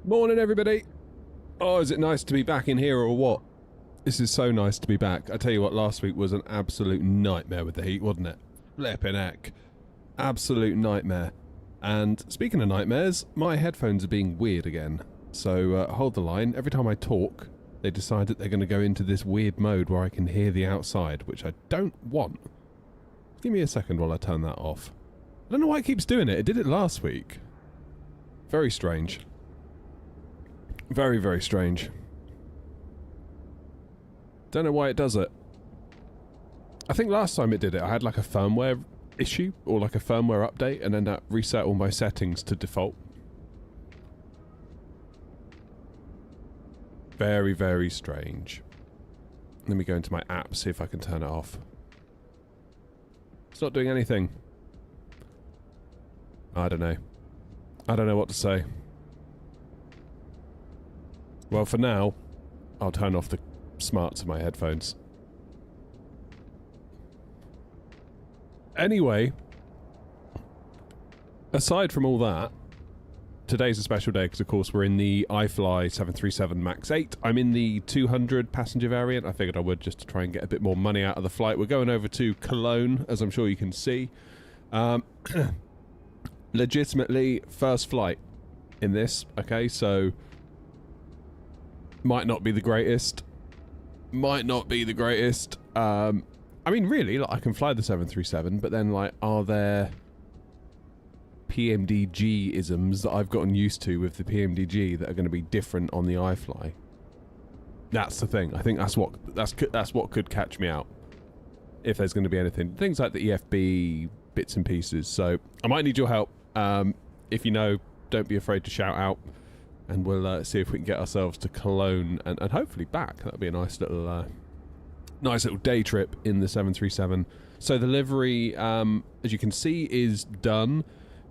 Morning, everybody. Oh, is it nice to be back in here or what? This is so nice to be back. I tell you what, last week was an absolute nightmare with the heat, wasn't it? Flippin' heck. Absolute nightmare. And speaking of nightmares, my headphones are being weird again. So hold the line. Every time I talk, they decide that they're going to go into this weird mode where I can hear the outside, which I don't want. Give me a second while I turn that off. I don't know why it keeps doing it. It did it last week. Very strange. Very, very strange. Don't know why it does it. I think last time it did it, I had like a firmware issue or like a firmware update, and then that reset all my settings to default. Very, very strange. Let me go into my app, see if I can turn it off. It's not doing anything. I don't know. I don't know what to say. Well, for now, I'll turn off the smarts of my headphones. Anyway, aside from all that, today's a special day because, of course, we're in the iFly 737 MAX 8. I'm in the 200 passenger variant. I figured I would just to try and get a bit more money out of the flight. We're going over to Cologne, as I'm sure you can see. Legitimately, first flight in this. Okay, so might not be the greatest. Might not be the greatest. I mean, really, like, I can fly the 737, but then, like, are there PMDG-isms that I've gotten used to with the PMDG that are going to be different on the iFly? That's the thing. I think that's what could catch me out, if there's going to be anything. Things like the EFB bits and pieces. So I might need your help. If you know, don't be afraid to shout out, and we'll see if we can get ourselves to Cologne and hopefully back. That'd be a nice little day trip in the 737. So the livery, as you can see, is done.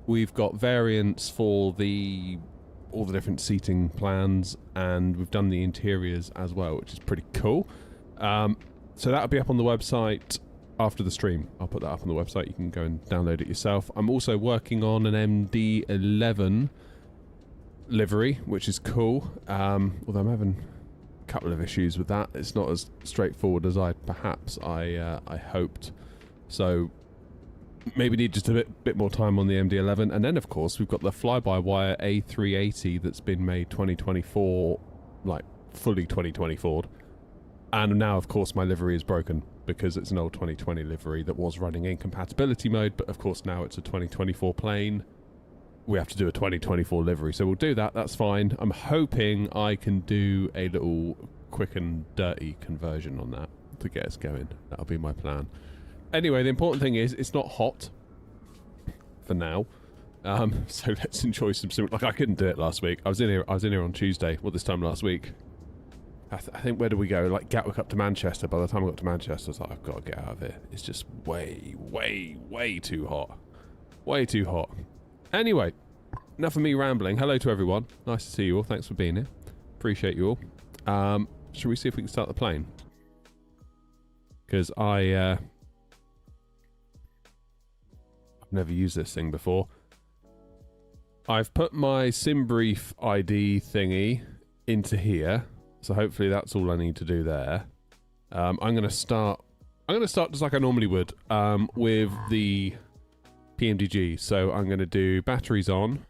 We've got variants for all the different seating plans, and we've done the interiors as well, which is pretty cool. So that'll be up on the website after the stream. I'll put that up on the website. You can go and download it yourself. I'm also working on an MD-11 livery, which is cool. Although I'm having a couple of issues with that. It's not as straightforward as I hoped. So maybe need just a bit more time on the MD-11. And then, of course, we've got the fly-by-wire A380 that's been made 2024, like fully 2024. And now, of course, my livery is broken because it's an old 2020 livery that was running in compatibility mode. But, of course, now it's a 2024 plane. We have to do a 2024 livery. So we'll do that. That's fine. I'm hoping I can do a little quick and dirty conversion on that to get us going. That'll be my plan. Anyway, the important thing is it's not hot for now, so let's enjoy some. Like, I couldn't do it last week. I was in here on Tuesday. Well, this time last week. I think, where do we go? Like Gatwick up to Manchester. By the time I got to Manchester, I was like, I've got to get out of here. It's just way, way, way too hot. Way too hot. Anyway, enough of me rambling. Hello to everyone. Nice to see you all. Thanks for being here. Appreciate you all. Shall we see if we can start the plane? Because I've never used this thing before. I've put my SimBrief ID thingy into here, so hopefully that's all I need to do there. I'm gonna start just like I normally would, with the PMDG. So I'm gonna do batteries on.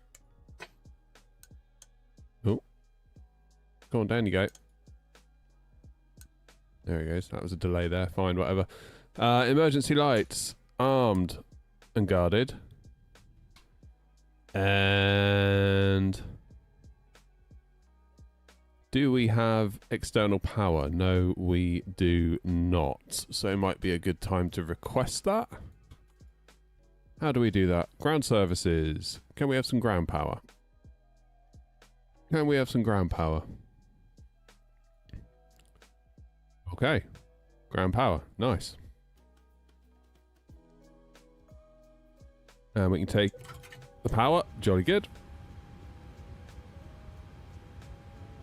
Oh, go on, down you go. There he goes. That was a delay there. Fine, whatever. Emergency lights armed and guarded, and do we have external power? No, we do not. So it might be a good time to request that. How do we do that? Ground services. Can we have some ground power? Can we have some ground power? Okay, ground power. Nice. And we can take the power. Jolly good.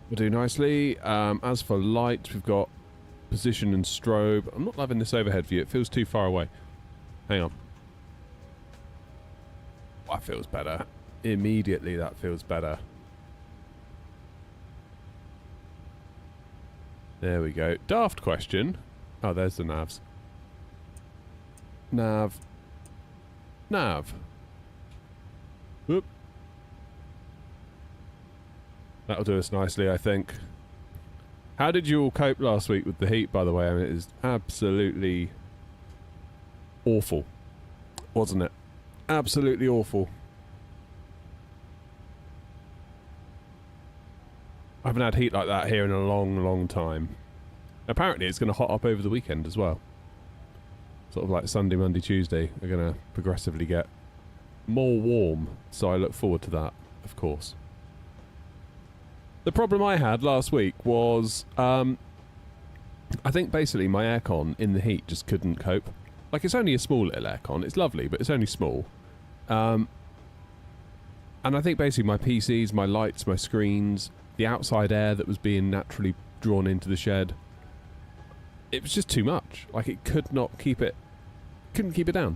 We'll do nicely. As for light, we've got position and strobe. I'm not loving this overhead view. It feels too far away. Hang on. That feels better. Immediately, that feels better. There we go. Daft question. Oh, there's the navs. Nav. Whoop. That'll do us nicely, I think. How did you all cope last week with the heat, by the way? I mean, it is absolutely awful, wasn't it? Absolutely awful. I haven't had heat like that here in a long, long time. Apparently, it's going to hot up over the weekend as well. Sort of like Sunday, Monday, Tuesday are going to progressively get more warm. So I look forward to that, of course. The problem I had last week was, I think basically my aircon in the heat just couldn't cope. Like, it's only a small little aircon. It's lovely, but it's only small. And I think basically my PCs, my lights, my screens, the outside air that was being naturally drawn into the shed, it was just too much. Like, it could not keep it, couldn't keep it down.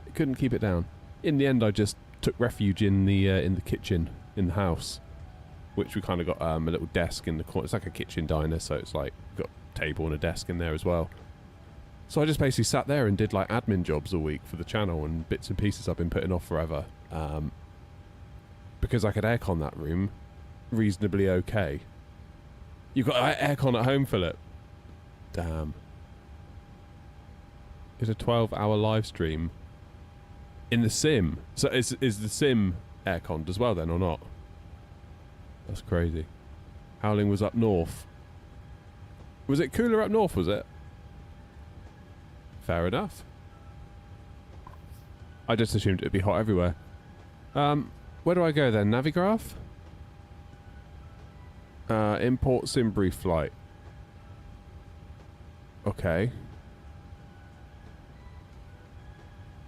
It couldn't keep it down. In the end, I just took refuge in the kitchen in the house, which we kind of got a little desk in the corner. It's like a kitchen diner, so it's like got a table and a desk in there as well. So I just basically sat there and did like admin jobs all week for the channel and bits and pieces I've been putting off forever, because I could aircon that room reasonably okay. You've got aircon at home, Philip? Damn. It's a 12-hour live stream in the sim. So is the sim airconned as well then, or not? That's crazy. Howling was up north. Was it cooler up north, was it? Fair enough. I just assumed it'd be hot everywhere. Where do I go then? Navigraph? Import sim brief flight. Okay.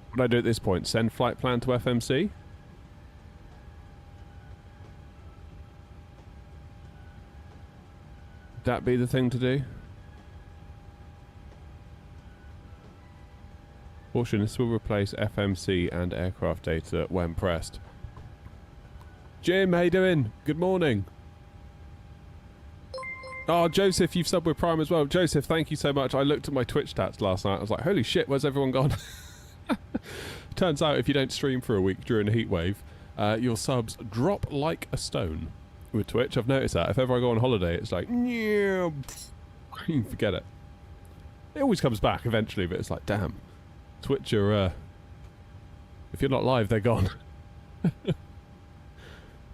What do I do at this point? Send flight plan to FMC? That be the thing to do? Caution, this will replace FMC and aircraft data when pressed. Jim, how you doing? Good morning. Oh, Joseph, you've subbed with Prime as well. Joseph, thank you so much. I looked at my Twitch stats last night. I was like, holy shit, where's everyone gone? Turns out if you don't stream for a week during a heat wave, your subs drop like a stone. With Twitch, I've noticed that. If ever I go on holiday, it's like, yeah, forget it. It always comes back eventually, but it's like, damn. Twitch are, if you're not live, they're gone.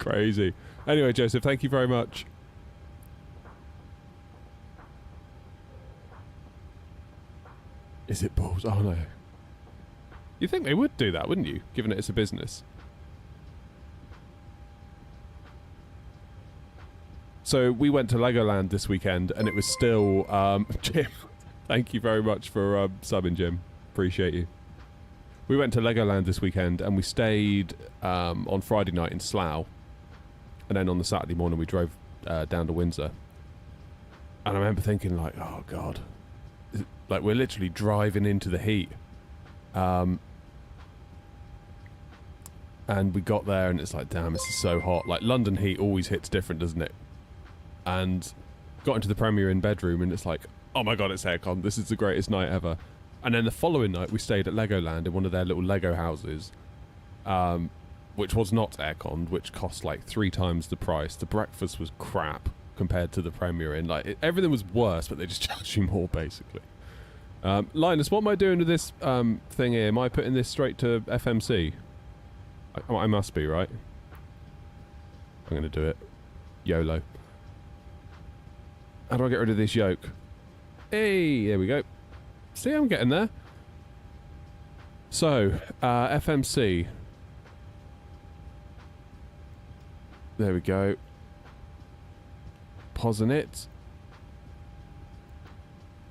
Crazy. Anyway, Joseph, thank you very much. Is it balls? Oh, no. You'd think they would do that, wouldn't you? Given it's a business. So we went to Legoland this weekend, and it was still... Jim, thank you very much for subbing, Jim. Appreciate you. We went to Legoland this weekend, and we stayed on Friday night in Slough. And then on the Saturday morning, we drove down to Windsor. And I remember thinking, like, oh, God. Like, we're literally driving into the heat. And we got there, and it's like, damn, this is so hot. Like, London heat always hits different, doesn't it? And got into the Premier Inn bedroom, and it's like, oh my God, it's aircon. This is the greatest night ever. And then the following night, we stayed at Legoland in one of their little Lego houses, which was not airconned, which cost like 3 times the price. The breakfast was crap compared to the Premier Inn. Like, everything was worse, but they just charged you more, basically. Linus, what am I doing with this thing here? Am I putting this straight to FMC? I must be, right? I'm going to do it. YOLO. How do I get rid of this yoke? Hey, there we go. See, I'm getting there. So, FMC. There we go. Pausing it.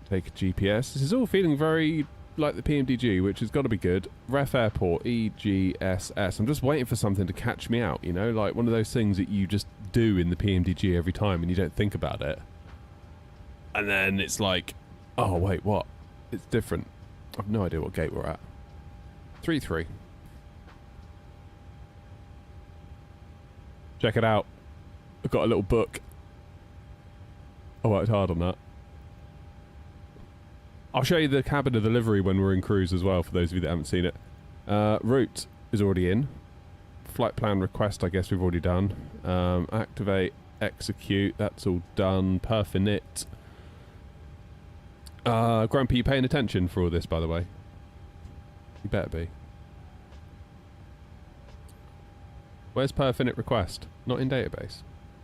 Take a GPS. This is all feeling very like the PMDG, which has got to be good. Ref Airport, EGSS. I'm just waiting for something to catch me out, you know? Like one of those things that you just do in the PMDG every time and you don't think about it. And then it's like, oh, wait, what? It's different. I've no idea what gate we're at. 3-3. Check it out. I've got a little book. I worked hard on that. I'll show you the cabin of the livery when we're in cruise as well, for those of you that haven't seen it. Route is already in. Flight plan request, I guess we've already done. Activate, execute, that's all done. Perf init. Grumpy, you paying attention for all this, by the way? You better be. Where's perf init request? Not in database.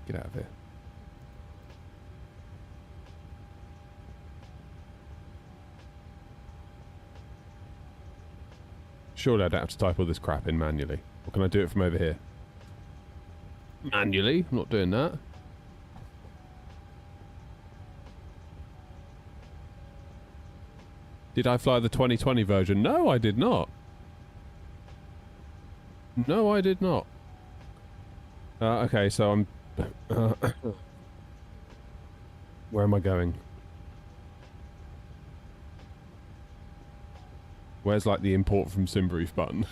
Get out of here. Surely I don't have to type all this crap in manually. Or can I do it from over here? Manually? I'm not doing that. Did I fly the 2020 version? No, I did not. No, I did not. Okay, so I'm... where am I going? Where's, like, the import from Simbrief button?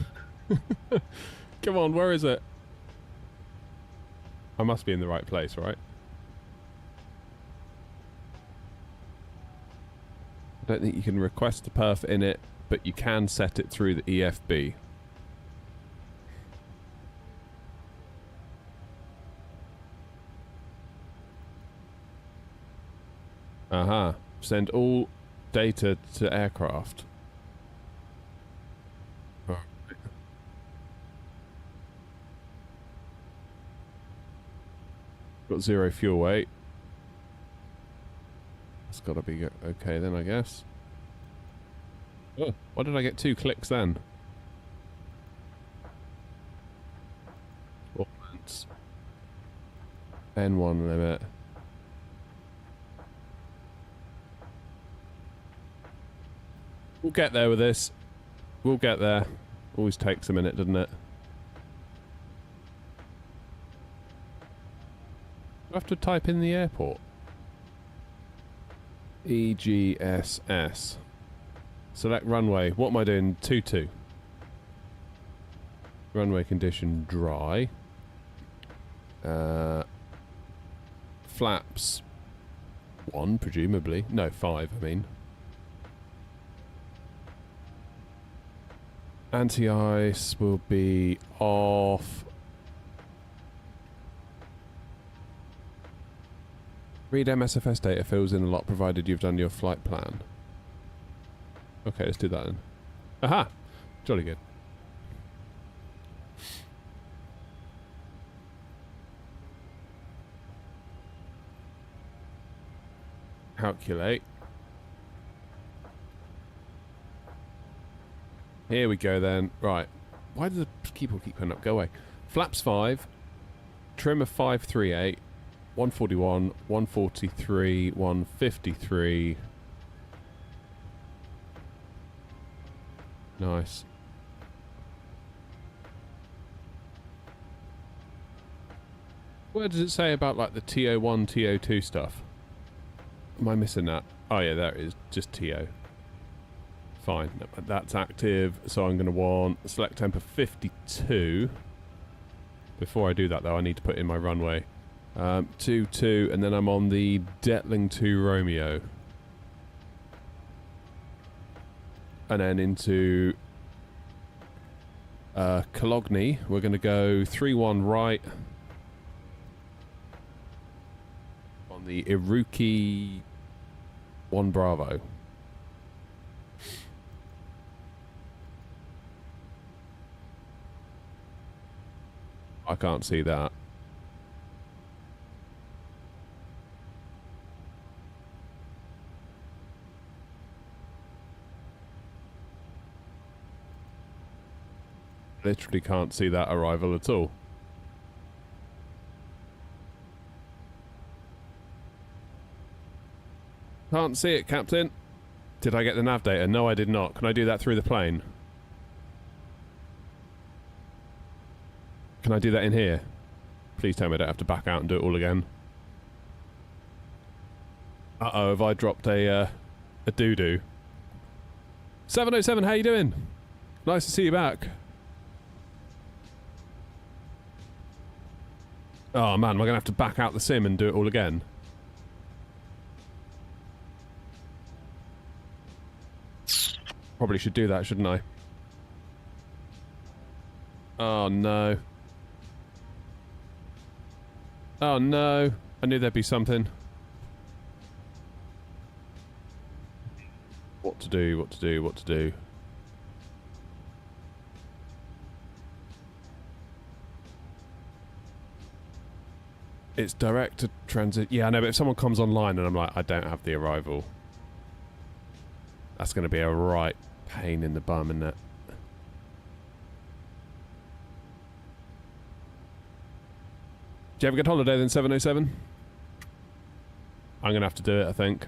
Come on, where is it? I must be in the right place, right? I don't think you can request the perf in it, but you can set it through the EFB. Aha. Send all data to aircraft. Oh. Got 0 fuel weight. That's got to be okay then, I guess. Oh, why did I get 2 clicks then? Performance. N1 limit. We'll get there with this. We'll get there. Always takes a minute, doesn't it? I have to type in the airport. EGSS. Select runway. What am I doing? 22. Runway condition dry. Flaps 1, presumably. No, 5, I mean. Anti-ice will be off. Read MSFS data fills in a lot provided you've done your flight plan. Okay, let's do that then. Aha! Jolly good. Calculate. Here we go then. Right. Why does the keyboard keep going up? Go away. Flaps 5. Trim of 538. 141. 143. 153. Nice. Where does it say about like the TO1, TO2 stuff? Am I missing that? Oh yeah, there it is. Just TO. Fine, that's active, so I'm going to want select temp of 52. Before I do that though, I need to put in my runway. 22, and then I'm on the Detling 2 Romeo. And then into Cologne, we're going to go 3-1 right. On the Iruki 1 Bravo. I can't see that. Literally can't see that arrival at all. Can't see it, Captain. Did I get the nav data? No, I did not. Can I do that through the plane? Can I do that in here? Please tell me I don't have to back out and do it all again. Uh-oh, have I dropped a doo-doo? 707, how you doing? Nice to see you back. Oh man, am I going to have to back out the sim and do it all again? Probably should do that, shouldn't I? Oh no. Oh no. I knew there'd be something. What to do, what to do, what to do. It's direct to transit. Yeah, I know, but if someone comes online and I'm like, I don't have the arrival, that's going to be a right pain in the bum, isn't it? Did you have a good holiday then, 707? I'm going to have to do it, I think.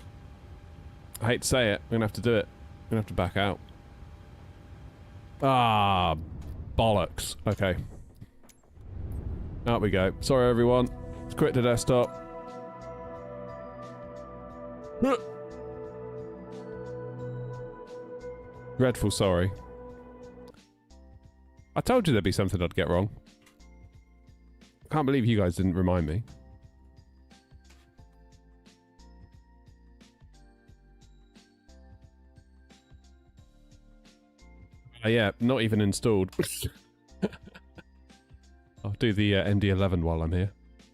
I hate to say it. I'm going to have to do it. I'm going to have to back out. Ah, bollocks. Okay. Out we go. Sorry, everyone. Let's quit the desktop. Dreadful sorry. I told you there'd be something I'd get wrong. Can't believe you guys didn't remind me. Yeah, not even installed. I'll do the MD11 while I'm here.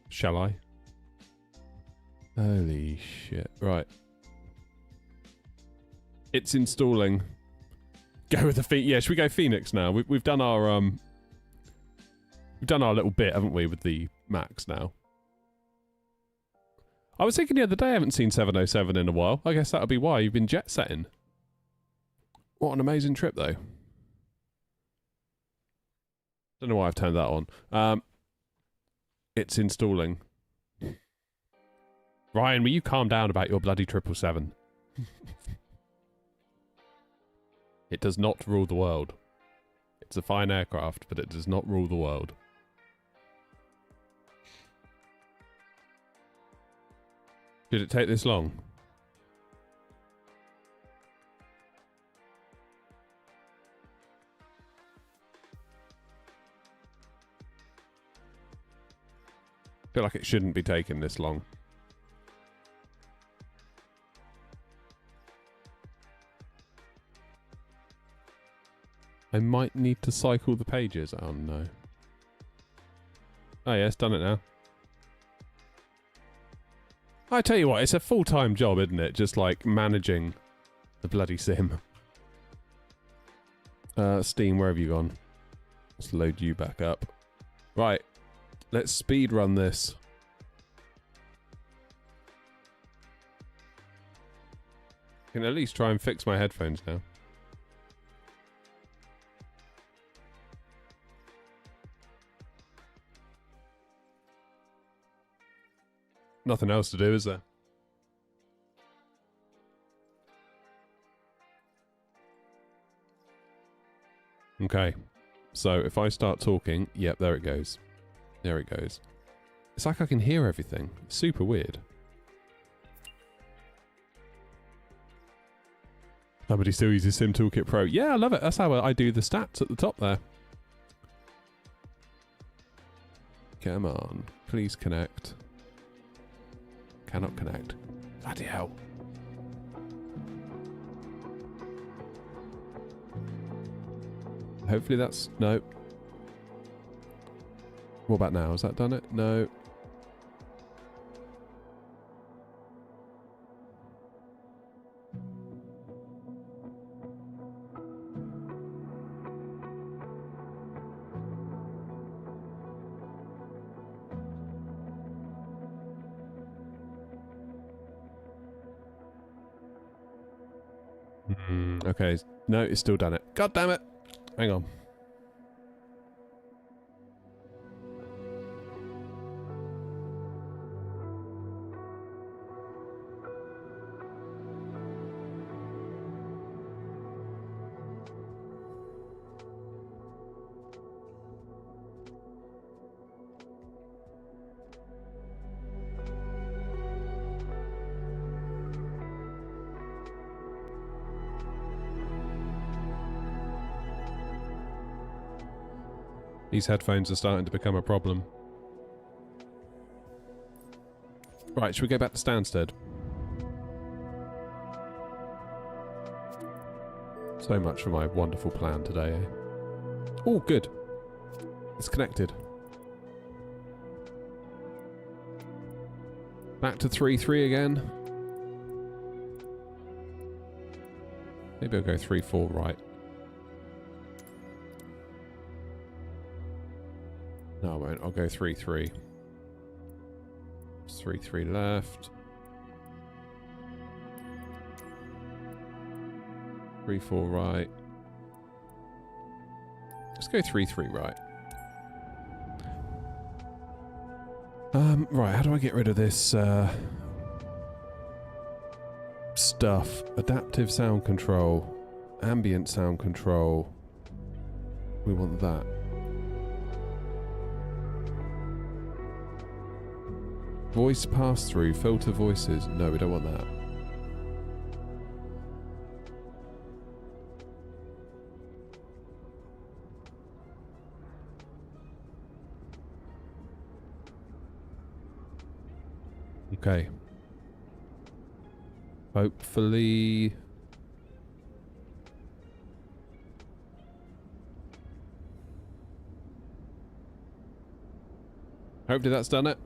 Shall I? Holy shit. Right. It's installing. Go with the Phoenix. Yeah, should we go Phoenix now? We've done our we've done our little bit, haven't we, with the Max now? I was thinking the other day I haven't seen 707 in a while. I guess that'll be why you've been jet setting. What an amazing trip, though. Don't know why I've turned that on. It's installing. Ryan, will you calm down about your bloody 777? It does not rule the world. It's a fine aircraft, but it does not rule the world. Did it take this long? I feel like it shouldn't be taking this long. I might need to cycle the pages. Oh no. Oh yeah, it's done it now. I tell you what, it's a full-time job, isn't it? Just like managing the bloody sim. Steam, where have you gone? Let's load you back up. Right. Let's speed run this. I can at least try and fix my headphones now. Nothing else to do, is there? Okay. So if I start talking, yep, there it goes. There it goes. It's like I can hear everything. It's super weird. Somebody still uses Sim Toolkit Pro. Yeah, I love it. That's how I do the stats at the top there. Come on. Please connect. Cannot connect. Bloody hell. Hopefully that's... No. What about now? Has that done it? No. Okay. No, it's still done it. God damn it. Hang on. These headphones are starting to become a problem. Right, should we go back to Stansted? So much for my wonderful plan today, eh? Oh, good. It's connected. Back to 3-3 again. Maybe I'll go 3-4 right. No, I won't. I'll go 3-3. 3-3 left. 3-4 right. Let's go 3-3 right. Right, how do I get rid of this stuff? Adaptive sound control. Ambient sound control. We want that. Voice pass-through. Filter voices. No, we don't want that. Okay. Hopefully... Hopefully that's done it.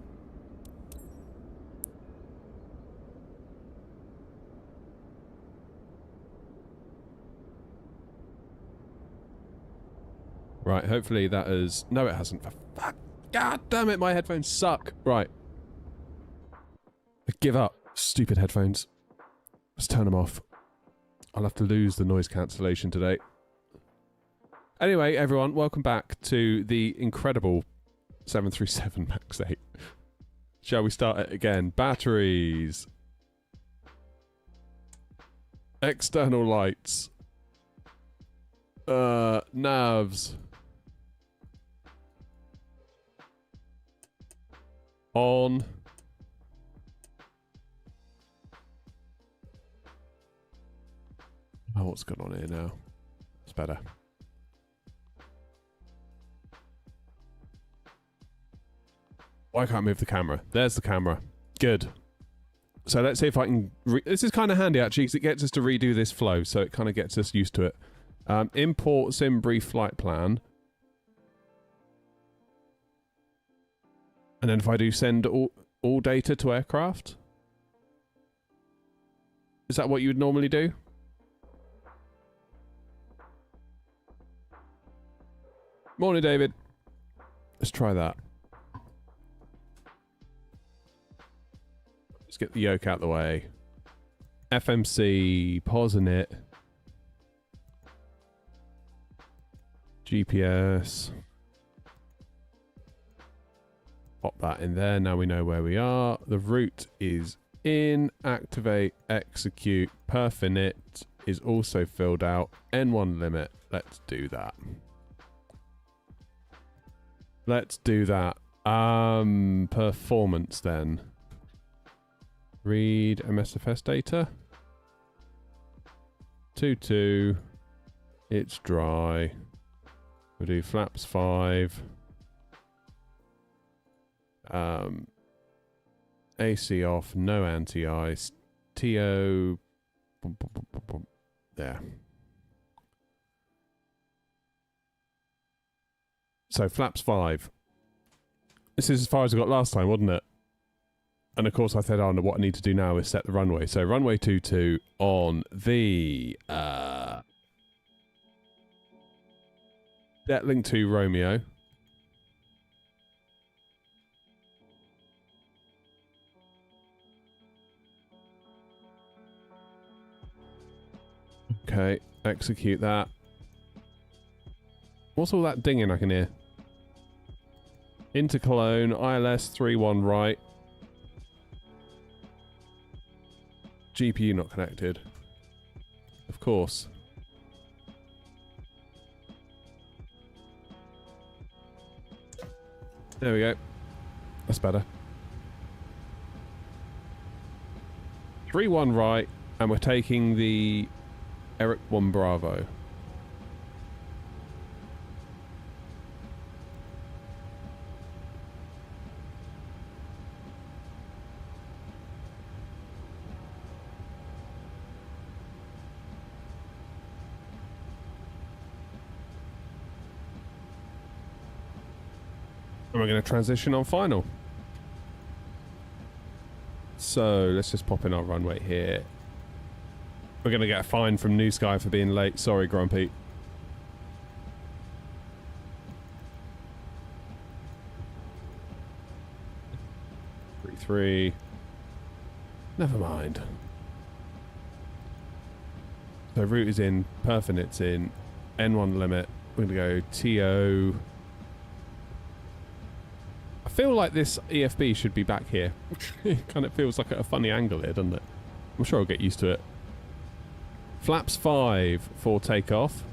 Right, hopefully that is... No, it hasn't. For fuck. God damn it, my headphones suck. Right. I give up. Stupid headphones. Let's turn them off. I'll have to lose the noise cancellation today. Anyway, everyone, welcome back to the incredible 737 MAX 8. Shall we start it again? Batteries. External lights. Navs. On. Oh, what's going on here now? It's better. Why can't I move the camera? There's the camera. Good. So let's see if I can... This is kind of handy, actually, because it gets us to redo this flow, so it kind of gets us used to it. Import sim brief flight plan. And then if I do send all data to aircraft? Is that what you would normally do? Morning, David. Let's try that. Let's get the yoke out of the way. FMC, pausing it. GPS. Pop that in there. Now we know where we are. The route is in. Activate, execute. Perf init is also filled out. N1 limit. Let's do that. Let's do that. Performance then. Read MSFS data. 2.2. It's dry. We'll do flaps 5. AC off, no anti-ice. TO. There. So flaps 5. This is as far as I got last time, wasn't it? And of course I said, oh, no, what I need to do now is set the runway. So runway 22 on the Detlink 2 Romeo. Okay, execute that. What's all that dinging I can hear? Into Cologne, ILS 3-1 right. GPU not connected. Of course. There we go. That's better. 3-1 right, and we're taking the Eric 1 Bravo. And we're going to transition on final. So let's just pop in our runway here. We're going to get a fine from New Sky for being late. Sorry, Grumpy. Three. Never mind. So route is in, perfinite's in, N1 limit. We're going to go TO. I feel like this EFB should be back here. It kind of feels like at a funny angle here, doesn't it? I'm sure I'll get used to it. Flaps 5 for takeoff.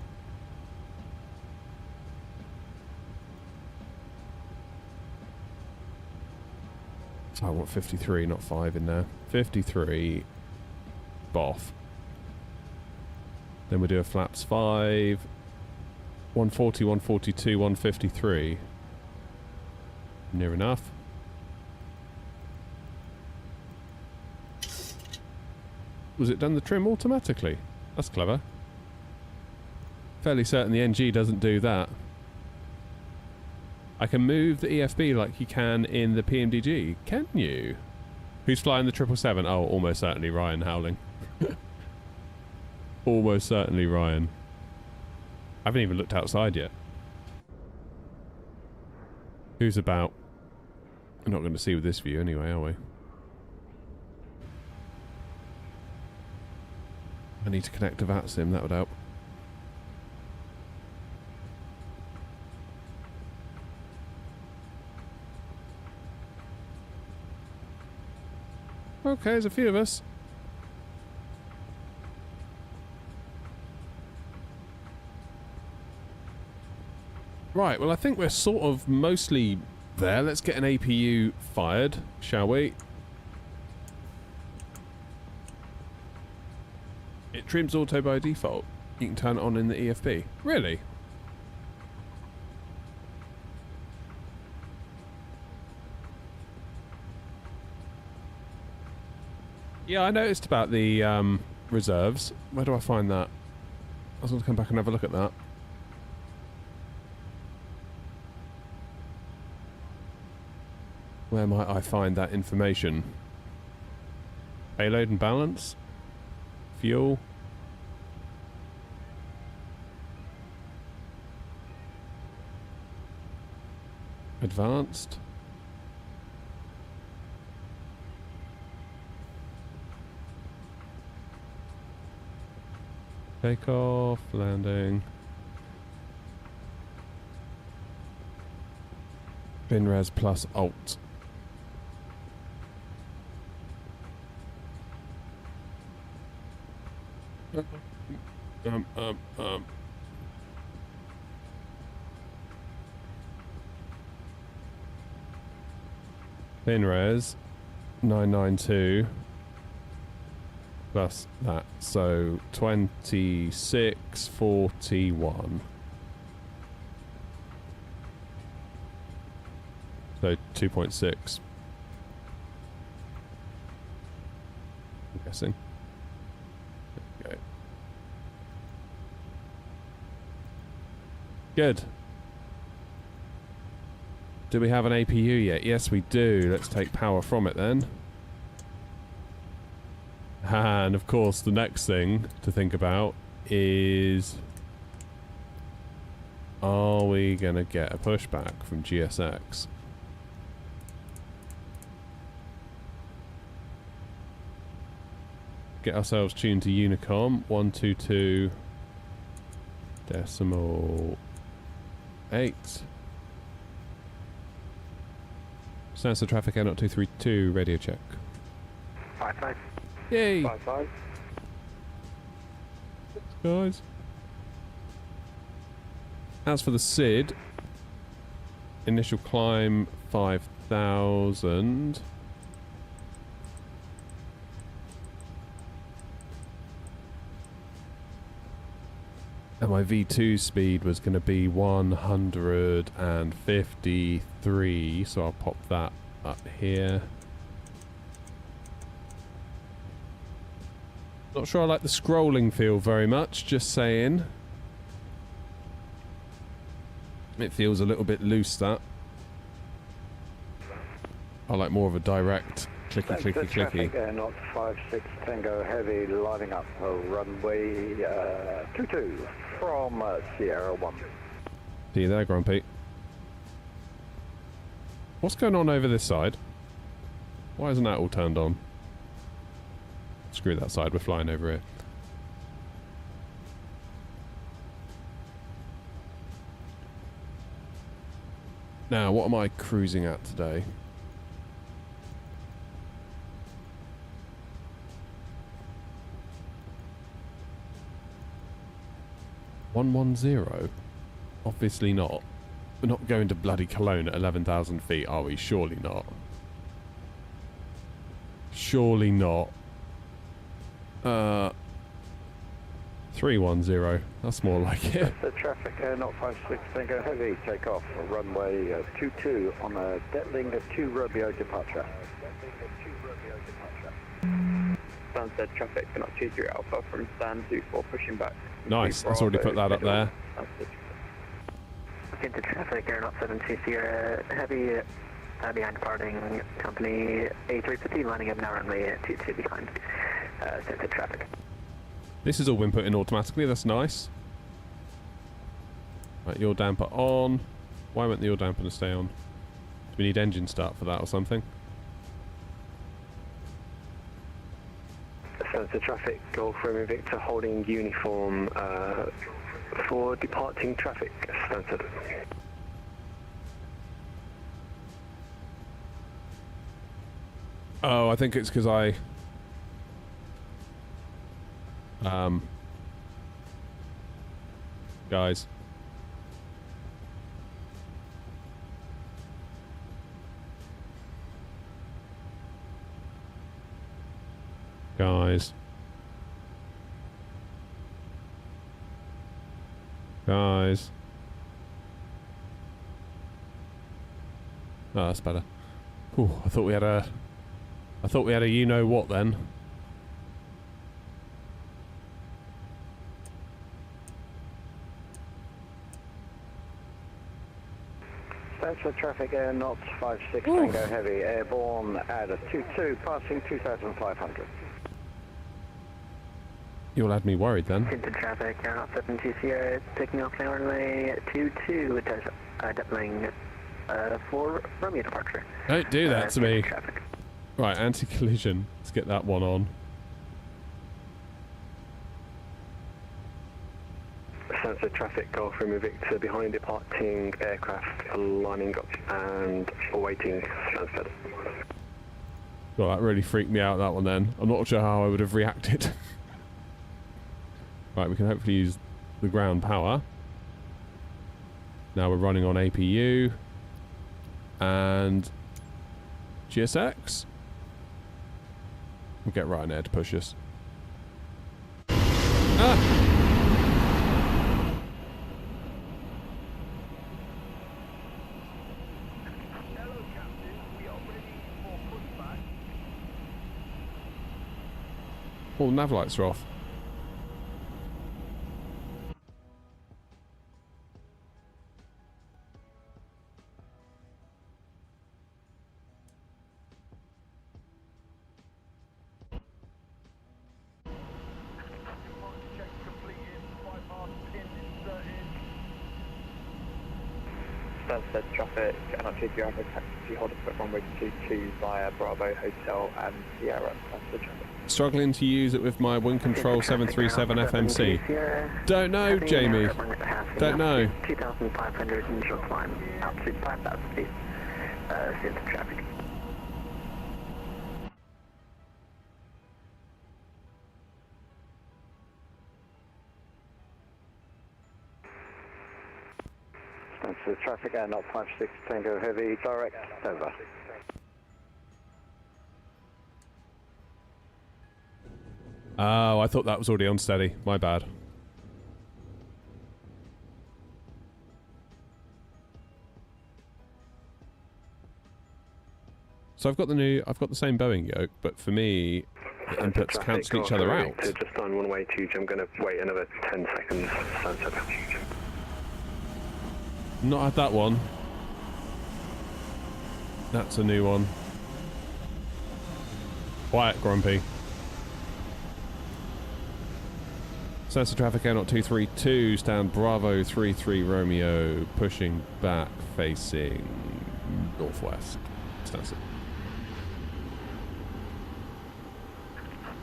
So I want 53, not 5 in there. 53. Boff. Then we do a flaps 5. 140, 142, 153. Near enough. Was it done the trim automatically? That's clever. Fairly certain the NG doesn't do that. I can move the EFB like you can in the PMDG. Can you? Who's flying the 777? Oh, almost certainly Ryan howling. Almost certainly Ryan. I haven't even looked outside yet. Who's about? We're not going to see with this view anyway, are we? I need to connect to VATSIM, that would help. Okay, there's a few of us. Right, well I think we're sort of mostly there. Let's get an APU fired, shall we? It trims auto by default. You can turn it on in the EFB. Really? Yeah, I noticed about the reserves. Where do I find that? I was going to come back and have a look at that. Where might I find that information? Payload and balance? Fuel? Advanced? Takeoff, landing. BinRes plus Alt. BinRes 992 plus that, so 2641. So 2.6. I'm guessing. Okay. Good. Do we have an APU yet? Yes, we do. Let's take power from it then. And of course, the next thing to think about is, are we going to get a pushback from GSX? Get ourselves tuned to Unicom 122.8. Stansted traffic Air 232, radio check. 55. Yay! 55. Guys. As for the SID, initial climb 5,000. And my V2 speed was going to be 153, so I'll pop that up here. Not sure I like the scrolling feel very much, just saying. It feels a little bit loose, that. I like more of a direct clicky, clicky, clicky. Traffic, not 56 Tango Heavy, lining up runway 22 from Sierra 1. See you there, Grumpy. What's going on over this side? Why isn't that all turned on? Screw that side, we're flying over here. Now, what am I cruising at today? $110? Obviously not. We're not going to bloody Cologne at 11,000 feet, are we? Surely not. Surely not. 310. That's more like it. The traffic, not 56 Tango Heavy, take off runway 22 on a Detling 2 Romeo departure. Stansted traffic, not 23 Alpha from Stan 24 pushing back. Nice, let's already put that up there. Into traffic, Air 072 Sierra Heavy, behind departing company A350, lining up now runway 22 behind Stansted traffic. This has all been put in automatically, that's nice. Right, yaw damper on. Why won't the yaw dampener stay on? Do we need engine start for that or something? Stansted traffic, Golf Romeo Victor holding uniform for departing traffic, Stansted. Oh, I think it's because I... Guys. Guys. Guys. Oh, that's better. Ooh, I thought we had a you know what then. Stansted traffic, not 56 Ooh. Tango Heavy, airborne at a 22, passing 2,500. You'll have me worried then. Into traffic, Air 072 Sierra, taking off now runway 22, Detling 4 Romeo departure. Don't do that to me. Traffic. Right, anti-collision. Let's get that one on. Stansted traffic, Golf Romeo Victor behind departing aircraft, lining up and awaiting Stansted. Well, that really freaked me out, that one then. I'm not sure how I would have reacted. Right, we can hopefully use the ground power. Now we're running on APU. And GSX. We'll get Ryanair to push us. Ah! All nav lights are off. Stansted traffic, and I'm taking over taxi hold up at runway 22 via Bravo Hotel and Sierra. Stansted traffic. Struggling to use it with my Wind Control 737 FMC. Don't know, Jamie. Don't know. 2,500 initial climb, altitude 5,000 feet, into traffic. Stansted traffic, not 56 Tango Heavy, direct, over. Oh, I thought that was already on steady. My bad. So I've got the same Boeing yoke, but for me, the inputs cancel each other out. Just on runway 22, I'm going to wait another 10 seconds. Stansted. Not had that one. That's a new one. Quiet, Grumpy. Stansted traffic, Airnaut 232, stand Bravo 33 Romeo, pushing back, facing northwest. Stansted.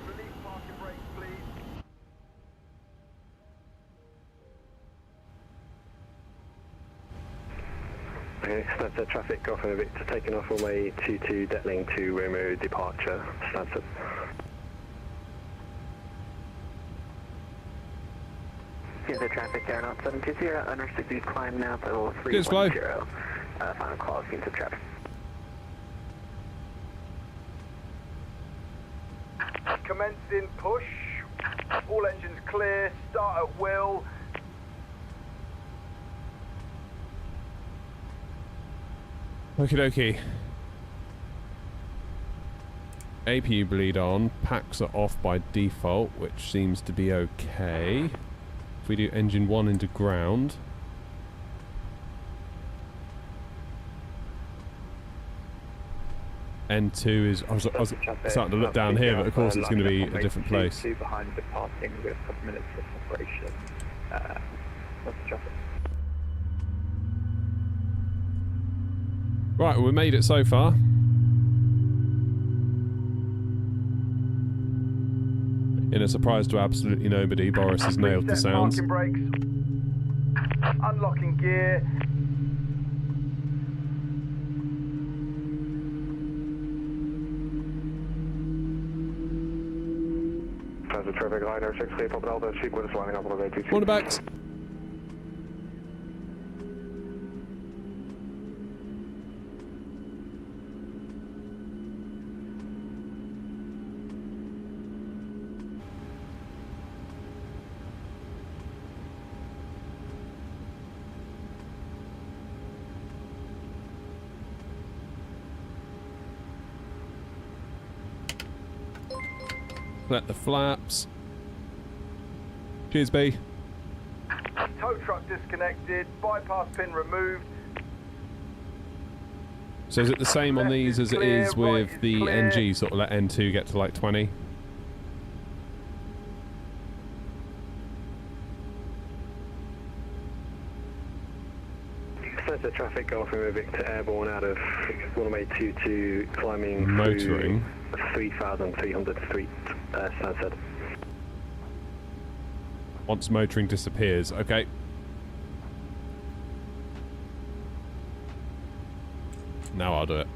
Release parking brakes, please. Okay, Stansted traffic, Golf November Victor taking off runway 22, Detling to Romeo departure, Stansted. Stansted traffic, Airnaut 720, unrestricted climb now to Cheers, Flo. 310. Final call, Stansted traffic. Commencing push. All engines clear. Start at will. Okie dokie. APU bleed on. Packs are off by default, which seems to be okay. If we do engine 1 into ground. N2 is... I was starting to look down here, but of course it's going to be a different place. Behind departing with a couple minutes of separation. What's the traffic? Right, we made it so far. In a surprise to absolutely nobody, Boris has nailed the sounds. Parking brakes. Unlocking gear. Stansted traffic, liner 6, clear, Papa Delta, sequence lining up on the 22. Quarterbacks. Let the flaps. Cheers, B. Tow truck disconnected. Bypass pin removed. So is it the same on these as it is with the NG? Sort of let N2 get to like 20? Stansted traffic, Golf November Victor airborne out of runway 22, climbing Motoring. 3,300 feet, Stansted. Once motoring disappears. Okay. Now I'll do it.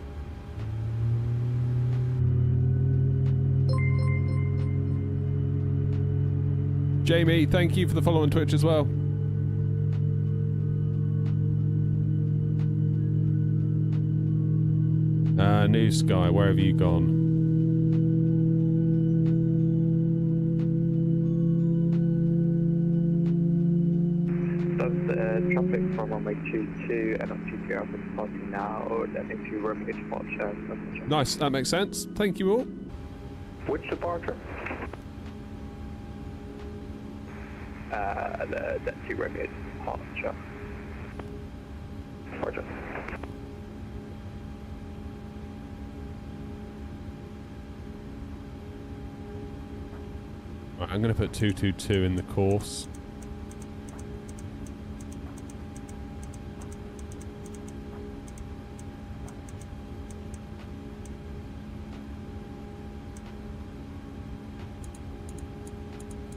Jamie, thank you for the follow on Twitch as well. New Sky, where have you gone? Traffic from runway 22 and up to 2 Alpha departing now, landing to Romeo departure. Nice, that makes sense. Thank you all. Which departure? The to Romeo departure. Departure. Right, I'm going to put 222 in the course.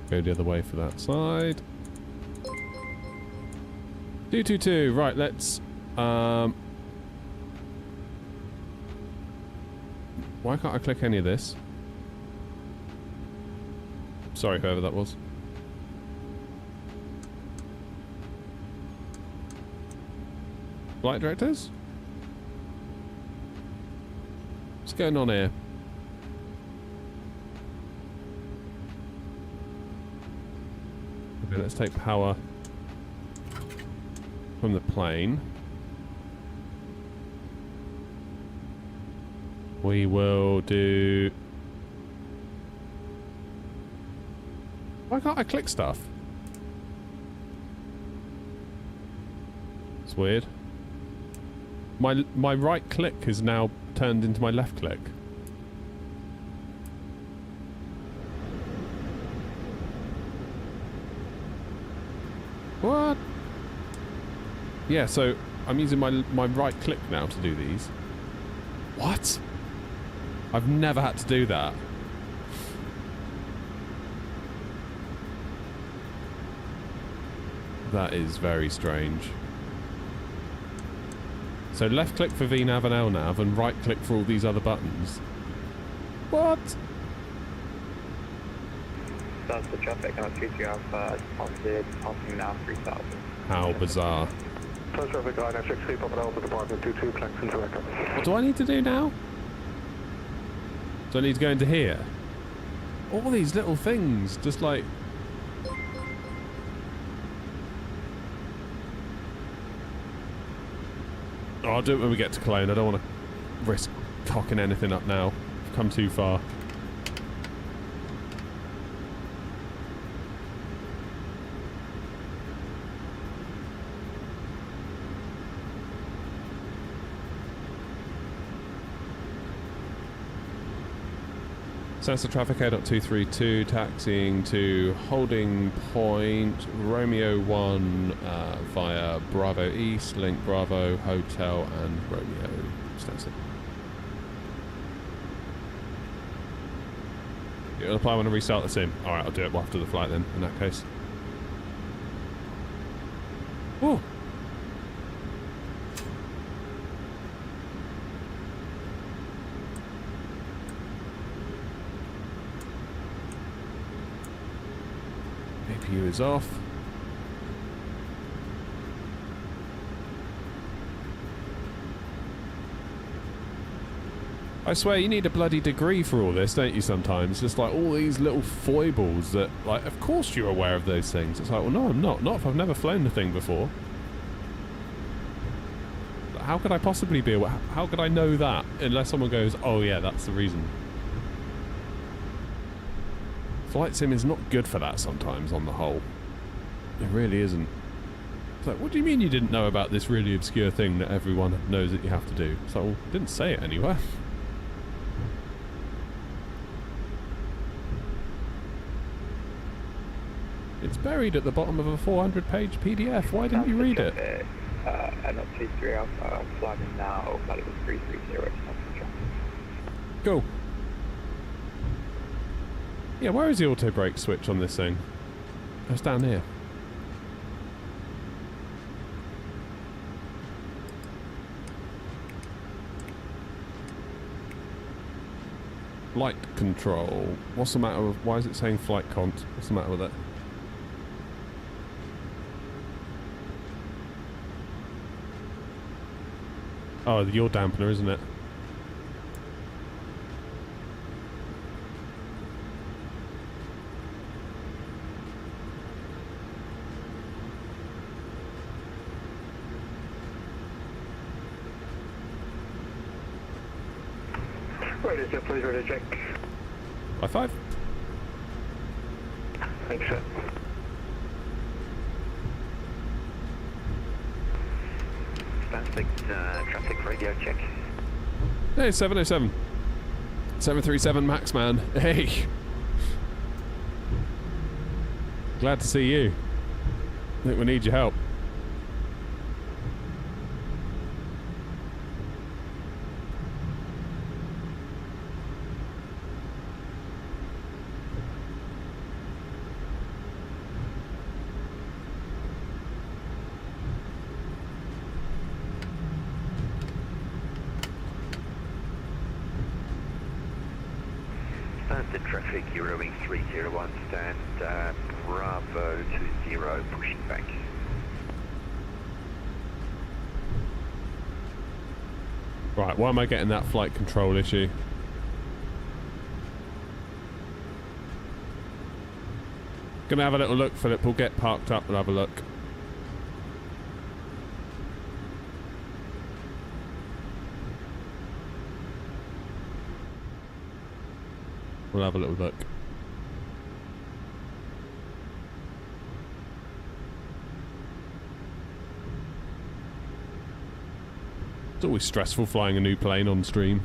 Go the other way for that side. 222. Right, let's... Why can't I click any of this? Sorry, whoever that was. Flight directors? What's going on here? Okay, let's take power from the plane. We will do... Why can't I click stuff? It's weird. My right click is now turned into my left click. Yeah, so I'm using my right click now to do these. What? I've never had to do that. That is very strange. So left click for VNav and LNav and right click for all these other buttons. What? Stansted traffic, and 22 Alpha, Stansted, passing now 3000. How bizarre. First traffic, INF63, Papa Alpha, department 22, Claxon to Echo. What do I need to do now? Do I need to go into here? All these little things, just like... Oh, I'll do it when we get to Cologne. I don't want to risk cocking anything up now. I've come too far. Stansted traffic A.232, taxiing to holding point Romeo 1 via Bravo East, link Bravo, Hotel and Romeo Stansted. You'll apply when I restart the sim. Alright, I'll do it after the flight then, in that case. Oh! APU is off. I swear you need a bloody degree for all this, don't you sometimes? Just like all these little foibles that, like, of course you're aware of those things. It's like, well, no, I'm not. Not if I've never flown the thing before. How could I possibly be aware? How could I know that unless someone goes, oh yeah, that's the reason. Flight sim is not good for that sometimes, on the whole. It really isn't. It's like, what do you mean you didn't know about this really obscure thing that everyone knows that you have to do? It's like, well, I didn't say it anywhere. It's buried at the bottom of a 400-page PDF. Why didn't you read it? And not 23 Alpha, flying now, flight level 330, Stansted traffic. Cool. Yeah, where is the auto brake switch on this thing? Oh, it's down here. Flight control. What's the matter with... Why is it saying flight cont? What's the matter with it? Oh, the yaw dampener, isn't it? Ready, sir, please ready to check. High five. Thanks, sir. Stansted traffic radio check. Hey, 707. 737 Max, man. Hey. Glad to see you. I think we need your help. Stansted traffic, Eurowing 301, stand Bravo 20, pushing back. Right, why am I getting that flight control issue? Gonna have a little look, Philip. We'll get parked up and have a look. We'll have a little look. It's always stressful flying a new plane on stream.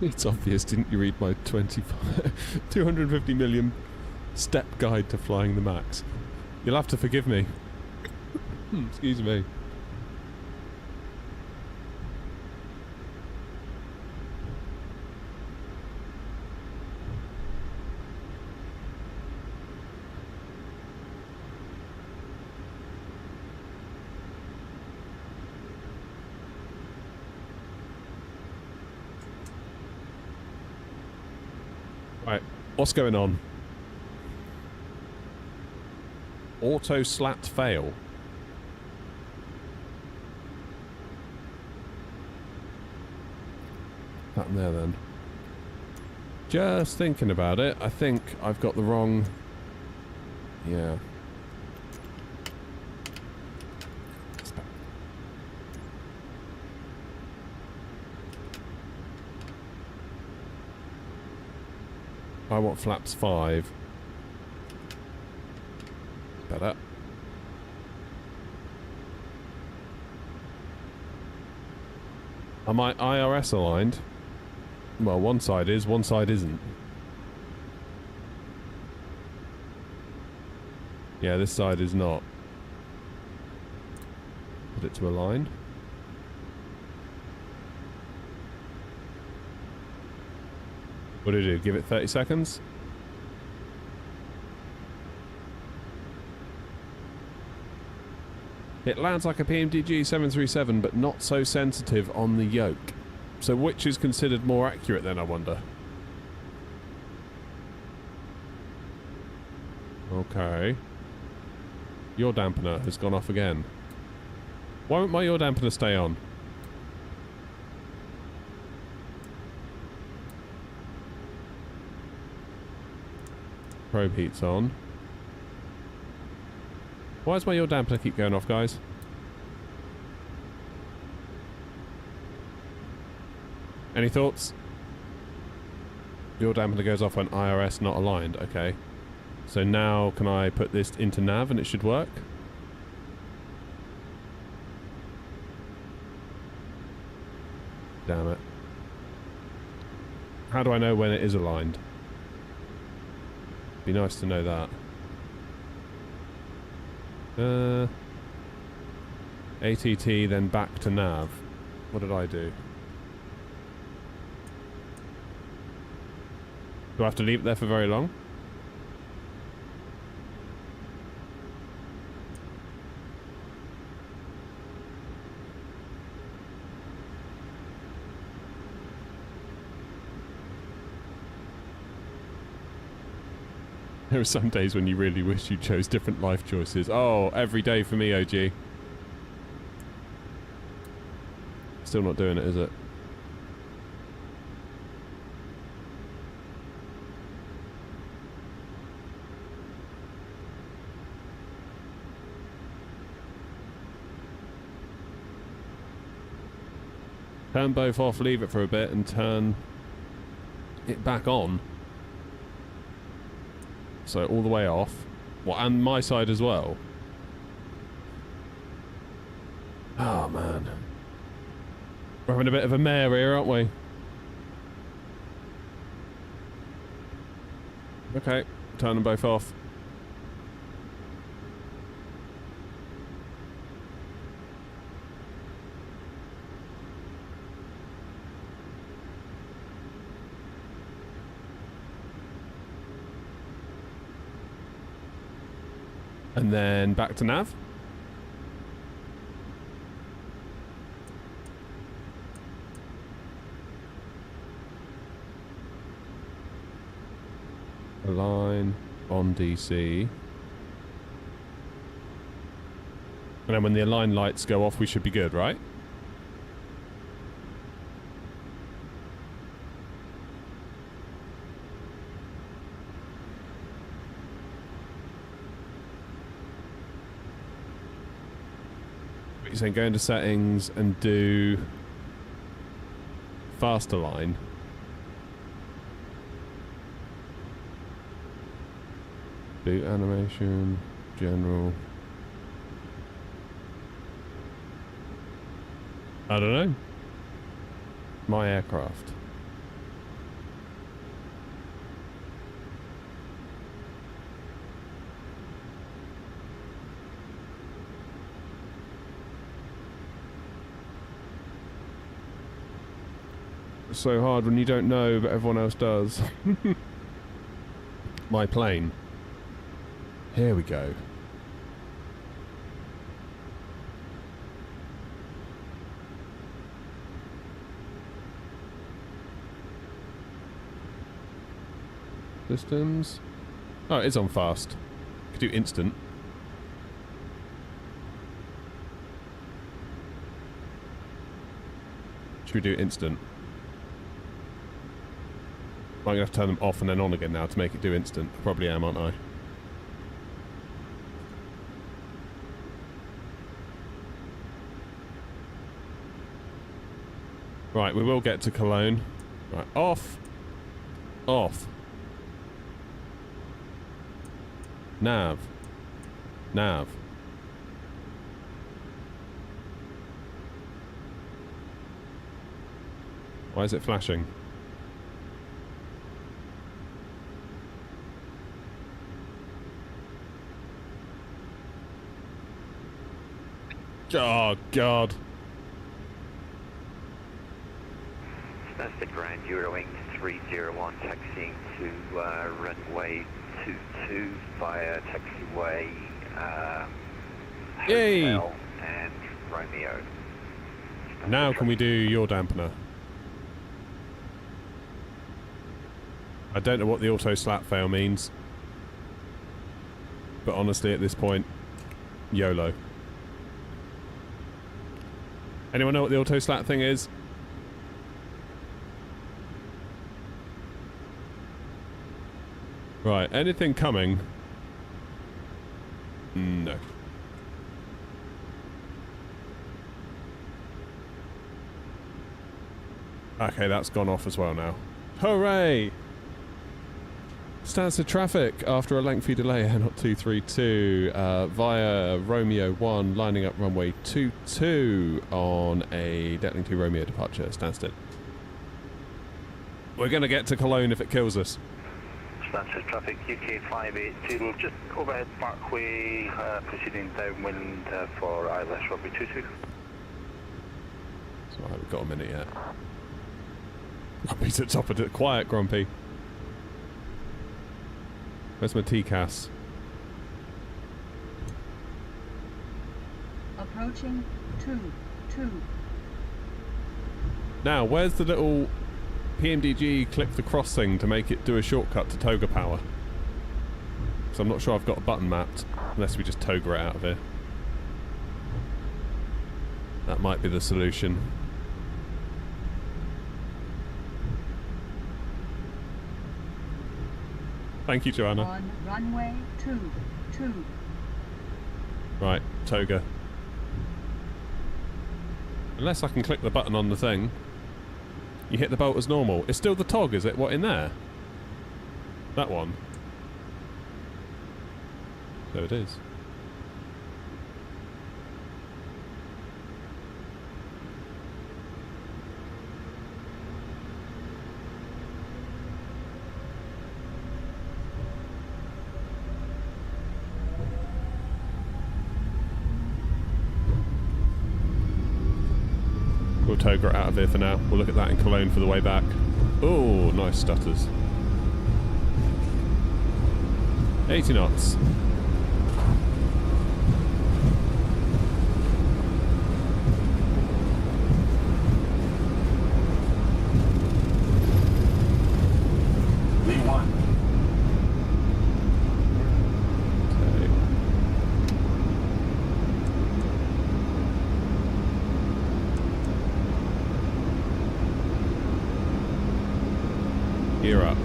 It's obvious, didn't you read my 250 million step guide to flying the Max? You'll have to forgive me. Excuse me. Right, what's going on? Auto slat fail. That in there then. Just thinking about it, I think I've got the wrong... Yeah. I want flaps 5. Better. Am I IRS aligned? Well, one side is, one side isn't. Yeah, this side is not. Put it to align. What do you do? Give it 30 seconds? It lands like a PMDG 737, but not so sensitive on the yoke. So which is considered more accurate then, I wonder? Okay. Yaw dampener has gone off again. Why won't my yaw dampener stay on? Probe heat's on. Why does my yaw dampener keep going off, guys? Any thoughts? Yaw dampener goes off when IRS not aligned. Okay. So now can I put this into nav and it should work? Damn it. How do I know when it is aligned? Be nice to know that. ATT, then back to nav. What did I do? Do I have to leave it there for very long? There are some days when you really wish you chose different life choices. Oh, every day for me, OG. Still not doing it, is it? Turn both off, leave it for a bit, and turn it back on. So all the way off. What, and my side as well? Oh man. We're having a bit of a mare here, aren't we? Okay, turn them both off. And then back to nav. Align on DC. And then when the align lights go off, we should be good, right? You're saying go into settings and do fast align. Do animation, general. I don't know. My aircraft. so hard when you don't know, but everyone else does. My plane. Here we go. Systems. Oh, it is on fast. Could do instant. Should we do instant? I'm going to have to turn them off and then on again now to make it do instant. Probably am, aren't I? Right, we will get to Cologne. Right, off. Off. Nav. Nav. Why is it flashing? Oh, God. Stansted ground, Eurowing 301, taxiing to runway 22 via taxiway Yay! Hotel and Romeo. Now can we do your dampener? I don't know what the auto slap fail means. But honestly, at this point, YOLO. Anyone know what the auto slap thing is? Right, anything coming? No. Okay, that's gone off as well now. Hooray! Stansted traffic after a lengthy delay, not 232 via Romeo 1, lining up runway 22 on a Detling 2 Romeo departure, Stansted. We're going to get to Cologne if it kills us. Stansted traffic, UK 580, just overhead parkway, proceeding downwind for ILS runway 22. So I haven't got a minute yet. Grumpy's at top of it. Quiet, Grumpy. Where's my TCAS? Approaching 2-2. Now, where's the little PMDG click the cross thing to make it do a shortcut to toga power? So I'm not sure I've got a button mapped, unless we just toga it out of here. That might be the solution. Thank you, Joanna. On runway 22. Right, toga. Unless I can click the button on the thing. You hit the bolt as normal. It's still the tog, is it? What, in there? That one. So it is. We'll toga it out of here for now. We'll look at that in Cologne for the way back. Oh, nice stutters. 80 knots. Gear up.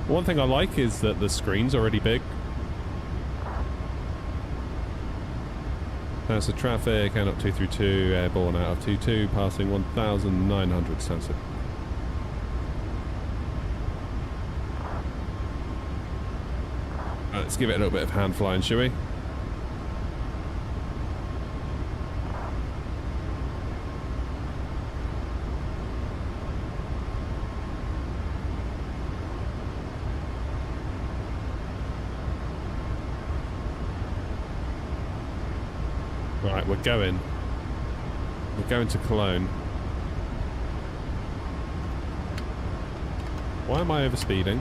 One thing I like is that the screen's already big. That's the traffic, and up 232, airborne out of 22, passing 1,900 Stansted. Let's give it a little bit of hand flying, shall we? Right, we're going. We're going to Cologne. Why am I overspeeding?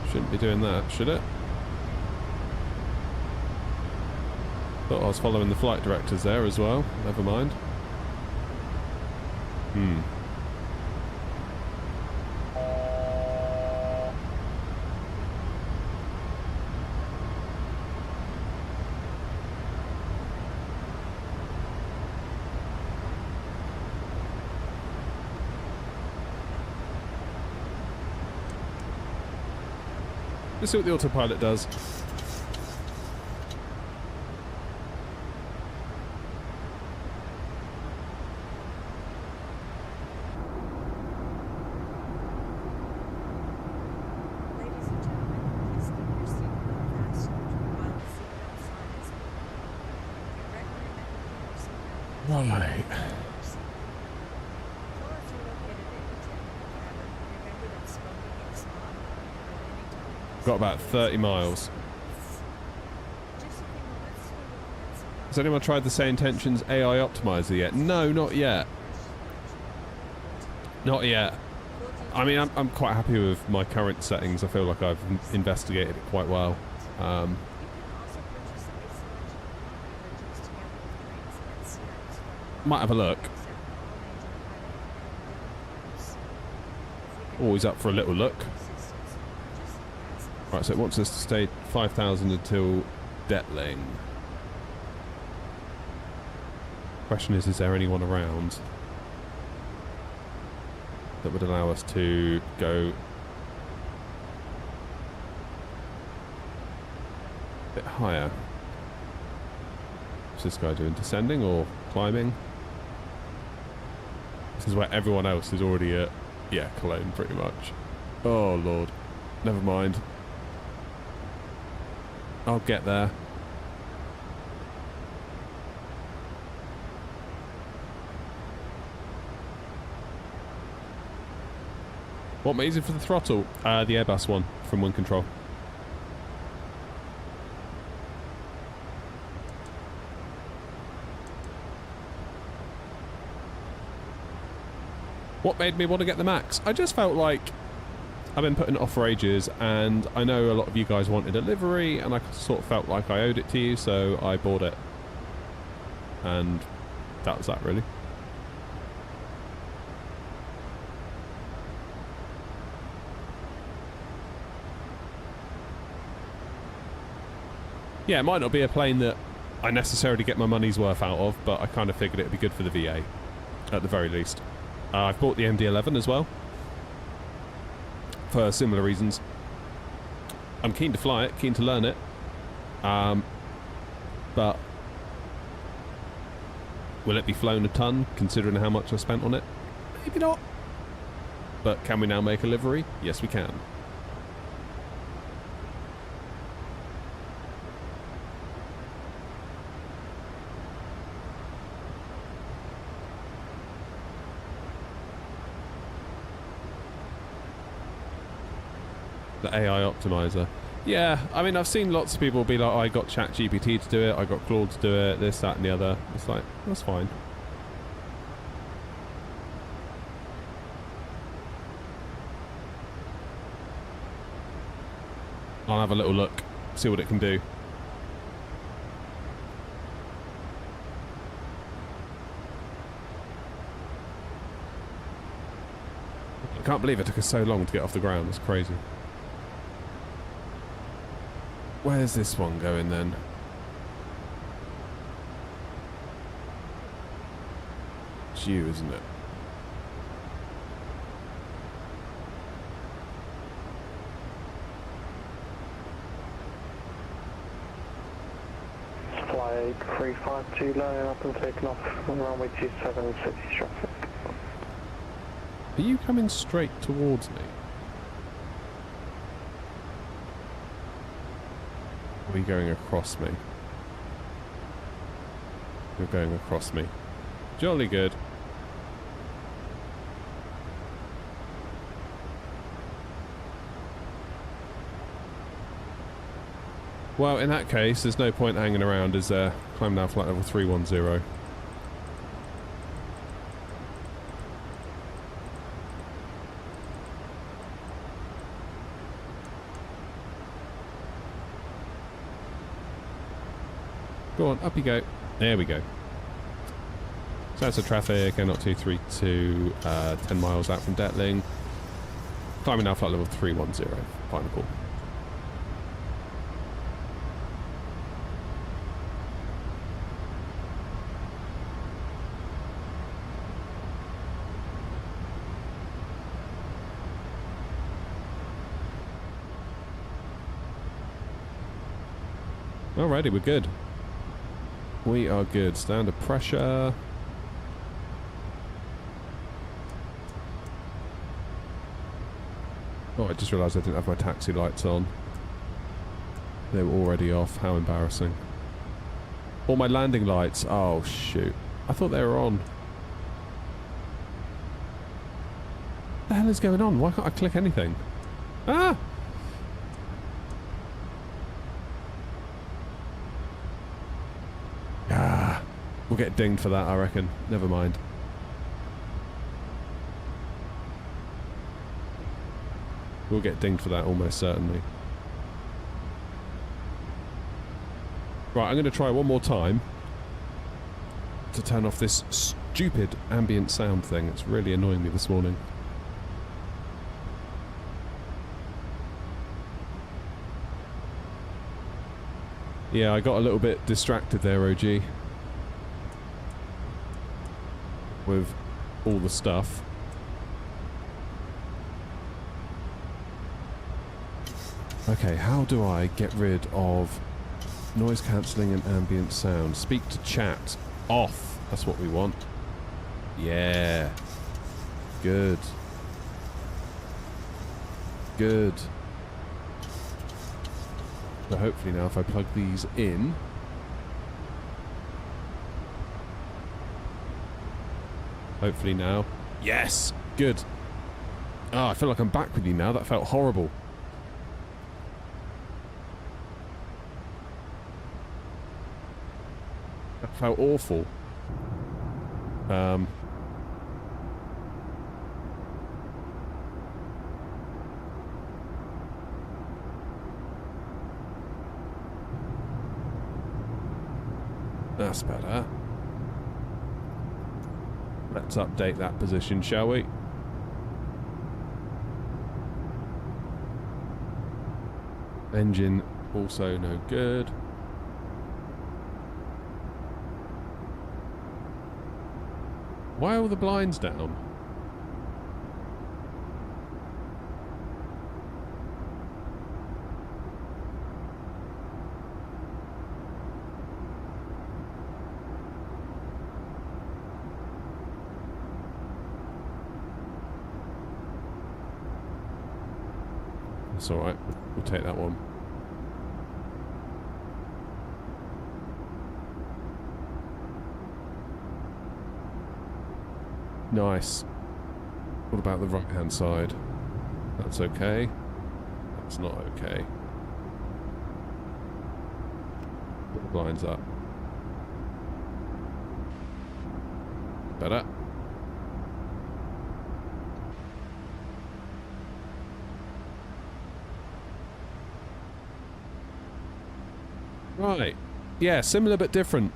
Shouldn't be doing that, should it? Thought I was following the flight directors there as well. Never mind. Let's see what the autopilot does. Ladies and gentlemen, please keep your seatbelt fastened while the seatbelt sign is on. We recommend that you keep your seatbelt fastened. Right. Floors are located in the technical cabin. Remember that smoking is not at any time. Got about 30 miles. Just a few moments to look at some Has anyone tried the Say Intentions AI Optimizer yet? No, not yet. Not yet. I mean, I'm quite happy with my current settings. I feel like I've investigated it quite well. You can also purchase a selection of beverages together with drinks and snacks from Might have a look. except for all major pilot and deliveries. Always up for a little look. Assistance, just ask us. Right, so it wants us to stay 5,000 until Detling. Question is there anyone around that would allow us to go a bit higher? What's this guy doing? Descending or climbing? This is where everyone else is already at, yeah, Cologne pretty much. Oh lord. Never mind. I'll get there. What am I using for the throttle? The Airbus one from Wind Control. What made me want to get the Max? I just felt like I've been putting it off for ages, and I know a lot of you guys wanted a livery, and I sort of felt like I owed it to you, so I bought it. And that was that, really. Yeah, it might not be a plane that I necessarily get my money's worth out of, but I kind of figured it would be good for the VA, at the very least. I've bought the MD-11 as well, for similar reasons. I'm keen to fly it, keen to learn it, but will it be flown a ton, considering how much I spent on it? Maybe not. But can we now make a livery? Yes, we can. The AI optimizer. Yeah, I mean, I've seen lots of people be like, I got ChatGPT to do it, I got Claude to do it, this, that and the other. It's like, that's fine. I'll have a little look, see what it can do. I can't believe it took us so long to get off the ground, it's crazy. Where's this one going then? It's you, isn't it? Flight 352 lining up and taking off on runway 27 city traffic. Are you coming straight towards me? Or are you going across me? You're going across me. Jolly good. Well, in that case, there's no point hanging around, is there? Climb now flight level 310. Go on, up you go. There we go. Stansted traffic, N0232, 10 miles out from Detling. Climbing now flight level 310. Final call. Alrighty, we're good. We are good. Standard pressure. Oh, I just realised I didn't have my taxi lights on. They were already off. How embarrassing. All my landing lights. Oh, shoot. I thought they were on. What the hell is going on? Why can't I click anything? Ah! We'll get dinged for that, I reckon. Never mind. We'll get dinged for that almost certainly. Right, I'm going to try one more time to turn off this stupid ambient sound thing. It's really annoying me this morning. Yeah, I got a little bit distracted there, OG. With all the stuff. Okay, how do I get rid of noise cancelling and ambient sound? Speak to chat. Off. That's what we want. Yeah. Good. Good. So hopefully now if I plug these in... Hopefully now. Yes! Good. Oh, I feel like I'm back with you now. That felt horrible. That felt awful. That's better. Let's update that position, shall we? Engine also no good. Why are all the blinds down? That's alright, we'll take that one. Nice. What about the right hand side? That's okay. That's not okay. Put the blinds up. Better. Right. Yeah, similar but different,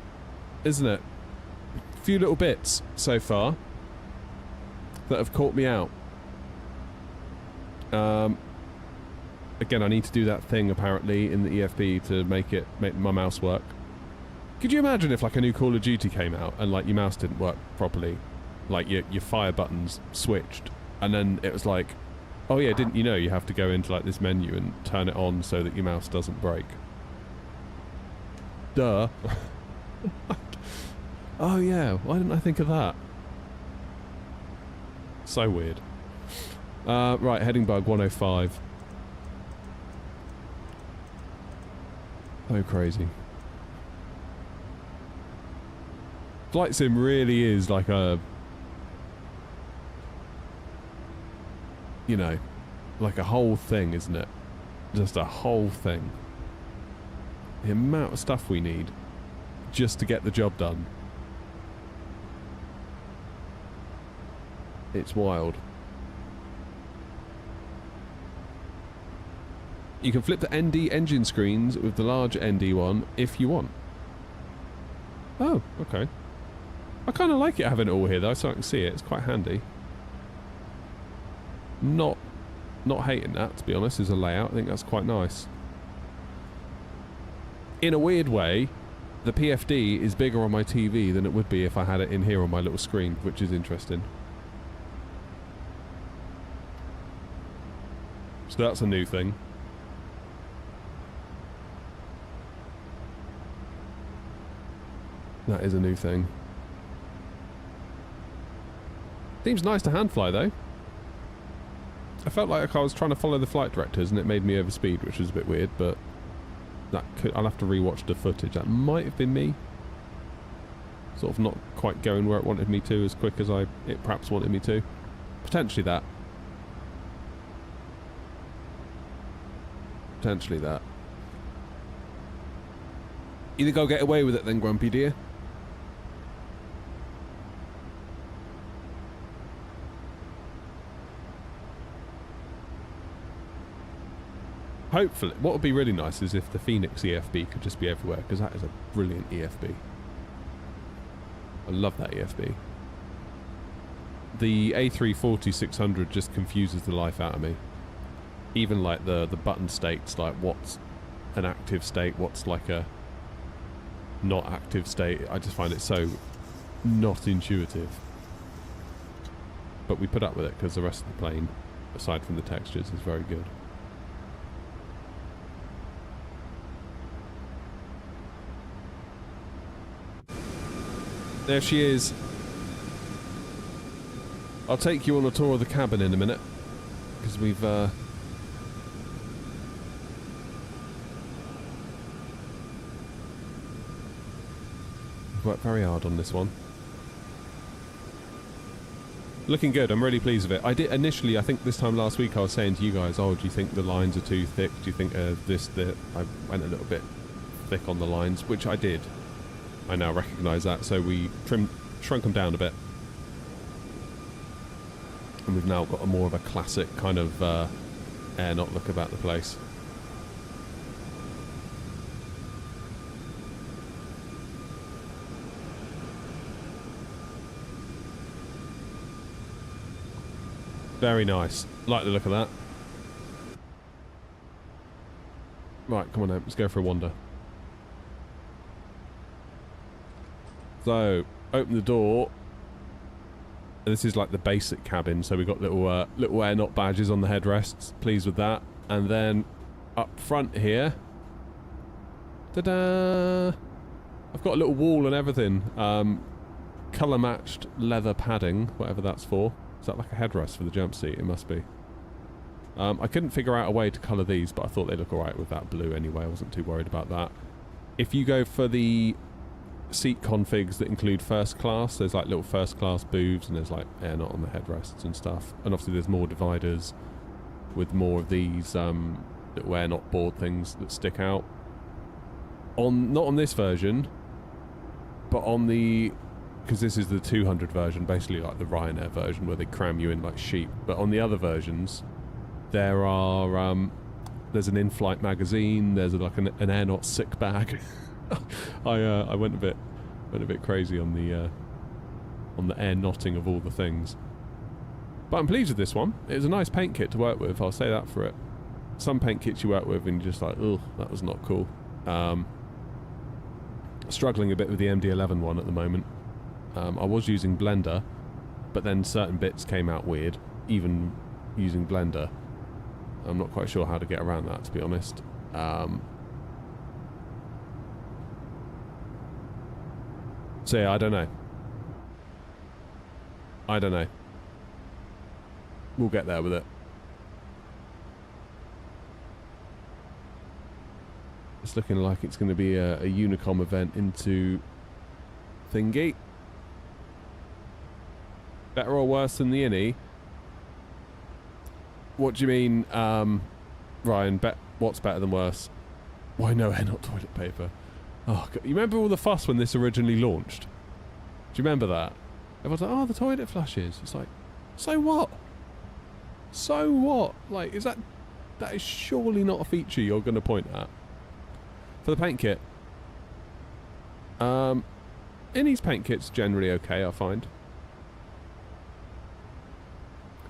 isn't it? A few little bits so far that have caught me out. Again, I need to do that thing apparently in the EFB to make my mouse work. Could you imagine if like a new Call of Duty came out and like your mouse didn't work properly, like your fire buttons switched, and then it was like, oh yeah, didn't you know you have to go into like this menu and turn it on so that your mouse doesn't break? Duh. Oh yeah, why didn't I think of that? So weird. Right, heading bug 105. So crazy. Flight sim really is like a... You know, like a whole thing, isn't it? Just a whole thing. The amount of stuff we need just to get the job done. It's wild. You can flip the ND engine screens with the large ND one if you want. Oh, okay. I kind of like it having it all here though, so I can see it. It's quite handy. Not hating that, to be honest, as a layout. I think that's quite nice. In a weird way, the PFD is bigger on my TV than it would be if I had it in here on my little screen, which is interesting. So that's a new thing. That is a new thing. Seems nice to hand fly though. I felt like I was trying to follow the flight directors and it made me overspeed, which was a bit weird, but that could, I'll have to rewatch the footage. That might have been me. Sort of not quite going where it wanted me to as quick as it perhaps wanted me to. Potentially that. Potentially that. You think I'll get away with it then, Grumpy dear? Hopefully. What would be really nice is if the Phoenix EFB could just be everywhere, because that is a brilliant EFB. I love that EFB. The A340-600 just confuses the life out of me. Even like the button states, like what's an active state, what's like a not active state. I just find it so not intuitive. But we put up with it because the rest of the plane, aside from the textures, is very good. There she is. I'll take you on a tour of the cabin in a minute, because we've worked very hard on this one. Looking good. I'm really pleased with it. I did initially, I think this time last week, I was saying to you guys, "Oh, do you think the lines are too thick? Do you think I went a little bit thick on the lines," which I did. I now recognise that, so we shrunk them down a bit. And we've now got a more of a classic kind of air-not look about the place. Very nice. Like the look of that. Right, come on now, let's go for a wander. So, open the door. This is like the basic cabin, so we've got little air-not badges on the headrests. Pleased with that. And then up front here, ta-da! I've got a little wall and everything. Colour-matched leather padding, whatever that's for. Is that like a headrest for the jump seat? It must be. I couldn't figure out a way to colour these, but I thought they'd look alright with that blue anyway. I wasn't too worried about that. If you go for the seat configs that include first class, there's like little first class booths and there's like air-not on the headrests and stuff, and obviously there's more dividers with more of these little air-not board things that stick out. Not on this version, but on the, because this is the 200 version, basically like the Ryanair version where they cram you in like sheep, but on the other versions there are there's an in-flight magazine, there's like an air-not sick bag. I went a bit crazy on the air knotting of all the things, but I'm pleased with this one. It was a nice paint kit to work with, I'll say that for it. Some paint kits you work with and you're just like, oh, that was not cool. Struggling a bit with the MD-11 one at the moment. I was using Blender, but then certain bits came out weird, even using Blender. I'm not quite sure how to get around that, to be honest. So yeah, I don't know. We'll get there with it. It's looking like it's going to be a Unicom event into thingy. Better or worse than the Innie? What do you mean, Ryan? What's better than worse? Why no air, not toilet paper? Oh, God. You remember all the fuss when this originally launched? Do you remember that? Everyone's like, oh, the toilet flushes. It's like, so what? So what? Like, is that is surely not a feature you're going to point at. For the paint kit, Innie's paint kit's generally okay, I find.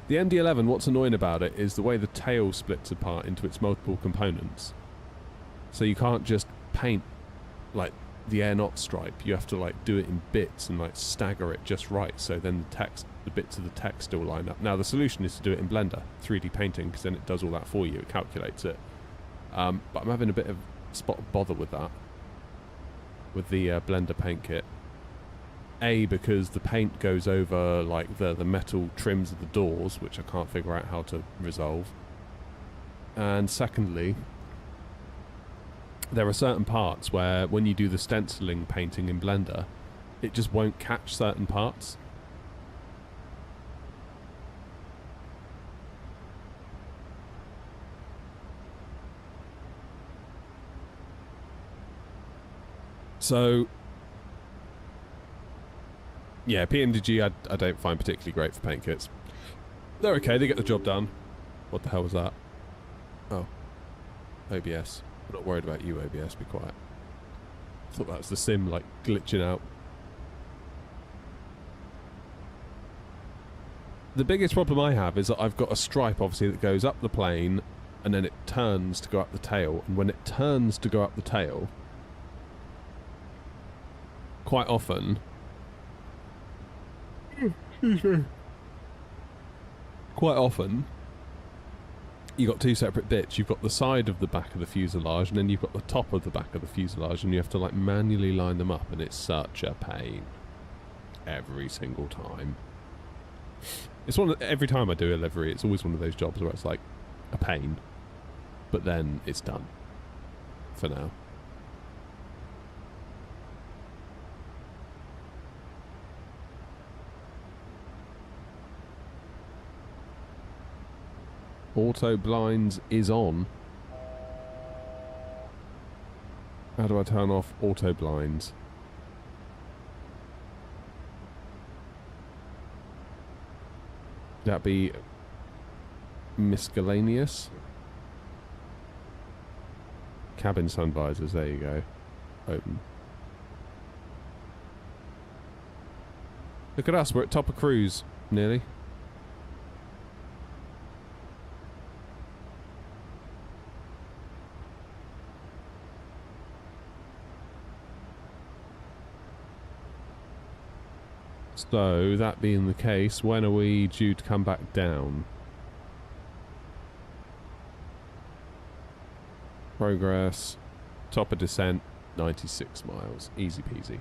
The MD-11, what's annoying about it is the way the tail splits apart into its multiple components. So you can't just paint, like, the air knot stripe. You have to, like, do it in bits and, like, stagger it just right, so then the bits of the text still line up. Now, the solution is to do it in Blender, 3D painting, because then it does all that for you. It calculates it. But I'm having a bit of spot of bother with that, with the Blender paint kit. A, because the paint goes over, like, the metal trims of the doors, which I can't figure out how to resolve. And secondly, there are certain parts where when you do the stenciling painting in Blender, it just won't catch certain parts. So, yeah, PMDG I don't find particularly great for paint kits. They're okay, they get the job done. What the hell was that? Oh. OBS. I'm not worried about you, OBS, be quiet. I thought that was the sim, like, glitching out. The biggest problem I have is that I've got a stripe, obviously, that goes up the plane, and then it turns to go up the tail, and when it turns to go up the tail, quite often... Quite often, you've got two separate bits. You've got the side of the back of the fuselage, and then you've got the top of the back of the fuselage, and you have to, like, manually line them up, and it's such a pain. Every single time. It's every time I do a livery, it's always one of those jobs where it's, like, a pain. But then it's done. For now. Auto blinds is on. How do I turn off auto blinds? That be miscellaneous? Cabin sun visors, there you go. Open. Look at us, we're at top of cruise, nearly. So, that being the case, when are we due to come back down? Progress, top of descent, 96 miles. Easy peasy.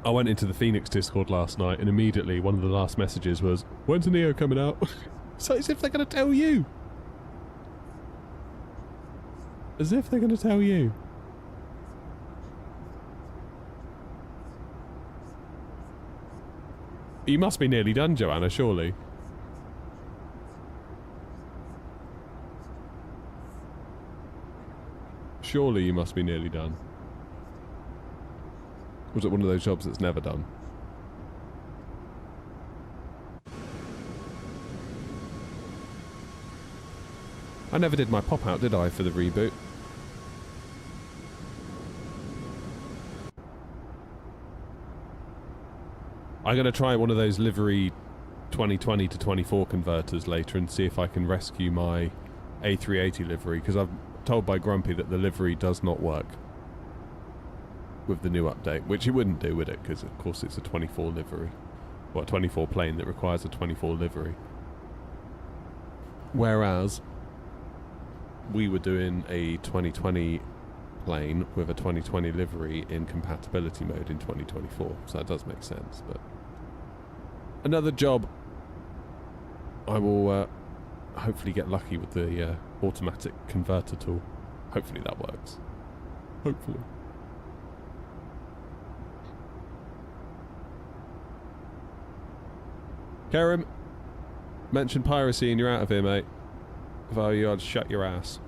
I went into the Phoenix Discord last night, and immediately one of the last messages was, "When's the Neo coming out?" So as if they're going to tell you. As if they're going to tell you. You must be nearly done, Joanna, surely. Surely you must be nearly done. Or was it one of those jobs that's never done? I never did my pop-out, did I, for the reboot? I'm going to try one of those livery 2020 to 24 converters later and see if I can rescue my A380 livery, because I'm told by Grumpy that the livery does not work with the new update, which it wouldn't do, would it? Because of course it's a 24 livery. Well, a 24 plane that requires a 24 livery. Whereas we were doing a 2020 plane with a 2020 livery in compatibility mode in 2024, so that does make sense. But another job, I will hopefully get lucky with the automatic converter tool. Hopefully that works. Hopefully. Kerem, mention piracy and you're out of here, mate. If I were you, I'd shut your ass.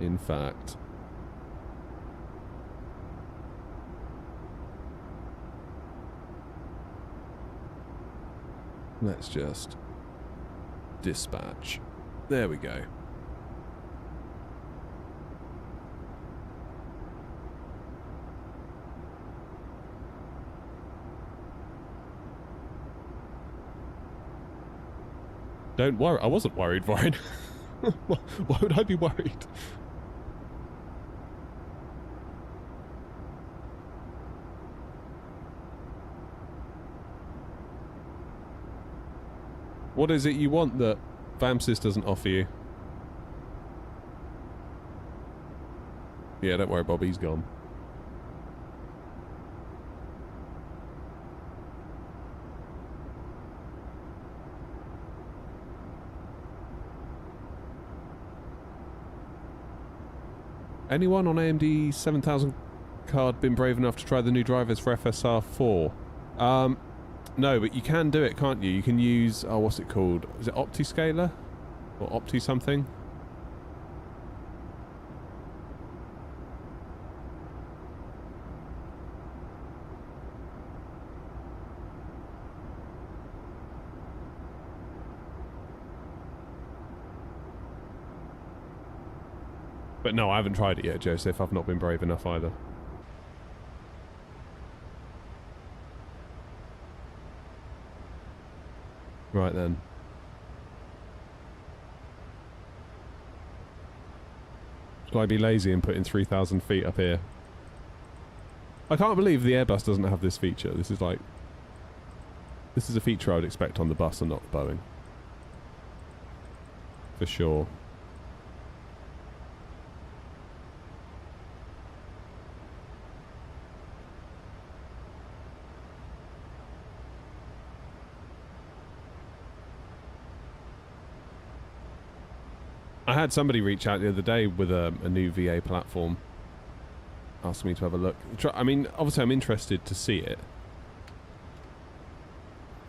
In fact, let's just dispatch. There we go. Don't worry. I wasn't worried, Ryan. Why would I be worried? What is it you want that VAMSys doesn't offer you? Yeah, don't worry, Bob. He's gone. Anyone on AMD 7000 card been brave enough to try the new drivers for FSR 4? No, but you can do it, can't you? You can use, oh, what's it called? Is it OptiScaler? Or Opti something? But no, I haven't tried it yet, Joseph. I've not been brave enough either. Right then. Should I be lazy and put in 3,000 feet up here? I can't believe the Airbus doesn't have this feature. This is like... This is a feature I would expect on the bus and not the Boeing. For sure. I had somebody reach out the other day with a new VA platform, asking me to have a look. I mean, obviously I'm interested to see it,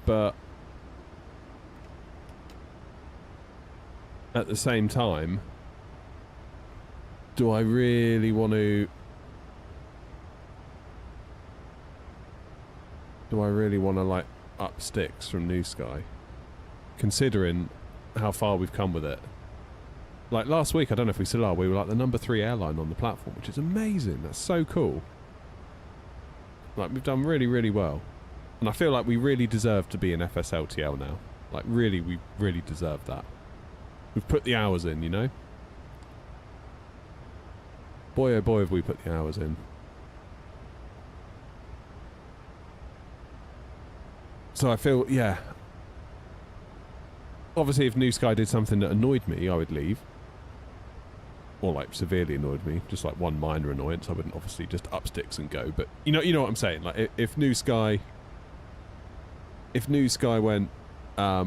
but at the same time, do I really want to... like up sticks from New Sky, considering how far we've come with it? Like last week, I don't know if we still are, we were like the number 3 airline on the platform, which is amazing. That's so cool. Like, we've done really, really well. And I feel like we really deserve to be an FSLTL now. Like, really, we really deserve that. We've put the hours in, you know? Boy, oh boy, have we put the hours in. So I feel, yeah. Obviously, if New Sky did something that annoyed me, I would leave. Or like severely annoyed me, just like one minor annoyance. I wouldn't obviously just up sticks and go, but you know what I'm saying. Like if New Sky went a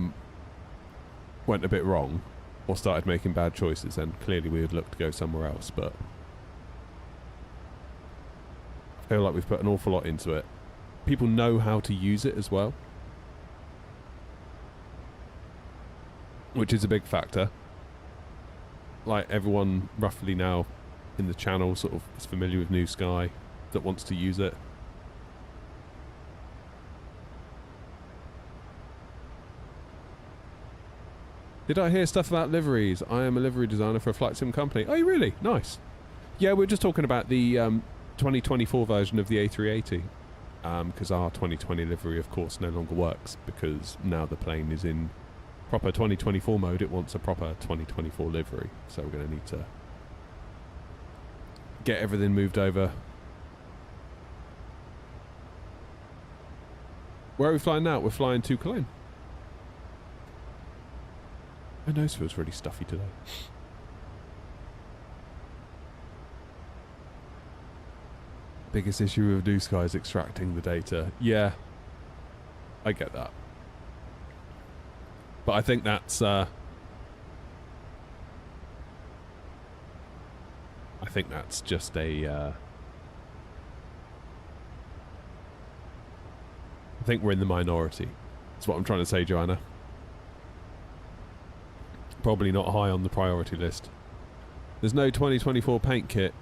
bit wrong or started making bad choices, then clearly we would look to go somewhere else. But I feel like we've put an awful lot into it. People know how to use it as well, which is a big factor. Like, everyone roughly now in the channel sort of is familiar with New Sky that wants to use it. Did I hear stuff about liveries? I am a livery designer for a flight sim company. Oh, really? Nice. Yeah, we're just talking about the 2024 version of the A380. Because our 2020 livery, of course, no longer works because now the plane is in proper 2024 mode. It wants a proper 2024 livery, so we're going to need to get everything moved over. Where are we flying now? We're flying to Cologne. My nose feels really stuffy today. Biggest issue with New Sky is extracting the data. Yeah, I get that. But I think that's think that's just a... I think we're in the minority. That's what I'm trying to say, Joanna. Probably not high on the priority list. There's no 2024 paint kit.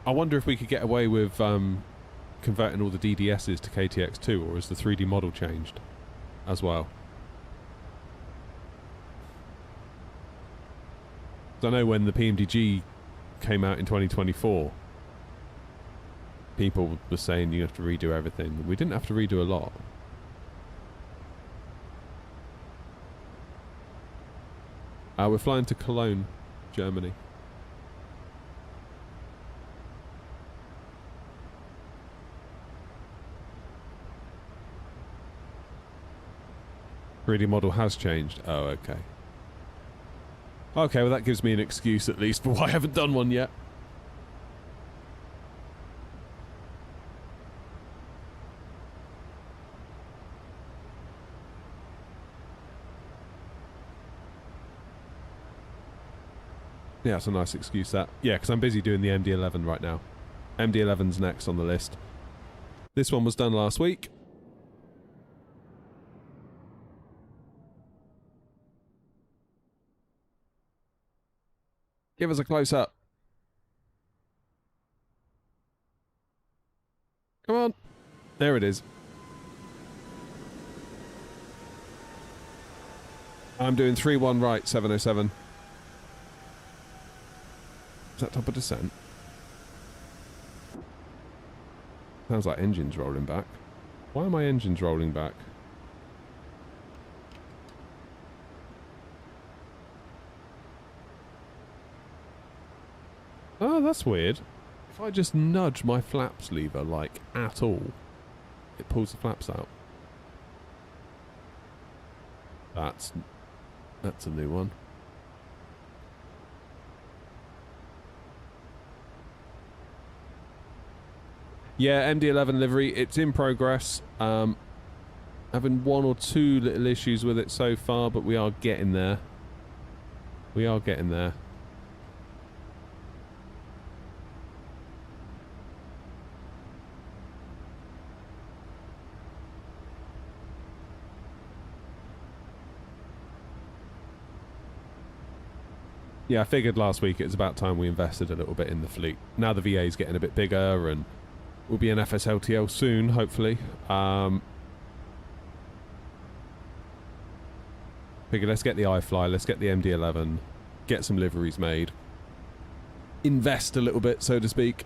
I wonder if we could get away with converting all the DDSs to KTX2, or has the 3D model changed as well? I know when the PMDG came out in 2024, people were saying you have to redo everything. We didn't have to redo a lot. We're flying to Cologne, Germany. The model has changed. Oh, okay. Okay, well that gives me an excuse at least for why I haven't done one yet. Yeah, that's a nice excuse, that. Yeah, because I'm busy doing the MD-11 right now. MD-11's next on the list. This one was done last week. Give us a close-up. Come on. There it is. I'm doing 3-1 right, 707. Is that top of descent? Sounds like engines rolling back. Why are my engines rolling back? Oh, that's weird. If I just nudge my flaps lever, like, at all, it pulls the flaps out. That's a new one. Yeah, MD-11 livery, it's in progress. Having one or two little issues with it so far, but we are getting there. We are getting there. Yeah, I figured last week it was about time we invested a little bit in the fleet. Now the VA is getting a bit bigger and we'll be an FSLTL soon, hopefully. Figured let's get the iFly, let's get the MD-11, get some liveries made. Invest a little bit, so to speak.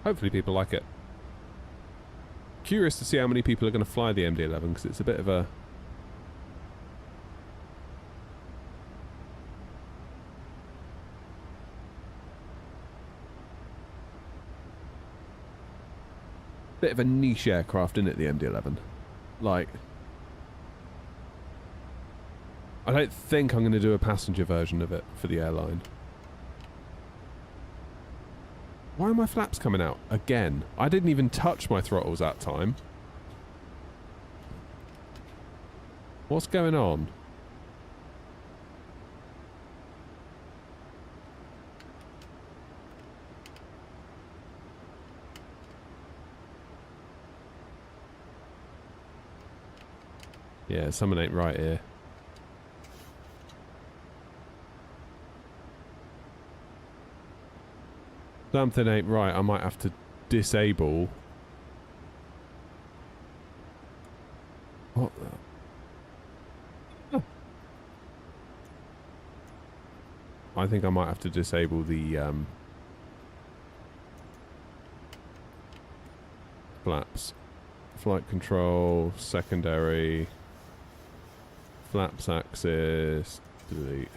Hopefully people like it. Curious to see how many people are going to fly the MD-11 because it's a bit of a... bit of a niche aircraft, isn't it, the MD-11? Like... I don't think I'm going to do a passenger version of it for the airline. Why are my flaps coming out again? I didn't even touch my throttles that time. What's going on? Yeah, something ain't right here. Something ain't right. I might have to disable. What the? Oh. I think I might have to disable the flaps. Flight control, secondary, flaps axis, delete.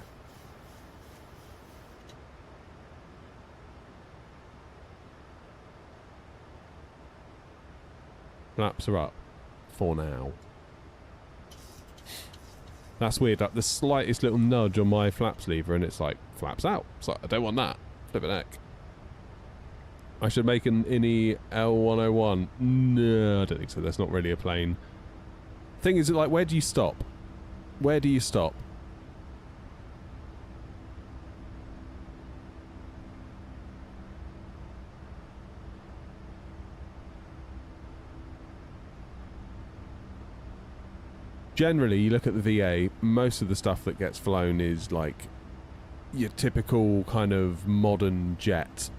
Flaps are up for now. That's weird. Like the slightest little nudge on my flaps lever and it's like, flaps out. It's like, I don't want that. Flip an heck. I should make an INI L101. No, I don't think so. That's not really a plane. Thing is, like, where do you stop? Where do you stop? Generally, you look at the VA, most of the stuff that gets flown is like your typical kind of modern jet.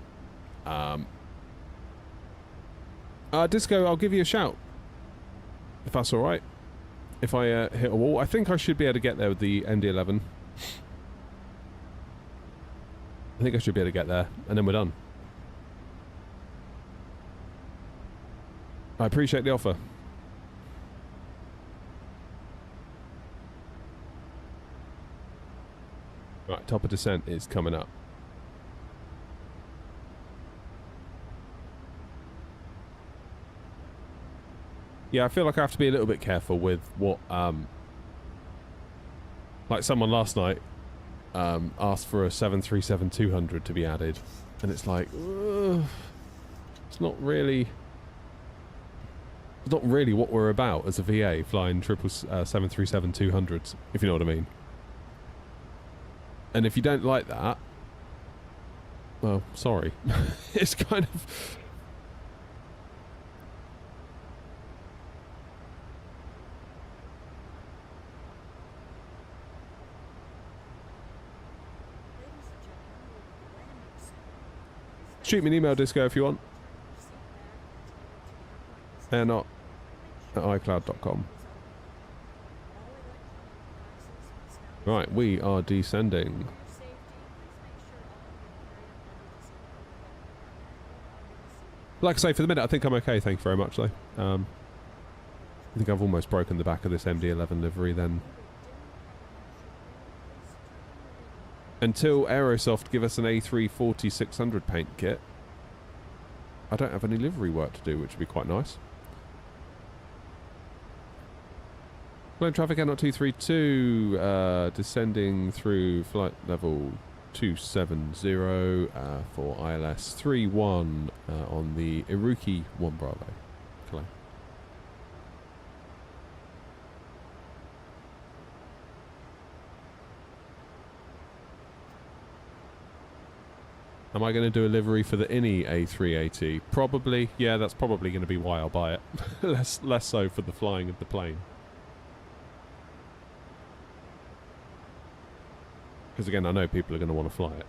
Disco, I'll give you a shout. If that's alright. If I hit a wall. I think I should be able to get there with the MD-11. I think I should be able to get there, and then we're done. I appreciate the offer. Right, top of descent is coming up. Yeah, I feel like I have to be a little bit careful with what, like someone last night asked for a 737-200 to be added, and it's like, it's not really what we're about as a VA, flying 737-200s, if you know what I mean. And if you don't like that, well, sorry. It's kind of... Shoot me an email, Disco, if you want. Not at iCloud.com. Right, we are descending. Like I say, for the minute, I think I'm okay. Thank you very much, though. I think I've almost broken the back of this MD-11 livery then. Until Aerosoft give us an A340-600 paint kit, I don't have any livery work to do, which would be quite nice. Cologne traffic Airnaut 232, descending through flight level 270 for ILS 31 on the Iruki 1 Bravo. Cologne. Am I going to do a livery for the INI A380? Probably. Yeah, that's probably going to be why I'll buy it. less so for the flying of the plane. Because again, I know people are going to want to fly it.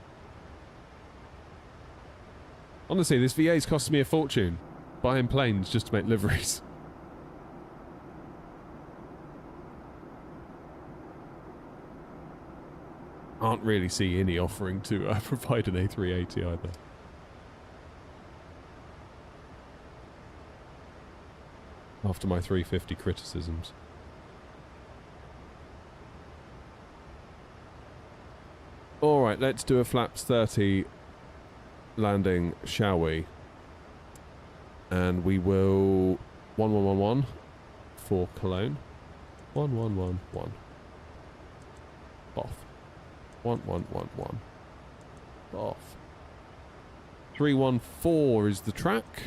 Honestly, this VA's costing me a fortune. Buying planes just to make liveries. Can't really see any offering to provide an A380 either. After my 350 criticisms. Alright, let's do a flaps 30 landing, shall we? And we will 1111 for Cologne. 1111. Off. 1111. Off. 314 is the track.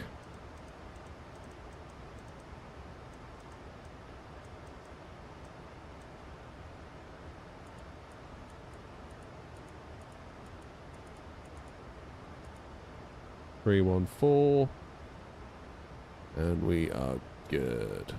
(314) and we are good.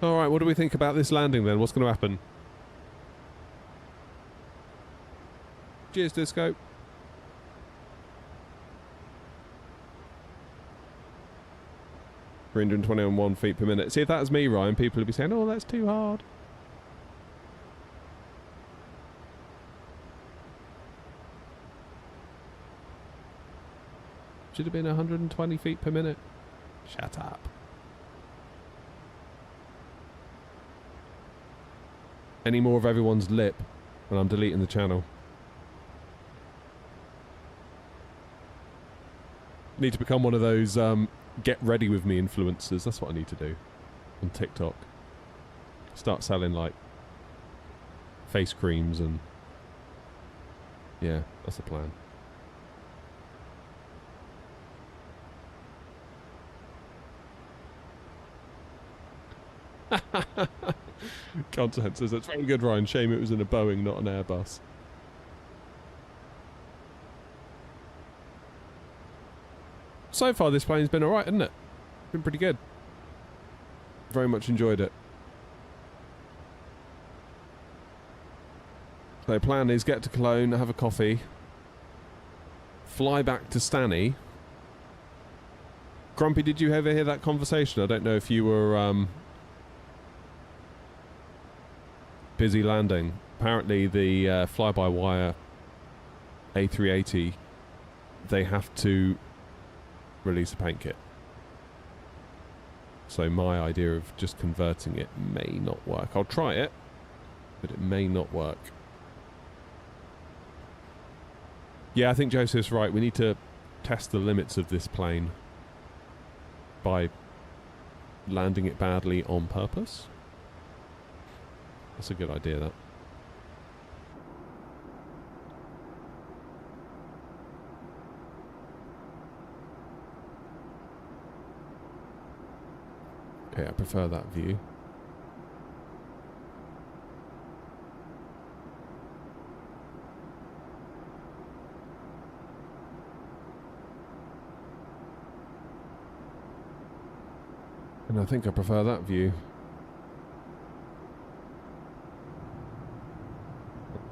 Alright, what do we think about this landing then? What's going to happen? Cheers, Disco. (321 feet per minute). See, if that was me, Ryan, people would be saying, oh, that's too hard. Should have been 120 feet per minute. Shut up. Any more of everyone's lip, and I'm deleting the channel. Need to become one of those get ready with me influencers. That's what I need to do on TikTok. Start selling like face creams and... Yeah, that's the plan. Content says, that's very good, Ryan. Shame it was in a Boeing, not an Airbus. So far, this plane's been alright, hasn't it? Been pretty good. Very much enjoyed it. So the plan is get to Cologne, have a coffee, fly back to Stanny. Grumpy, did you ever hear that conversation? I don't know if you were busy landing. Apparently the fly-by-wire A380, they have to release a paint kit. So my idea of just converting it may not work. I'll try it, but it may not work. Yeah, I think Joseph's right. We need to test the limits of this plane by landing it badly on purpose. That's a good idea, that. Okay, I prefer that view. And I think I prefer that view.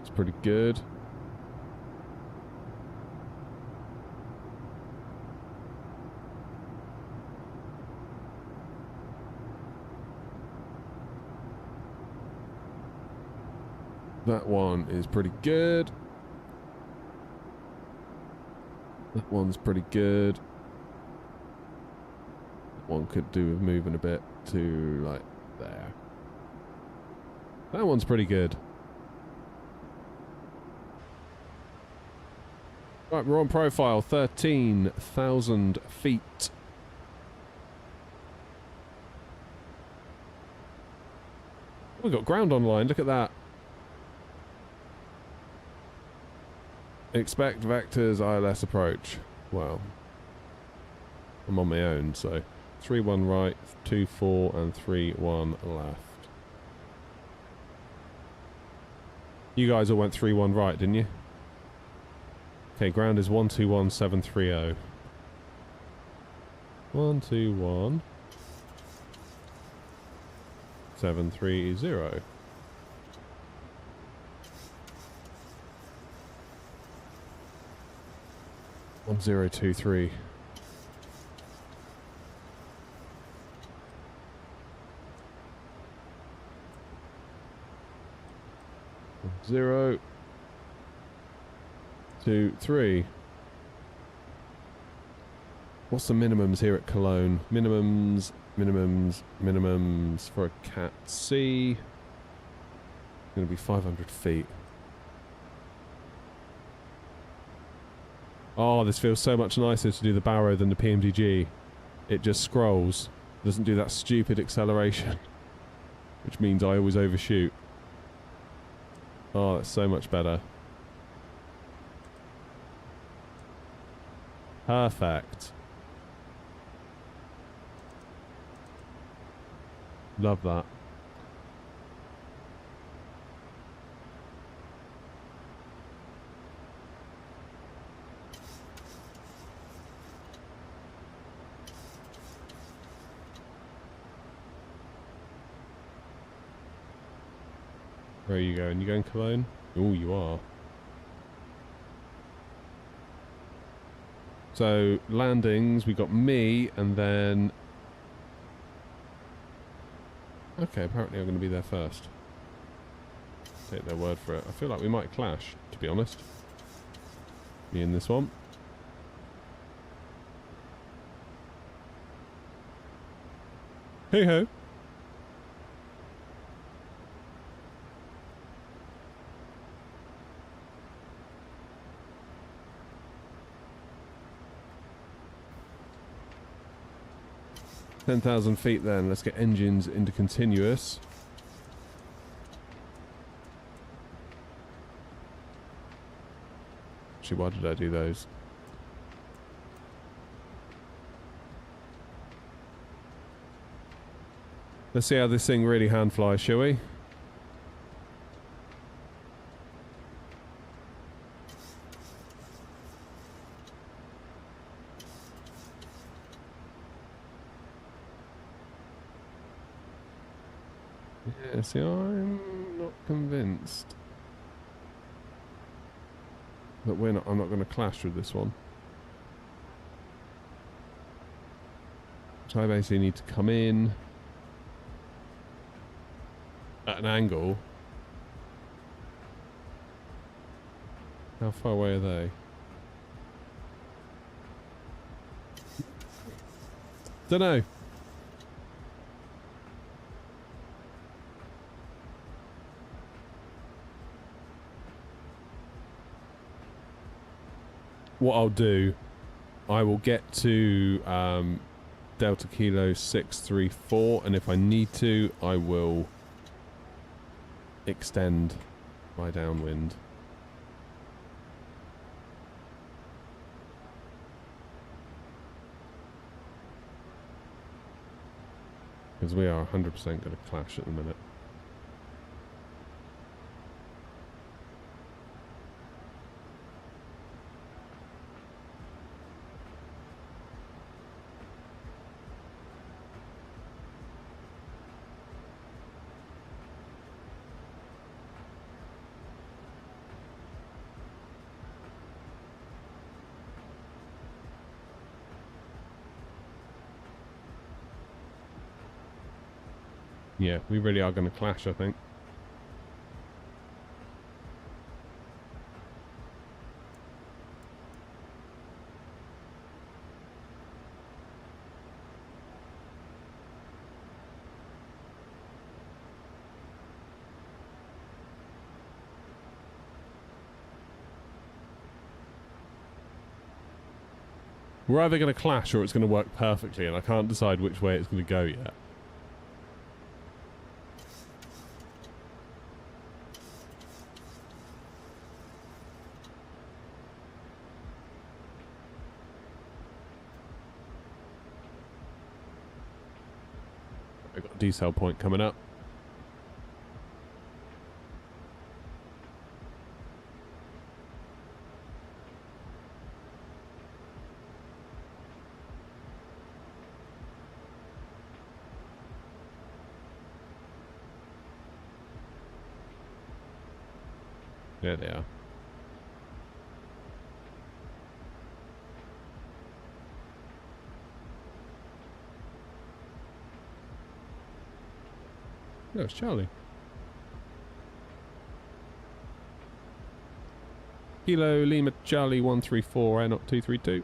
It's pretty good. That one is pretty good. That one's pretty good. One could do with moving a bit to like there. That one's pretty good. Right, we're on profile, 13,000 feet. We've got ground online, look at that. Expect vectors ILS approach. Well, I'm on my own, so 3-1 right, 2-4 and 3-1 left. You guys all went 3-1 right, didn't you? Okay, ground is 121,730. 121,730. 1023. Zero, 2, 3. What's the minimums here at Cologne? Minimums for a Cat C. Going to be 500 feet. Oh, this feels so much nicer to do the Barrow than the PMDG. It just scrolls. Doesn't do that stupid acceleration. Which means I always overshoot. Oh, that's so much better. Perfect. Love that. Where are you going? You going Cologne? Oh, you are. So, landings, we got me, and then... Okay, apparently I'm going to be there first. Take their word for it. I feel like we might clash, to be honest. Me and this one. Hey-ho. $10,000 feet then. Let's get engines into continuous. Actually, why did I do those? Let's see how this thing really hand flies, shall we? Yeah, see, I'm not convinced that I'm not going to clash with this one. So I basically need to come in at an angle. How far away are they? Don't know. What I'll do, I will get to Delta Kilo 634, and if I need to, I will extend my downwind. Because we are 100% going to clash at the minute. Yeah, we really are going to clash, I think. We're either going to clash or it's going to work perfectly, and I can't decide which way it's going to go yet. I've got a decel point coming up. There they are. No, it's Charlie. Kilo Lima Charlie 134, air not 232.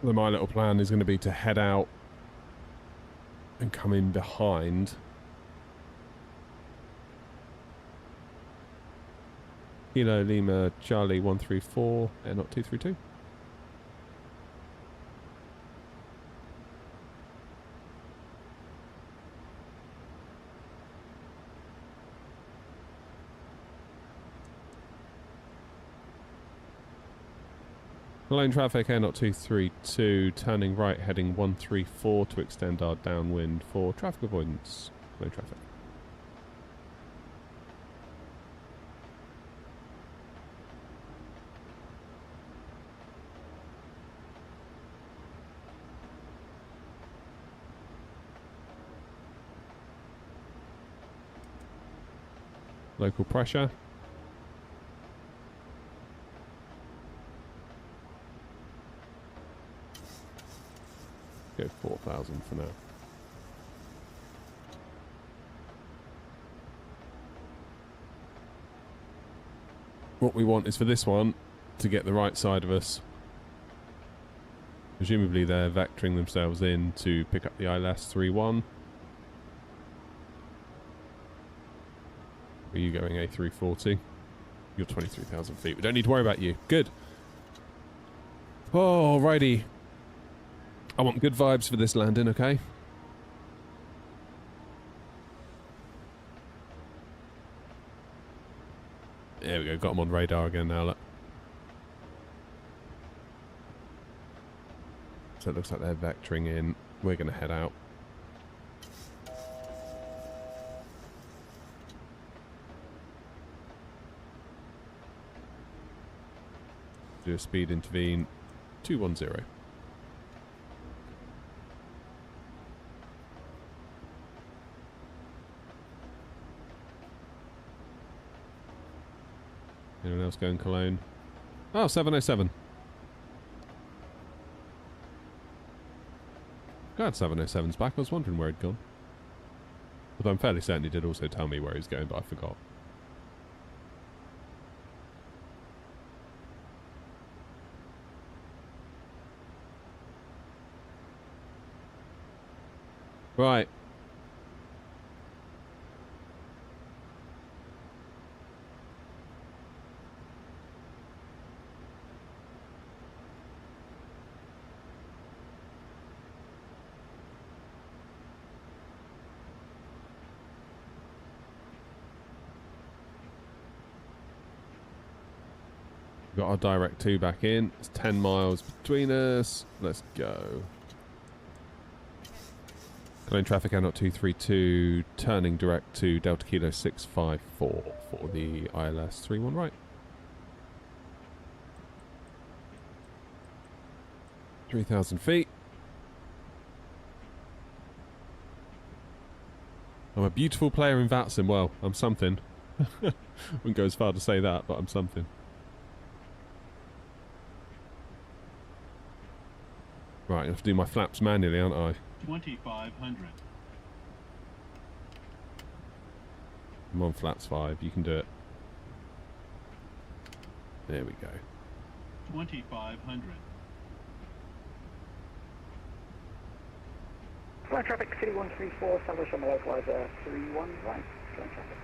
Then my little plan is going to be to head out and come in behind. Kilo Lima Charlie 134, air not 232. Cologne traffic, air not 232, turning right, heading 134 to extend our downwind for traffic avoidance. Cologne traffic. Local pressure. Go 4,000 for now. What we want is for this one to get the right side of us. Presumably they're vectoring themselves in to pick up the ILS 3-1. Are you going A340? You're 23,000 feet. We don't need to worry about you. Good. Alrighty. I want good vibes for this landing, okay? There we go. Got them on radar again now, look. So it looks like they're vectoring in. We're going to head out. Do a speed intervene. 210. Anyone else going Cologne? Oh, 707. Glad 707's back. I was wondering where he'd gone. Although I'm fairly certain he did also tell me where he's going, but I forgot. Right. Got our direct 2 back in. It's 10 miles between us. Let's go. Cologne traffic out 232, turning direct to Delta Kilo 654 for the ILS 31 right. 3,000 feet. I'm a beautiful player in VATSIM. Well, I'm something. Wouldn't go as far to say that, but I'm something. Right, I have to do my flaps manually, aren't I? 2,500. I'm on flaps 5. You can do it. There we go. 2,500. Flight traffic, City 134, establish on the localizer 31 right. Flight traffic.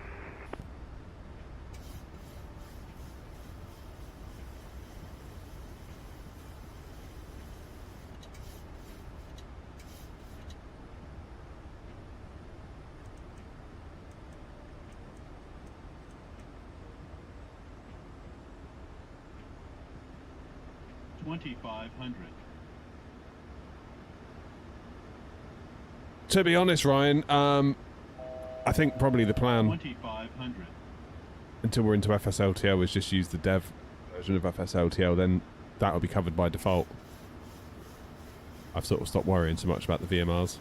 To be honest, Ryan, I think probably the plan 2,500. until we're into FSLTL is just use the dev version of FSLTL, then that'll be covered by default. I've sort of stopped worrying so much about the VMRs.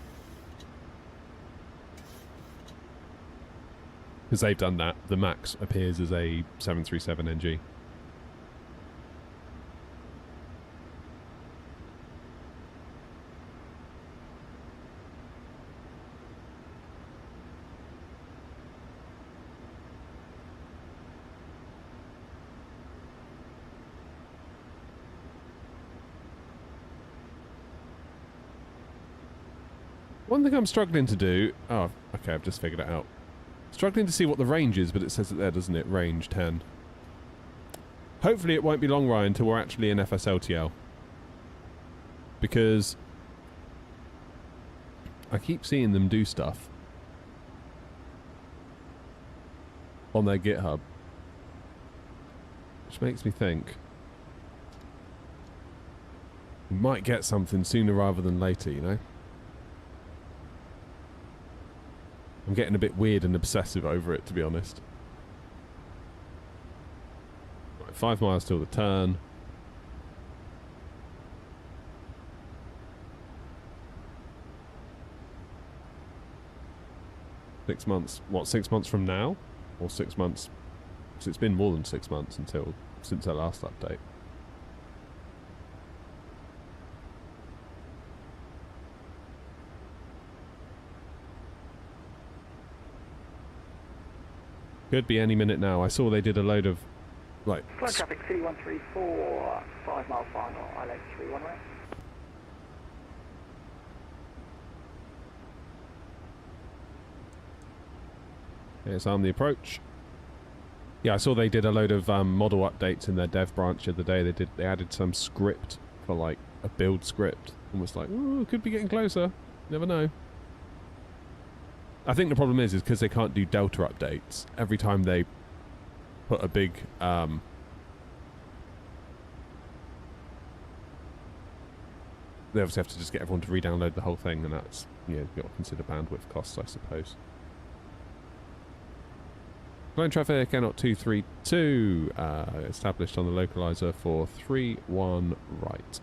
Because they've done that. The Max appears as a 737 NG. One thing I'm struggling to do... Oh, okay, I've just figured it out. Struggling to see what the range is, but it says it there, doesn't it? Range 10. Hopefully it won't be long, Ryan, until we're actually in FSLTL. Because... I keep seeing them do stuff on their GitHub. Which makes me think... we might get something sooner rather than later, you know? I'm getting a bit weird and obsessive over it, to be honest. Right, 5 miles till the turn. Six months. What, 6 months from now? Or 6 months? Because it's been more than 6 months since our last update. Could be any minute now. I saw they did a load of, like... Flow traffic C134, 5 mile final, ILS 31 right. Here's on the approach. Yeah, I saw they did a load of model updates in their dev branch the other day. They added some script for, like, a build script. Almost like, ooh, could be getting closer. Never know. I think the problem is because they can't do Delta updates. Every time they put a big... they obviously have to just get everyone to re-download the whole thing, and that's, yeah, you've got to consider bandwidth costs, I suppose. Cologne traffic, Airnaut 232, established on the localizer for 31 right.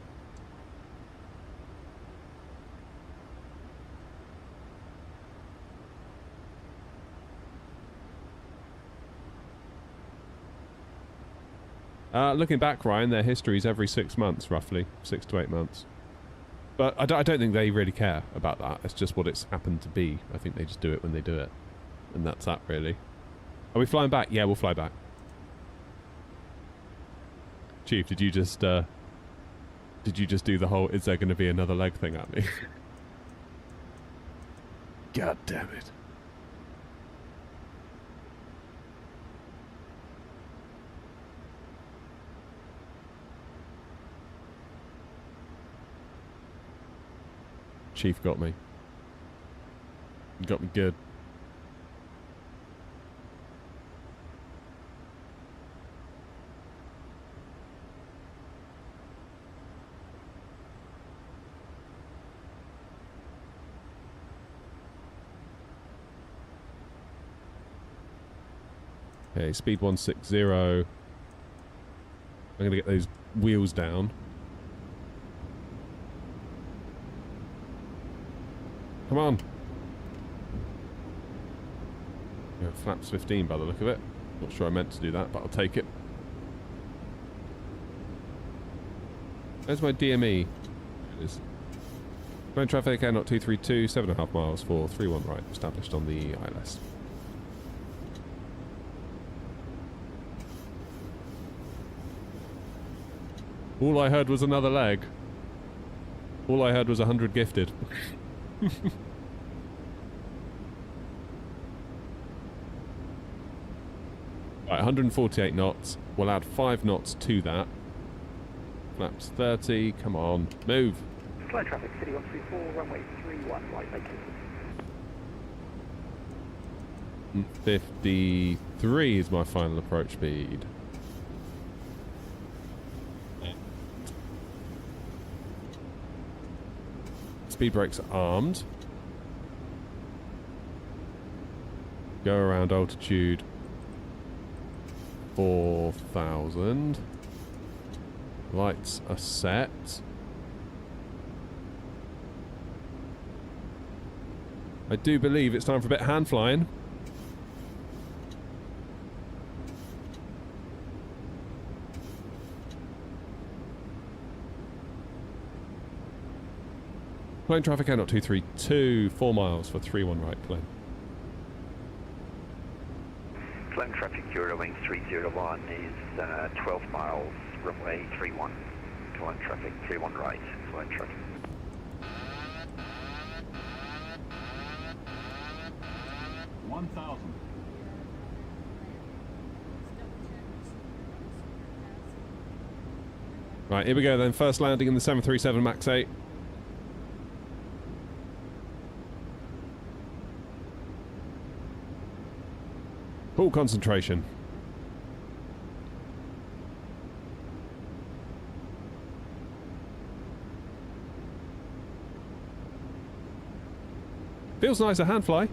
Looking back, Ryan, their history is every 6 months, roughly. 6 to 8 months. But I don't think they really care about that. It's just what it's happened to be. I think they just do it when they do it. And that's that, really. Are we flying back? Yeah, we'll fly back. Chief, did you just do the whole, is there going to be another leg thing at me? God damn it. Chief got me. He got me good. Okay, speed 160. I'm going to get those wheels down. Come on. Yeah, flaps 15 by the look of it. Not sure I meant to do that, but I'll take it. There's my DME. It is. Cologne traffic, Airnaut 232, 7.5 miles for 31 right, established on the ILS. All I heard was another leg. All I heard was 100 gifted. Right, 148 knots. We'll add 5 knots to that. Flaps 30. Come on, move. Flow traffic, City 134, runway 31 right, vacated. 53 is my final approach speed. Speed brakes are armed. Go around altitude 4,000. Lights are set. I do believe it's time for a bit of hand flying. Cologne traffic, Airnaut 232, 4 miles for 31 right, Cologne. Cologne traffic, Eurowing 301 is 12 miles, runway 31. Cologne traffic, 31 right, Cologne traffic. Right, here we go then. First landing in the 737 MAX 8. Full concentration. Feels nice, a hand fly.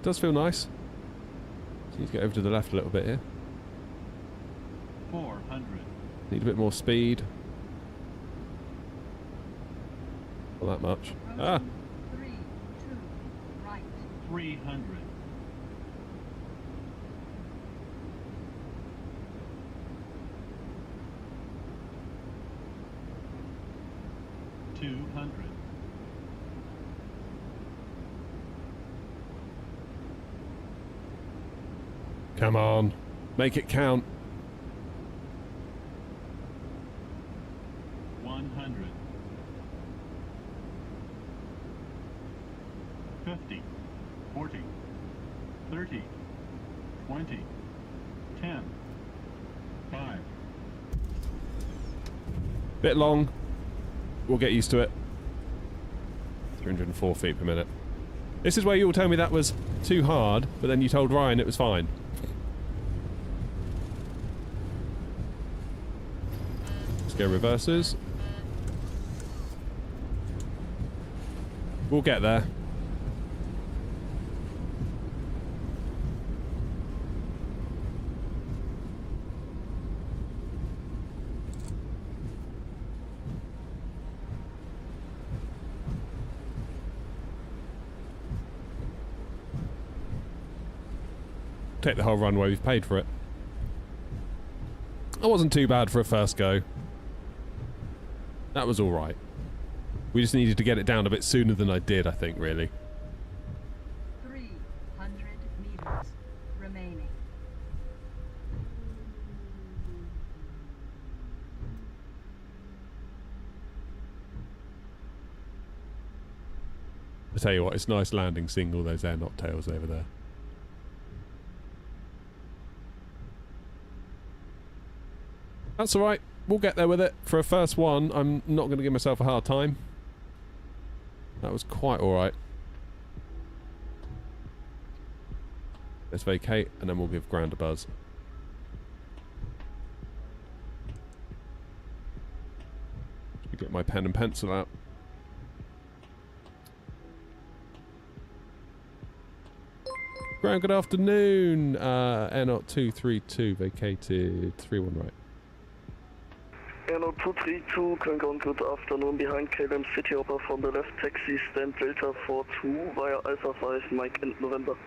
Does feel nice. Just need to get over to the left a little bit here. 400. Need a bit more speed. Not that much. Ah! 3, 2, right. 300. 200. Come on. Make it count. 100. 50. 40. 30. 20. 10. 5. Bit long. We'll get used to it. 304 feet per minute. This is where you all tell me that was too hard, but then you told Ryan it was fine. Let's go reverses. We'll get there. Take the whole runway, we've paid for it. That wasn't too bad for a first go. That was alright. We just needed to get it down a bit sooner than I did, I think, really. 300 meters remaining. I tell you what, it's nice landing seeing all those air knocktails over there. That's alright, we'll get there with it. For a first one, I'm not going to give myself a hard time. That was quite alright. Let's vacate, and then we'll give ground a buzz. Let me get my pen and pencil out. Ground, good afternoon. Air Knot 232, vacated 31 right. Airno 232, Cologne, good afternoon, behind KLM City Hopper from the left, taxi stand Delta 42 via Alpha 5, Mike and November.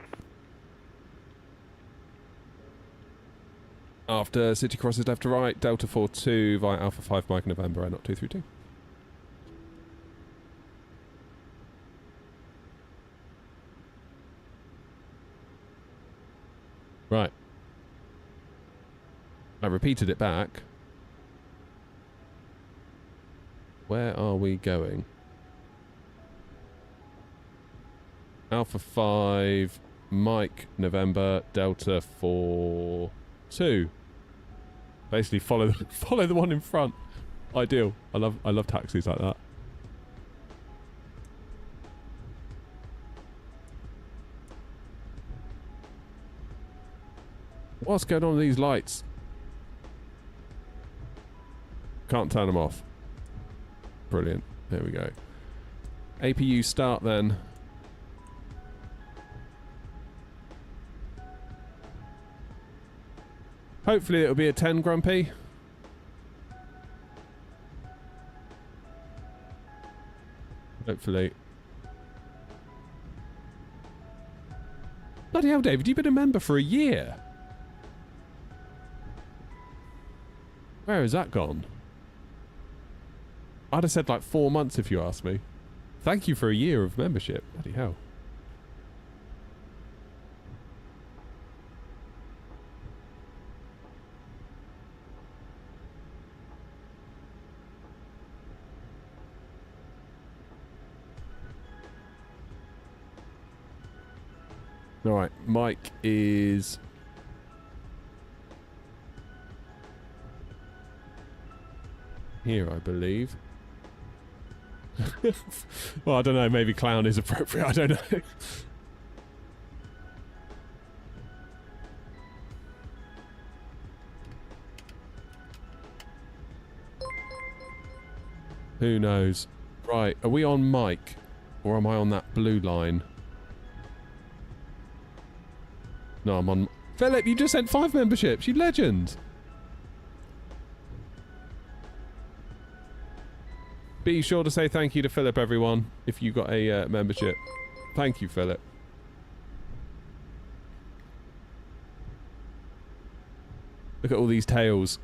After City crosses left to right, Delta 42 via Alpha 5, Mike November, Air Knot 232. Right. I repeated it back. Where are we going? Alpha 5, Mike, November, Delta 42. Basically follow the one in front. Ideal. I love taxis like that. What's going on with these lights? Can't turn them off. Brilliant. There we go. APU start then. Hopefully it'll be a 10, Grumpy. Hopefully. Bloody hell, David, you've been a member for a year. Where has that gone? I'd have said like 4 months if you asked me. Thank you for a year of membership. Bloody hell. Alright, Mike is... here, I believe. Well, I don't know, maybe clown is appropriate, I don't know. Who knows? Right, are we on Mike? Or am I on that blue line? No, I'm on... Philip, you just sent 5 memberships, you legend! Be sure to say thank you to Philip, everyone, if you got a membership. Thank you, Philip. Look at all these tails.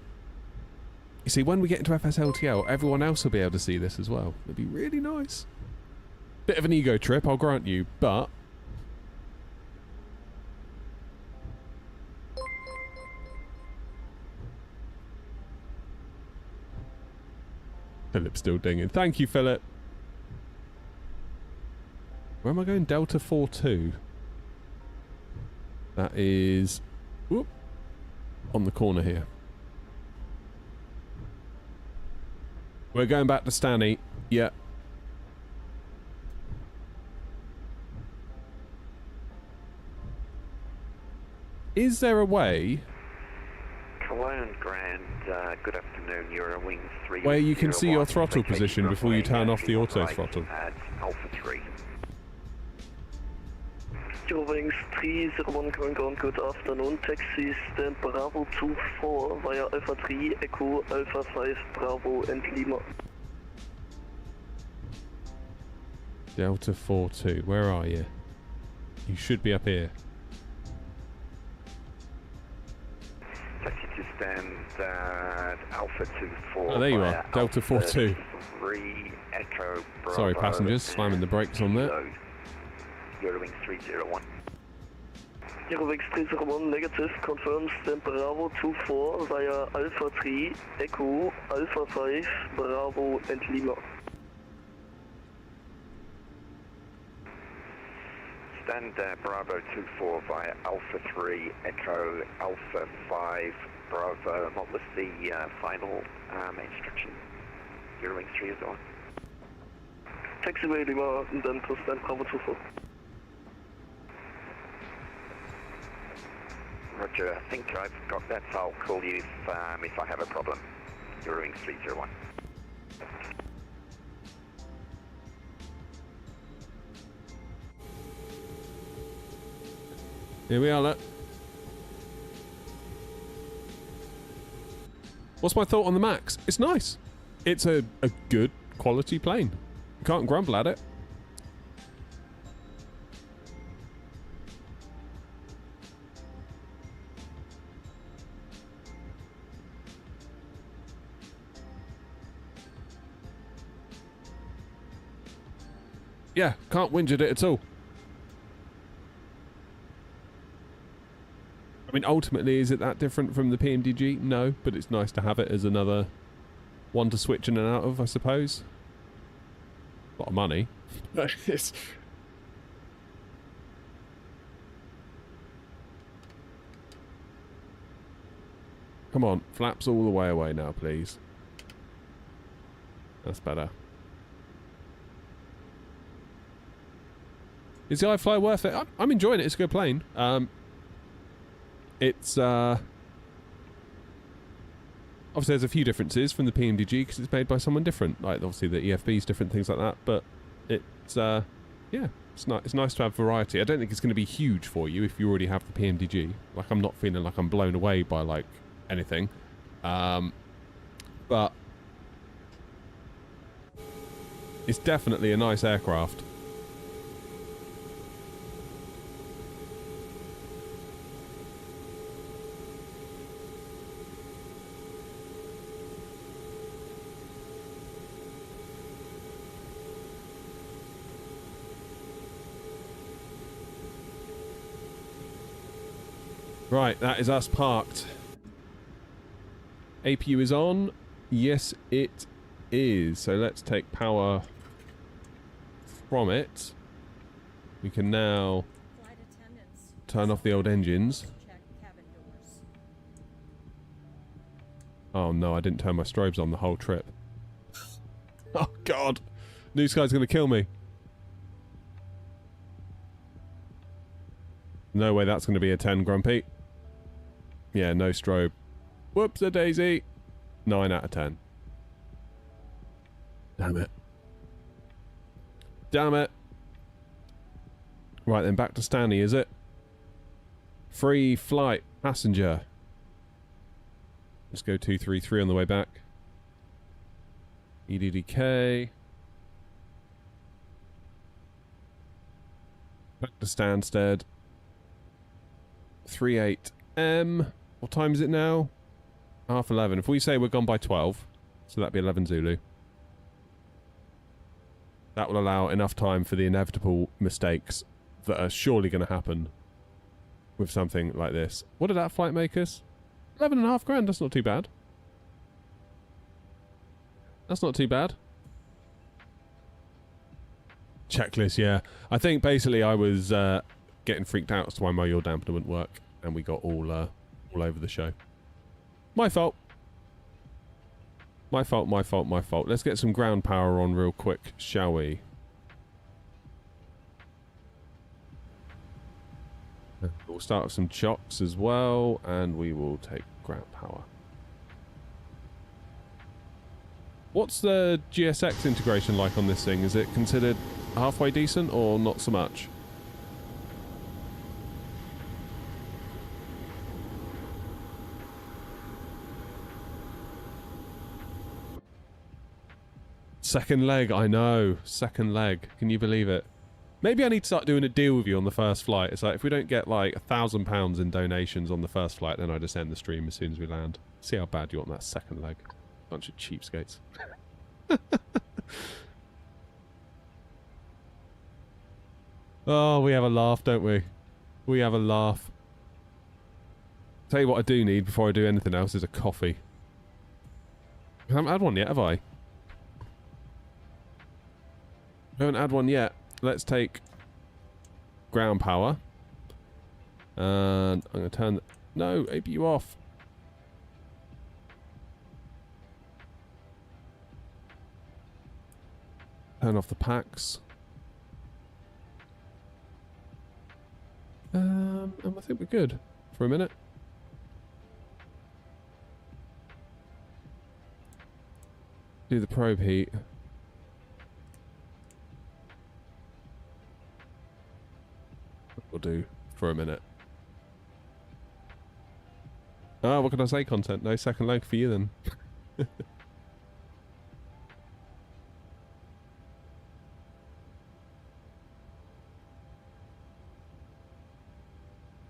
You see, when we get into FSLTL, everyone else will be able to see this as well. It'd be really nice. Bit of an ego trip, I'll grant you, but... Philip's still dinging. Thank you, Philip. Where am I going? Delta 42. That is... Whoop. On the corner here. We're going back to Stanny. Yeah. Is there a way... Cologne Grand, good afternoon, Eurowings 3. where you can see your throttle position before you turn off the auto throttle? At Alpha 3. Eurowings 301 Cologne Ground, good afternoon. Taxi stand Bravo 24 via Alpha 3, Echo Alpha 5, Bravo and Lima. Delta 42, where are you? You should be up here. Taxi to stand Alpha 24. Oh, there you are. Delta 42. 3, Echo Bravo. Sorry, passengers, slamming the brakes on there. Load. Eurowings 301. Eurowings 301 negative, confirm stand Bravo 24 via Alpha 3, Echo Alpha 5, Bravo and Lima. Stand Bravo 24 via Alpha 3, Echo Alpha 5, Bravo. What was the final instruction? Eurowings 301. Taxiway Lima and then to stand Bravo 24. Roger, I think I've got that, so I'll call you if I have a problem. Eurowings 301. Here we are, look. What's my thought on the Max? It's nice. It's a good quality plane. You can't grumble at it. Yeah, can't whinge at it at all. I mean, ultimately, is it that different from the PMDG? No, but it's nice to have it as another one to switch in and out of, I suppose. A lot of money. It's... Come on, flaps all the way away now, please. That's better. Is the iFly worth it? I'm enjoying it. It's a good plane. It's obviously there's a few differences from the PMDG because it's made by someone different. Like obviously the EFBs, different things like that. But it's yeah, it's nice to have variety. I don't think it's going to be huge for you if you already have the PMDG. Like I'm not feeling like I'm blown away by like anything, but it's definitely a nice aircraft. Right, that is us parked. APU is on. Yes, it is. So let's take power from it. We can now turn off the old engines. Oh no, I didn't turn my strobes on the whole trip. Oh god. New Sky's gonna kill me. No way that's gonna be a 10, Grumpy. Yeah, no strobe. Whoops-a-daisy. 9 out of 10. Damn it. Damn it. Right then, back to Stanley, is it? Free flight, passenger. Let's go 233 on the way back. EDDK. Back to Stansted. 38M. What time is it now? 11:30. If we say we're gone by 12, so that'd be 11 Zulu. That will allow enough time for the inevitable mistakes that are surely going to happen with something like this. What did that flight make us? 11.5 grand, that's not too bad. That's not too bad. Checklist, yeah. I think basically I was getting freaked out as to why my yaw dampener wouldn't work, and we got all over the show. My fault. My fault, my fault, my fault. Let's get some ground power on real quick, shall we? We'll start with some chocks as well, and we will take ground power. What's the GSX integration like on this thing? Is it considered halfway decent or not so much? Second leg, I know. Second leg. Can you believe it? Maybe I need to start doing a deal with you on the first flight. It's like, if we don't get like £1,000 in donations on the first flight, then I just end the stream as soon as we land. See how bad you want that second leg. Bunch of cheapskates. Oh, we have a laugh, don't we? We have a laugh. Tell you what I do need before I do anything else is a coffee. I haven't had one yet, have I? I haven't had one yet. Let's take ground power. And I'm going to turn... No, APU off. Turn off the packs. And I think we're good for a minute. Do the probe heat. We'll do for a minute. Oh, what can I say, content? No second leg for you then.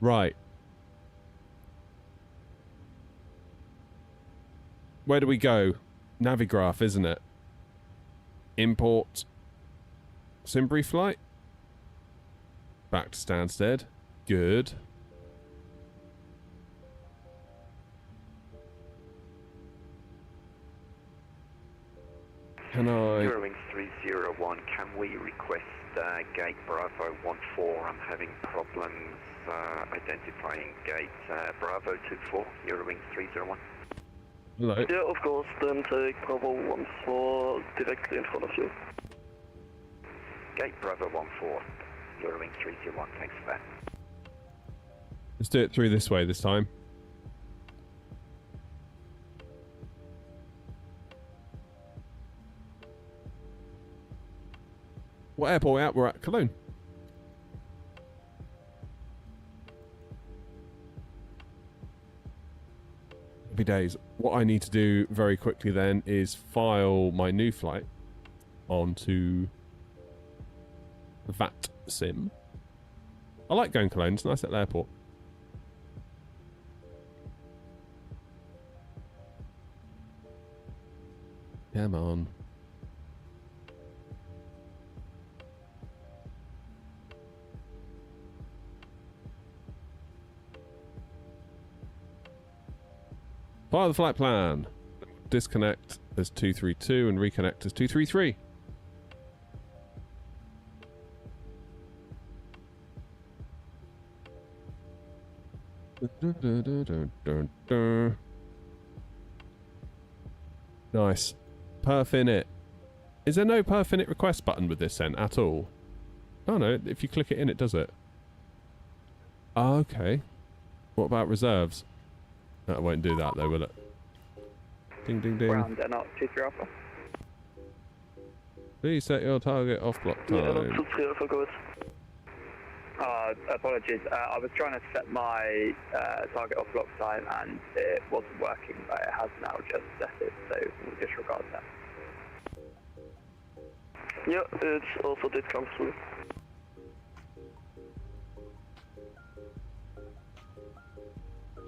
Right. Where do we go? Navigraph, isn't it? Import. Simbury flight. Back to Stansted. Good. Can I... Eurowings 301, can we request gate Bravo 14? I'm having problems identifying gate Bravo 24, Eurowings 301. Hello. Yeah, of course, then take Bravo 14 directly in front of you. Gate Bravo 14, Eurowings 301, thanks for that. Let's do it through this way this time. What airport are we at? We're at Cologne. Happy days. What I need to do very quickly then is file my new flight onto VAT sim. I like going Cologne. It's a nice little airport. Come on. File the flight plan. Disconnect as 232 and reconnect as 233. Nice. Perf in it. Is there no perf in it request button with this then at all? Oh no, if you click it in, it does it. Oh, okay. What about reserves? That won't do that though, will it? Ding ding ding. Ground and up 23 Alpha. Please set your target off block time. Yeah, 23 Alpha, go ahead. Apologies, I was trying to set my target off block time and it wasn't working, but it has now just set it, so we'll disregard that. Yeah, it also did come through.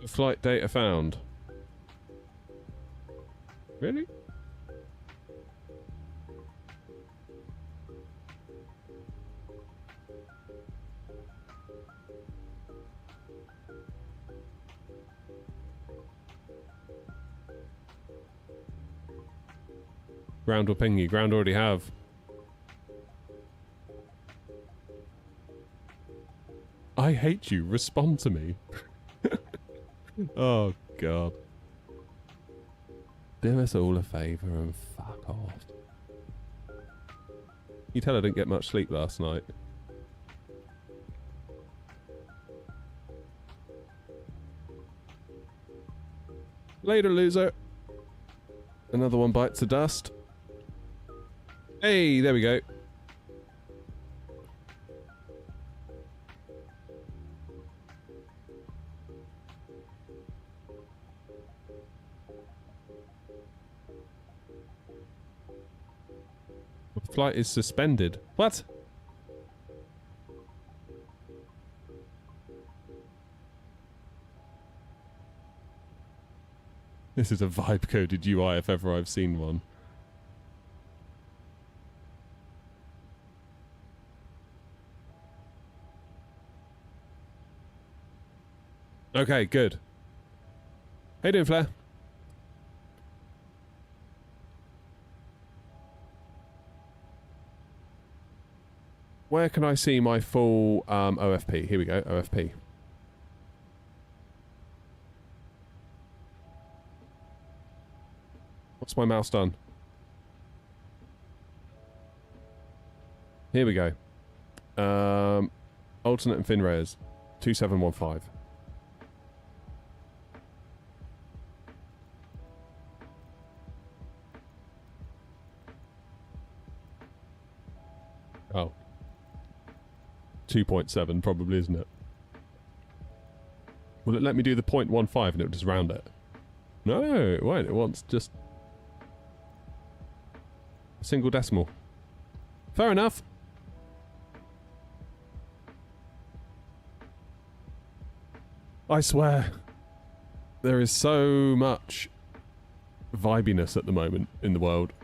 Flight data found. Really? Ground will ping you. Ground already have. I hate you. Respond to me. Oh, God. Do us all a favour and fuck off. You tell I didn't get much sleep last night. Later, loser. Another one bites the dust. Hey, there we go. The flight is suspended. What? This is a vibe-coded UI if ever I've seen one. Okay, good. How you doing, Flair? Where can I see my full OFP? Here we go, OFP. What's my mouse done? Here we go. Alternate and fin rares. 2715. Oh. 2.7 probably, isn't it? Will it let me do the 0.15 and it'll just round it? No, it won't. It wants just a single decimal. Fair enough. I swear, there is so much vibiness at the moment in the world.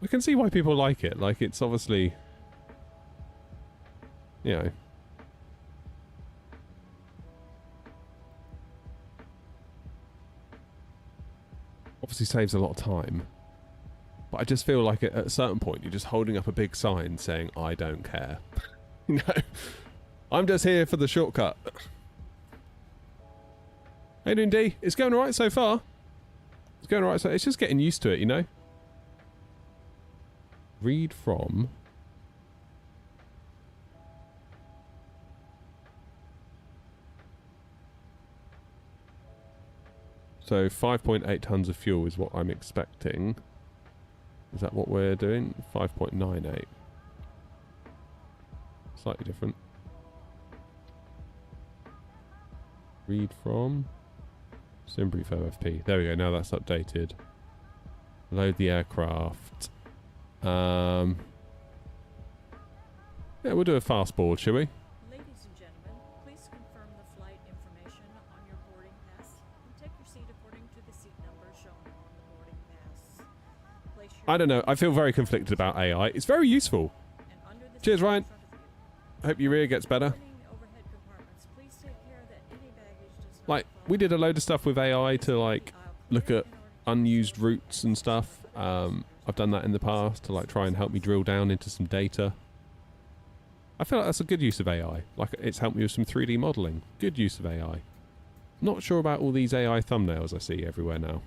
I can see why people like it. Like, it's obviously, you know, obviously saves a lot of time. But I just feel like at a certain point, you're just holding up a big sign saying, I don't care. You know? I'm just here for the shortcut. Hey, doing D? It's going alright so far. It's going alright so it's just getting used to it, you know? Read from... So 5.8 tons of fuel is what I'm expecting. Is that what we're doing? 5.98. Slightly different. Read from Simbrief OFP. There we go, now that's updated. Load the aircraft. Yeah, we'll do a fast board, shall we? Ladies and gentlemen, please confirm the flight information on your boarding pass and take your seat according to the seat number shown on the boarding pass. Place your I don't know, I feel very conflicted about AI. It's very useful. and under the Cheers, seat in Ryan. front of you. Hope your rear gets better. Boarding overhead compartments, please take care that any baggage does not Like, fall we did a load of stuff with AI to, like, look at in order to unused routes and stuff. I've done that in the past to, like, try and help me drill down into some data. I feel like that's a good use of AI. Like, it's helped me with some 3D modelling. Good use of AI. Not sure about all these AI thumbnails I see everywhere now.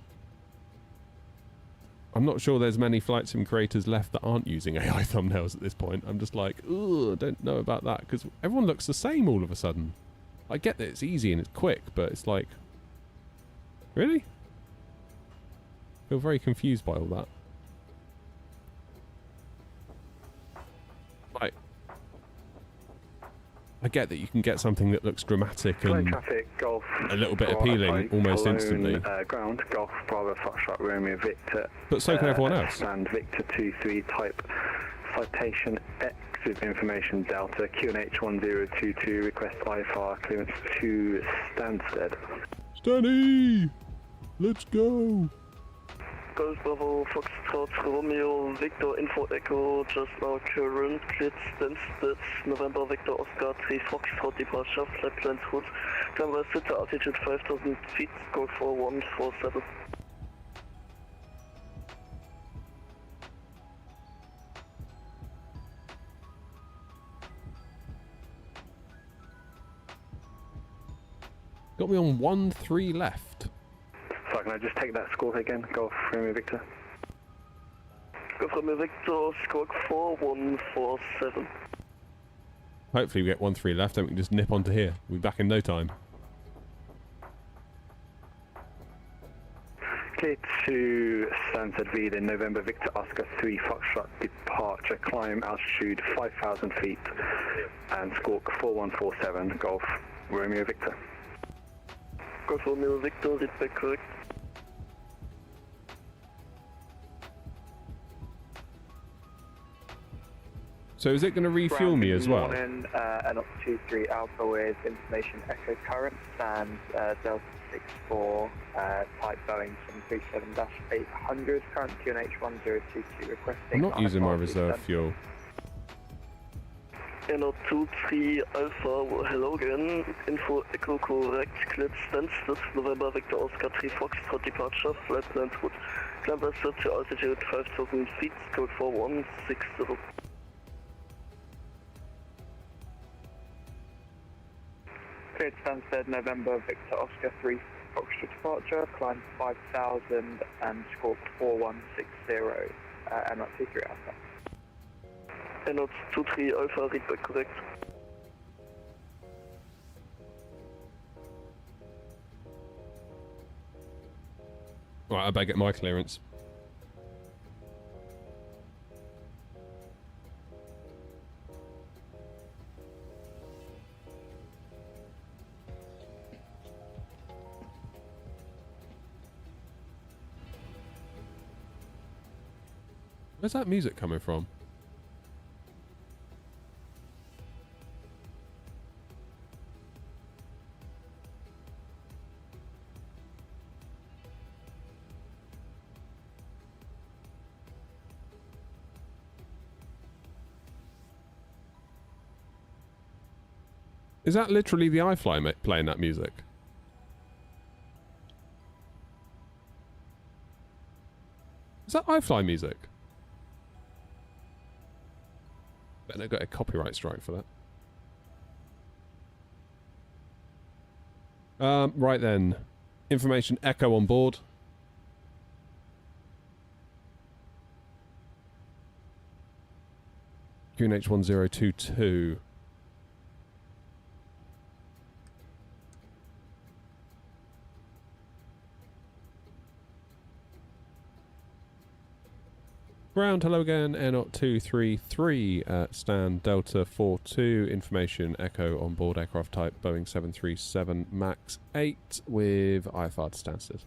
I'm not sure there's many flight sim creators left that aren't using AI thumbnails at this point. I'm just like, ugh, I don't know about that, because everyone looks the same all of a sudden. I get that it's easy and it's quick, but it's like, really? I feel very confused by all that. Like, I get that you can get something that looks dramatic Cologne and traffic, Golf. a little bit Bravo, appealing almost Cologne, instantly. Ground, Golf, Bravo, Foxtrot, Romeo, Victor. But so can everyone else. And Victor 23 type citation X with information Delta QNH 1022 request iFly clearance to Stansted. Stanny! Let's go! Golf Bravo, Foxtrot, Romeo, Victor, Info Echo, just now current, cleared Stansted, November, Victor, Oscar, 3, Foxtrot, departure, flight plans route, runway center, altitude 5000 feet, Golf 4147. Got me on 1-3 left. So can I just take that score again? Golf Romeo Victor. Golf Romeo Victor, squawk 4147. Hopefully we get 1-3 left, then we can just nip onto here. We'll be back in no time. Clear to Stansted V, then November Victor Oscar 3 Foxtrot departure, climb altitude 5,000 feet and squawk 4147, Golf Romeo Victor. Golf Romeo Victor, read back correct. So is it going to refuel me as well? Morning, and up 23 Alpha with information echo current, stand Delta 64, type Boeing 737-800, current QNH 1022 requesting. I'm not using my iFly reserve fuel. Airlord 23 Alpha, hello again. Info echo correct, cleared Stansted, November Victor Oscar 3 Foxtrot departure, flight plan route. Climb vessel to altitude 5,000 feet, code 4160. Cleared Stansted, November Victor Oscar 3 Foxtrot departure, climb 5,000 and squawk 4160, and up 23 Alpha. Airlord 23 Alpha, read back correct. Right, I better get my clearance. Where's that music coming from? Is that literally the iFly playing that music? Is that iFly music? Bet they got a copyright strike for that. Right then. Information echo on board. QNH 1022. Ground, hello again, Airnaut 233, stand Delta 42, information echo on board aircraft type Boeing 737 MAX 8 with IFR to Stansted.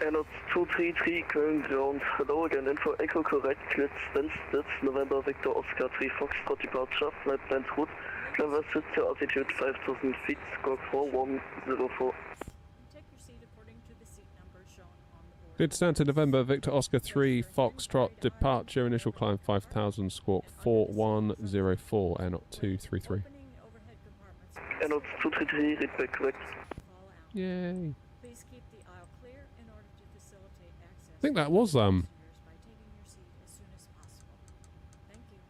Airnaut 233, current ground, hello again, info echo correct, cleared Stansted, November Victor Oscar 3 Foxtrot departure, flight plan route, climb vessel to altitude 5,000 feet, squawk 4104. Good stand to November, Victor Oscar 3, Foxtrot, departure, initial climb 5,000, squawk 4104, Airnaut 233. Airnaut 233, read back correct. Yay. Please keep the aisle clear in order to facilitate access. I think that was, by taking your seat as soon as possible. Thank you.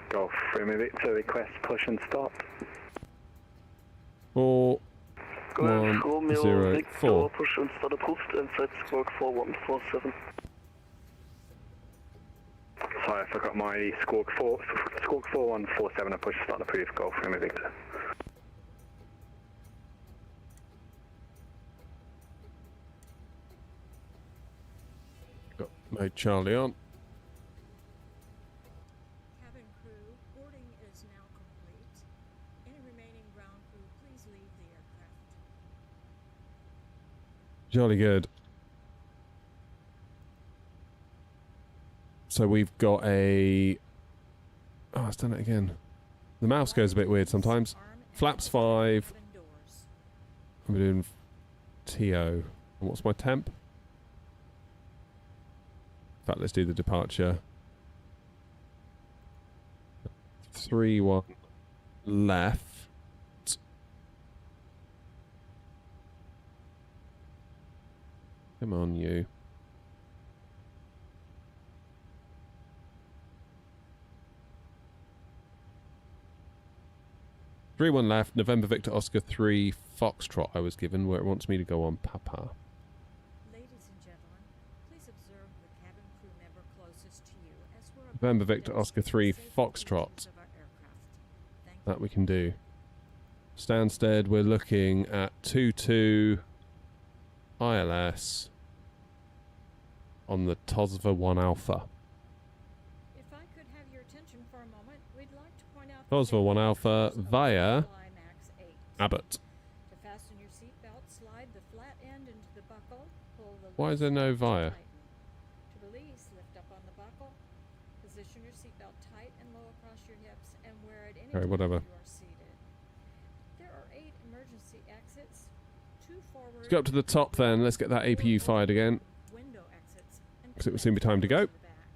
Golf Romeo Victor, request push and stop. 4104. Push and start approved, inside squawk 4147. Sorry, I forgot my squawk 4147, I push start approved, Golf Romeo Victor. Got mode Charlie on. Cabin crew, boarding is now complete. Any remaining ground crew, please leave the aircraft. Jolly good. So we've got a... Oh, it's done it again. The mouse goes a bit weird sometimes. Flaps 5. I'm doing TO. And what's my temp? In fact, let's do the departure. 3-1 left. Come on, you. 3-1 left, November Victor Oscar 3 Foxtrot I was given, where it wants me to go on Papa. Ladies and gentlemen, please observe the cabin crew member closest to you as we're about November to Victor Oscar demonstrate 3 the safety Foxtrot. features of our aircraft. Thank That you. we can do. Stansted, we're looking at 22 ILS on the Tosva 1 Alpha. If I could have your attention for a moment, we'd like to point out Tosva 1 Alpha features of via iFly Max 8. Abbott. To fasten your seatbelt, slide the flat end into the buckle, pull the Why is there no loose strap via? to tighten. To release, lift up on the buckle, position your seatbelt tight and low across your hips, and wear it any Okay, time whatever. you are seated. There are 8 emergency exits, 2 forward. Let's go up to the top then. Let's get that APU fired again. Window exits, and 'Cause it will soon be time to go. the back.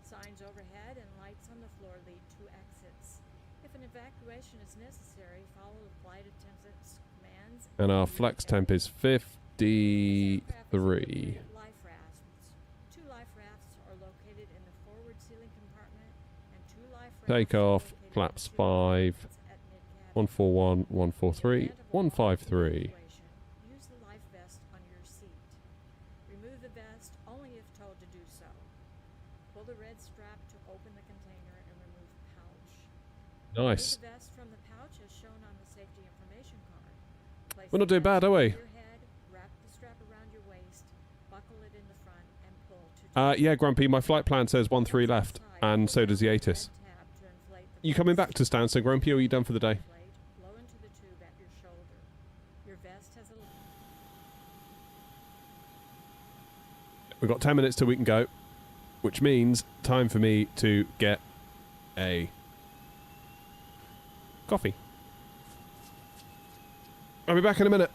Signs overhead and lights on the floor lead to exits. If an evacuation is necessary, follow the flight attendant's commands. And our leave flex the temp is area. This aircraft is 53. equipped with life rafts. 2 life rafts are located in the forward ceiling compartment, and 2 life rafts Take are off, located in flaps 2 5, compartments at mid-cabin. 141, 143, In the event of a 153. evacuation, use the life vest on your seat. Remove the vest only if told to do so. Pull the red strap to open the container and remove pouch. Nice. Remove the vest from the pouch as shown on the safety information card. Place We're not the doing bad, vest are we? over your head, wrap the strap around your waist, buckle it in the front, and pull to Yeah, Grumpy, my flight plan says 1-3 left, and so does the ATIS. You coming back to Stansted, Grumpy, or are you done for the day? Blow into the tube at your shoulder. Your vest has a We've got 10 minutes till we can go, which means time for me to get a coffee. I'll be back in a minute.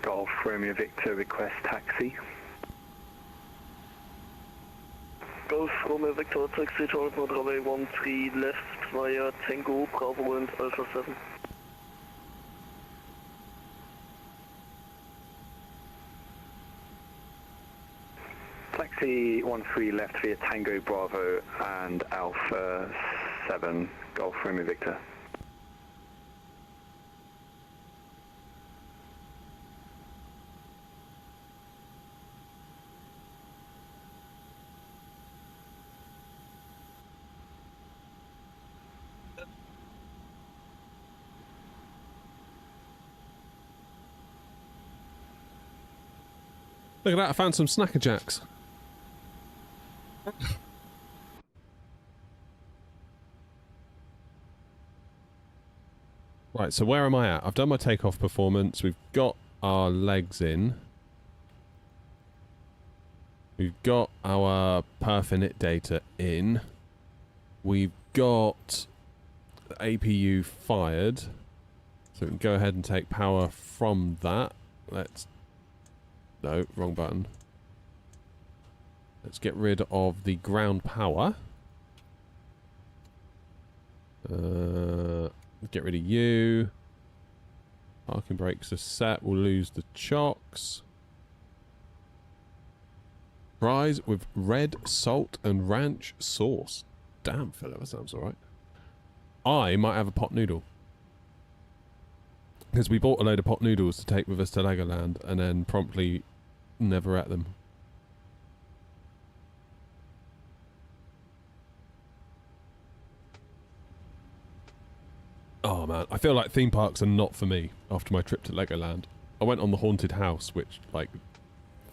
Golf Romeo Victor, request taxi. Golf Romeo Victor taxi Toronto runway 13 left via Tango Bravo and Alpha 7. Taxi 13 left via Tango Bravo and Alpha 7, Golf Romeo Victor. Look at that, I found some Snacker Jacks. Right, so where am I at? I've done my takeoff performance. We've got our legs in. We've got our perf init data in. We've got the APU fired. So we can go ahead and take power from that. Let's... No, wrong button. Let's get rid of the ground power. Get rid of you. Parking brakes are set. We'll lose the chocks. Fries with red salt and ranch sauce. Damn, Philip, that sounds alright. I might have a pot noodle. Because we bought a load of pot noodles to take with us to Legoland and then promptly never ate them. Oh man, I feel like theme parks are not for me after my trip to Legoland. I went on the haunted house, which like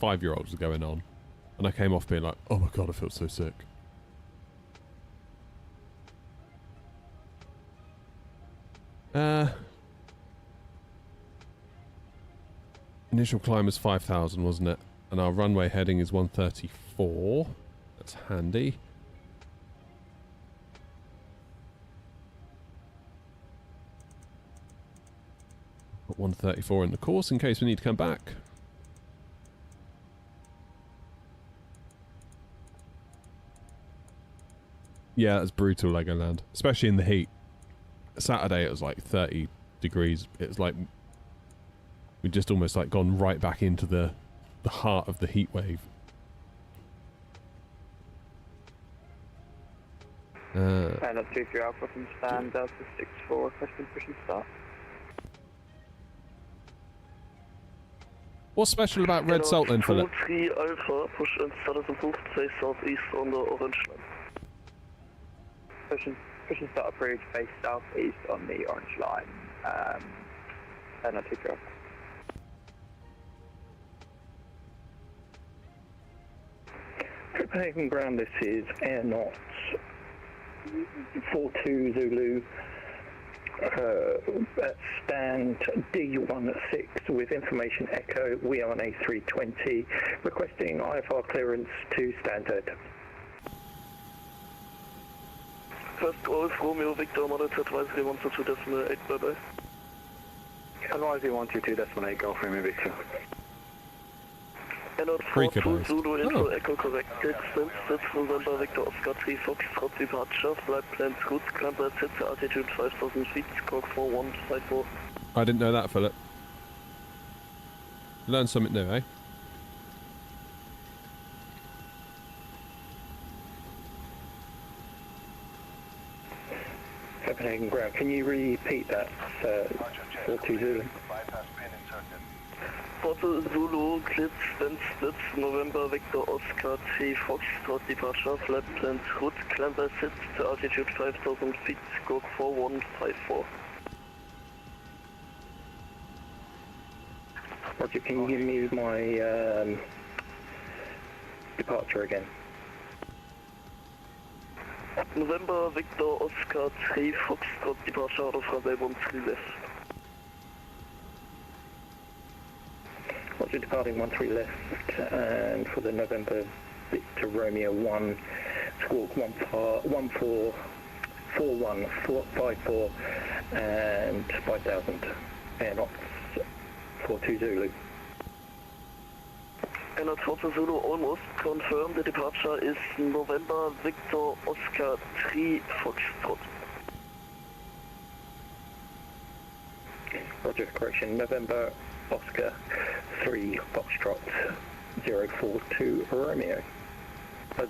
5-year-olds were going on, and I came off being like, oh my god, I feel so sick. Initial climb was 5,000, wasn't it? And our runway heading is 134. That's handy. Put 134 in the course in case we need to come back. Yeah, that's brutal, Legoland. Especially in the heat. Saturday it was like 30 degrees. It was like... we'd just almost like gone right back into the heart of the heat wave. And that's 23 Alpha from Stan, Delta 64, requesting push and start. What's special about red salt then, Philip? 23 Alpha, push and start as approved, face southeast on the orange line. Push and start approved, face southeast on the orange line. And that's 23 Alpha. Copenhagen ground, this is Air Knots 42 Zulu, stand D16 with information echo, we are on A320, requesting IFR clearance to Stansted. First Golf, Romeo, Victor, Monitor, advisory 122.8, bye-bye. Advisory 122.8, Golf Romeo Victor. Airnode 42 Zulu, info, echo corrected, Stansted, November, Victor, Oscar 3, Foxtrot, departure, flight plans good, climb at altitude 5,000 feet, squawk 4154. I didn't know that, Philip. Learn something new, eh? Copenhagen ground, can you repeat that, 42 Zulu? Hotel Zulu, Glitz, Stansted, November, Victor, Oscar, 3, Foxtrot, departure, flight plans good, climb by to altitude 5,000 feet, squawk 4154. Roger, can you give me my departure again? November, Victor, Oscar, 3, Foxtrot, departure out of runway 13 left. Roger, departing 13 left, and for the November Victor Romeo 1, squawk 144154 and 5,000, Air Knots 42 Zulu. Air Knots 42 Zulu, almost confirmed, the departure is November Victor Oscar 3 Foxtrot. Roger, correction, November Oscar 3 Foxtrot 042 Romeo.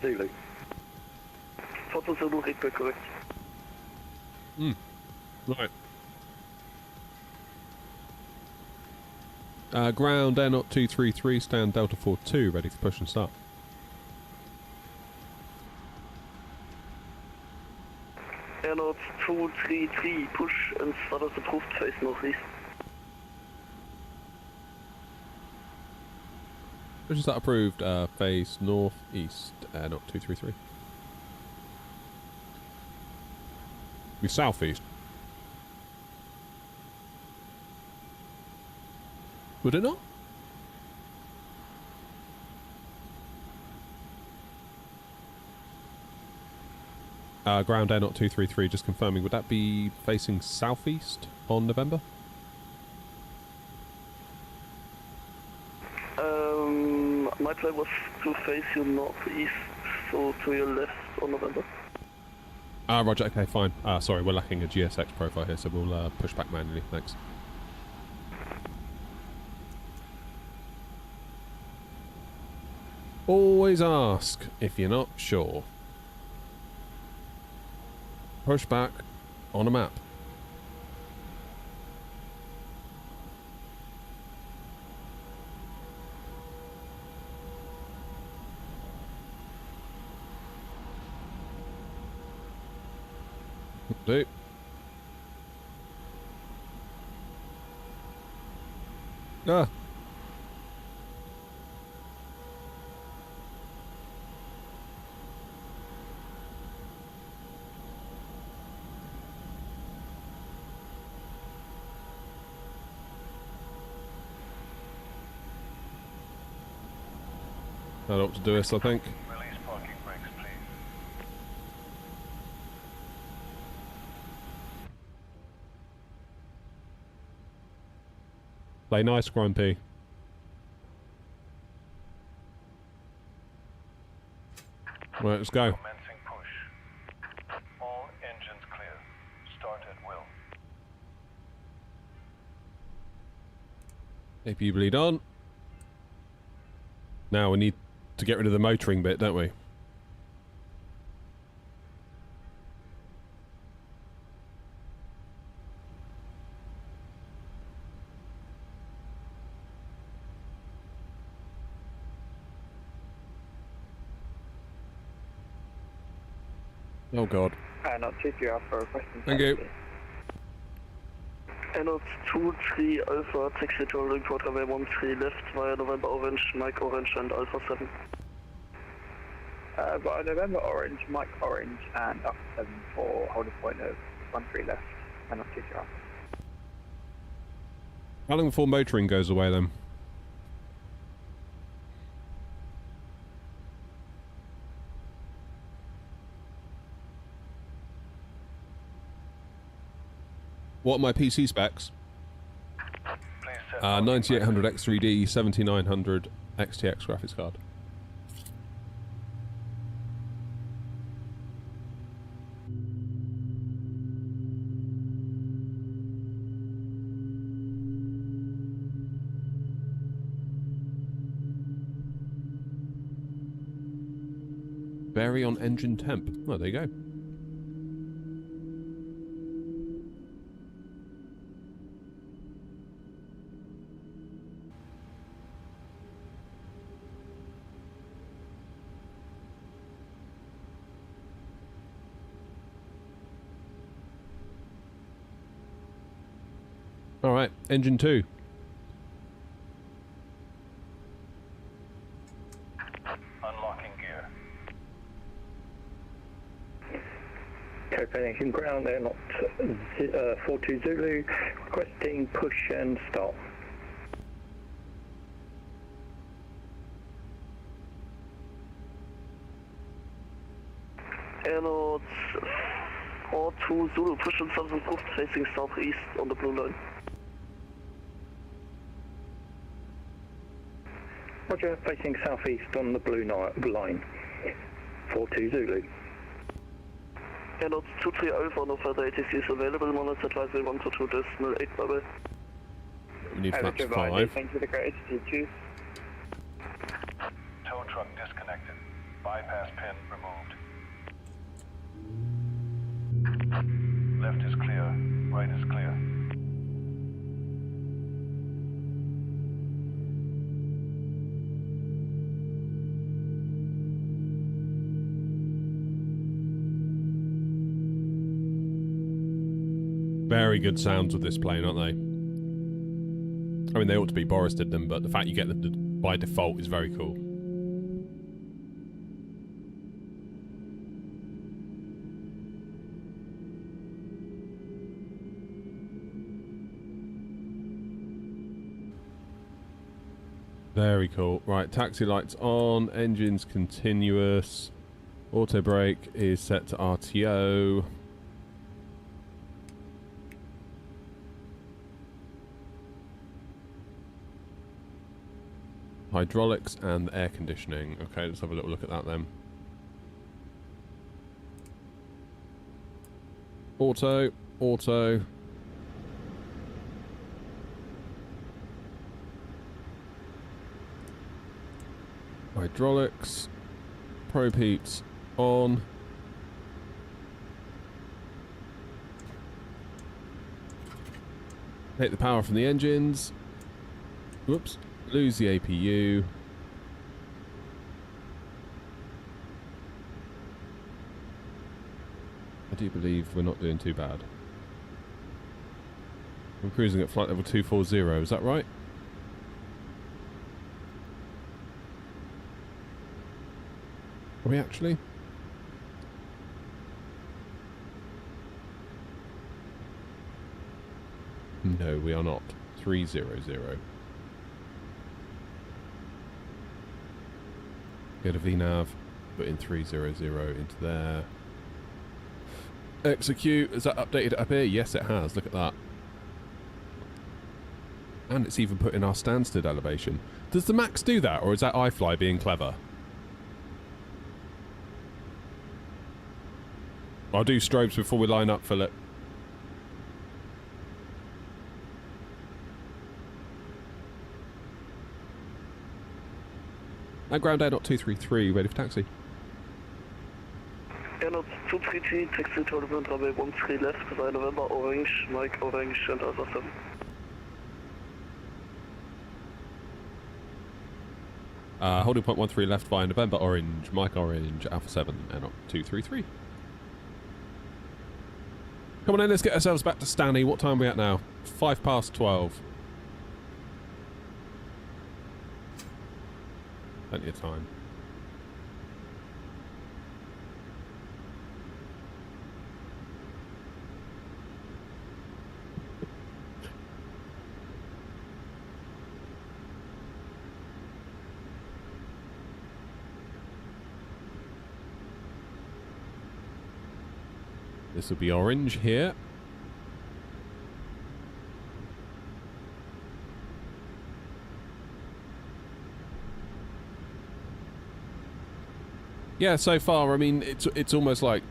Zulu. 42 Zulu, read correct. Right. Ground Air Knot 233, stand Delta 42, ready to push and start. Air Knot 233, push and start as approved, face northeast. Which is that approved? Face northeast, not 233. Be southeast. Would it not? Ground air not 233, just confirming. Would that be facing southeast on November? My plan was to face you northeast, so to your left on November. Roger, okay, fine. Sorry, we're lacking a GSX profile here, so we'll push back manually. Thanks. Always ask if you're not sure. Push back on a map. Do. Ah. That ought to do us, I think. Release parking brakes, please. Play nice, Grumpy. Right, let's go. Commencing push. All engines clear. Start at will. AP bleed on. Now we need to get rid of the motoring bit, don't we? Oh god. Not 2-3 Alpha requesting. Thank you. Not 2-3 Alpha, taxi to report runway 13 left via November Orange, Mike Orange and Alpha 7. Via November Orange, Mike Orange and Alpha 7 for holding point of 13 left. Not 2-3 Alpha. How long before motoring goes away then? What are my PC specs? 9800 X3D, 7900 XTX graphics card. Vary on engine temp. Oh, there you go. Alright, engine 2. Unlocking gear. Copenhagen ground, they're not 42 Zulu, requesting push and start. Airnote 42 Zulu, push and start approved, facing southeast on the blue line. Roger, facing southeast on the blue line. 42 Zulu. Airnote 2-3 Alpha, no further ATCs available, monitor advisory 122 decimal 8 bye bye. We need flaps 5. Thank you for the great attitude. Tow truck disconnected. Bypass pin removed. Left is clear. Right is clear. Very good sounds with this plane, aren't they? I mean, they ought to be. Boris did them, but the fact you get them to by default is very cool. Very cool. Right, taxi lights on, engines continuous, auto brake is set to RTO. Hydraulics and air conditioning. Okay, let's have a little look at that then. Auto, auto. Hydraulics, probe heats on. Take the power from the engines. Whoops, lose the APU. I do believe we're not doing too bad. I'm cruising at flight level 240, is that right? Are we actually? No, we are not. 300. Go to VNav, put in 300 into there. Execute. Has that updated up here? Yes, it has. Look at that. And it's even put in our Stansted elevation. Does the Max do that, or is that iFly being clever? I'll do strobes before we line up, Philip. And ground air 233, ready for taxi. Air 233, taxi to November 13 left, design November, orange, Mike, orange, and Alpha 7. Holding point 13 left via November, orange, Mike, orange, Alpha 7, and 233. Come on in, let's get ourselves back to Stanley. What time are we at now? 12:05. Plenty of time. This will be orange here. Yeah, so far, I mean, it's almost like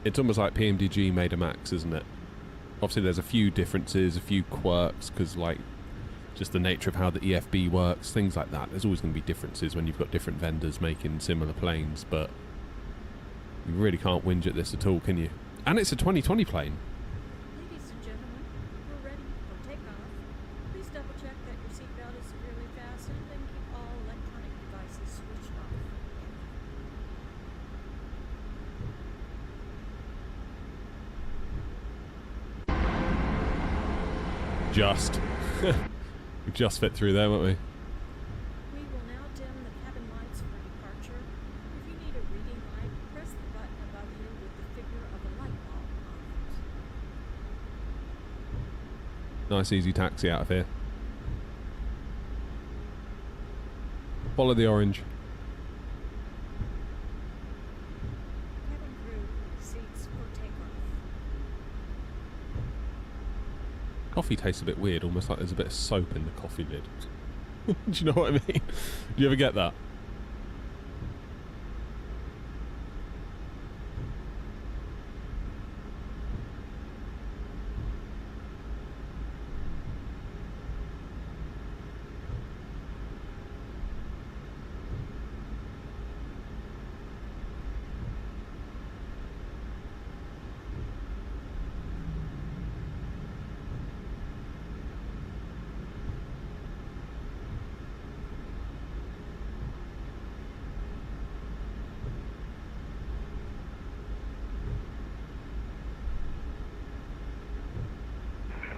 PMDG made a Max, isn't it? Obviously, there's a few differences, a few quirks, because like just the nature of how the EFB works, things like that. There's always going to be differences when you've got different vendors making similar planes, but you really can't whinge at this at all, can you? And it's a 2020 plane. Ladies and gentlemen, we're ready for takeoff. Please double check that your seatbelt is securely fastened and keep all electronic devices switched off. Just. We just fit through there, won't we? We will now dim the cabin lights for departure. If you need a reading light, press the button above you with the figure of a light bulb on it. Nice easy taxi out of here. Follow the orange. Cabin crew, seats for takeoff. Coffee tastes a bit weird, almost like there's a bit of soap in the coffee lid. Do you know what I mean? Do you ever get that?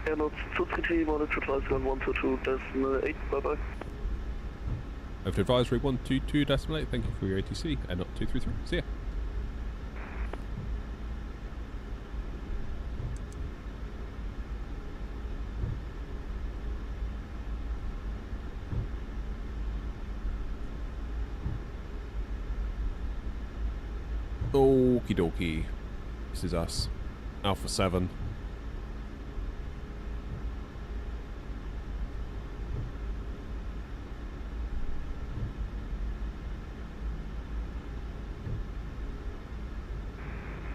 Air 233, monitor 122.8, bye bye. Over to advisory 122.8. Thank you for your ATC and not 233. See ya. Okie dokie. This is us. Alpha 7.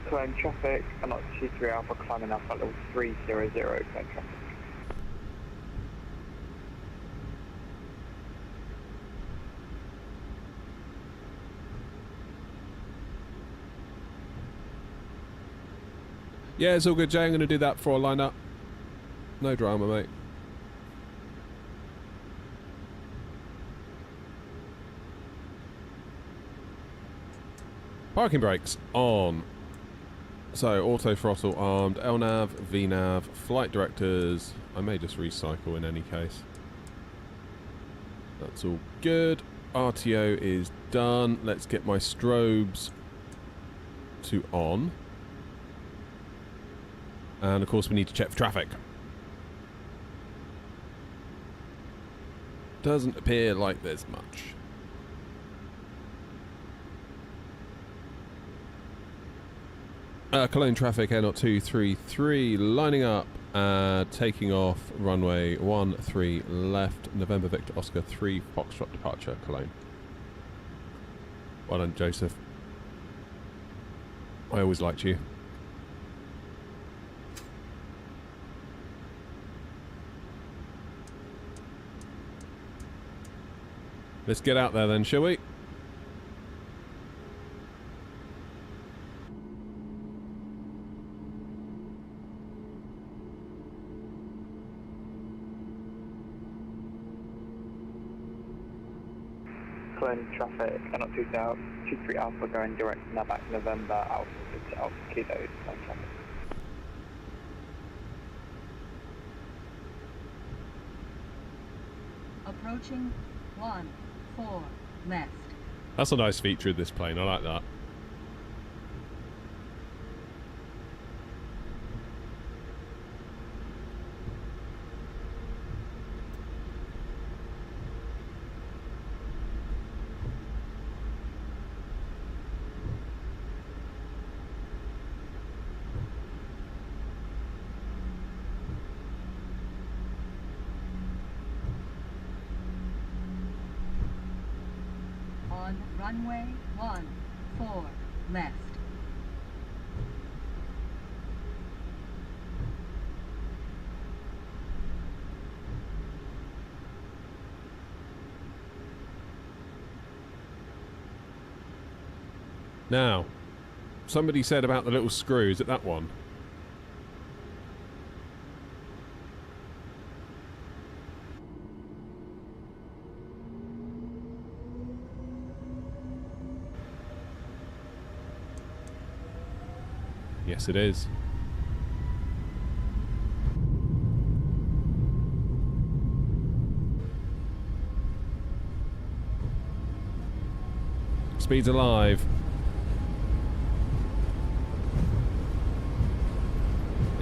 Cologne traffic, and not 23 Alpha climbing up at level 300, Cologne traffic. Yeah, it's all good, Jay. I'm going to do that before I line up. No drama, mate. Parking brakes on. So, auto throttle armed, LNAV, VNAV, flight directors. I may just recycle in any case. That's all good. RTO is done. Let's get my strobes to on. And of course we need to check for traffic. Doesn't appear like there's much. Cologne traffic, Air 233, lining up, taking off, runway 13 left, November Victor Oscar 3, Foxtrot departure, Cologne. Well done, Joseph. I always liked you. Let's get out there then, shall we? Cologne traffic, and not 23 Alpha going direct now back November Alpha to Alpha Kilo, Cologne traffic. Approaching 14 left. That's a nice feature of this plane, I like that. On runway 14 left. Now, somebody said about the little screw, is it that one? Yes, it is. Speed's alive.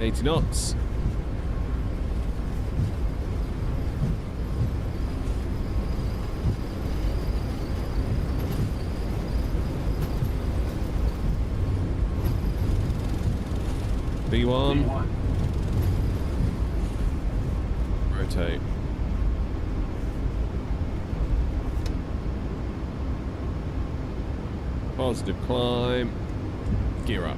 80 knots. B1. Rotate. Positive climb. Gear up.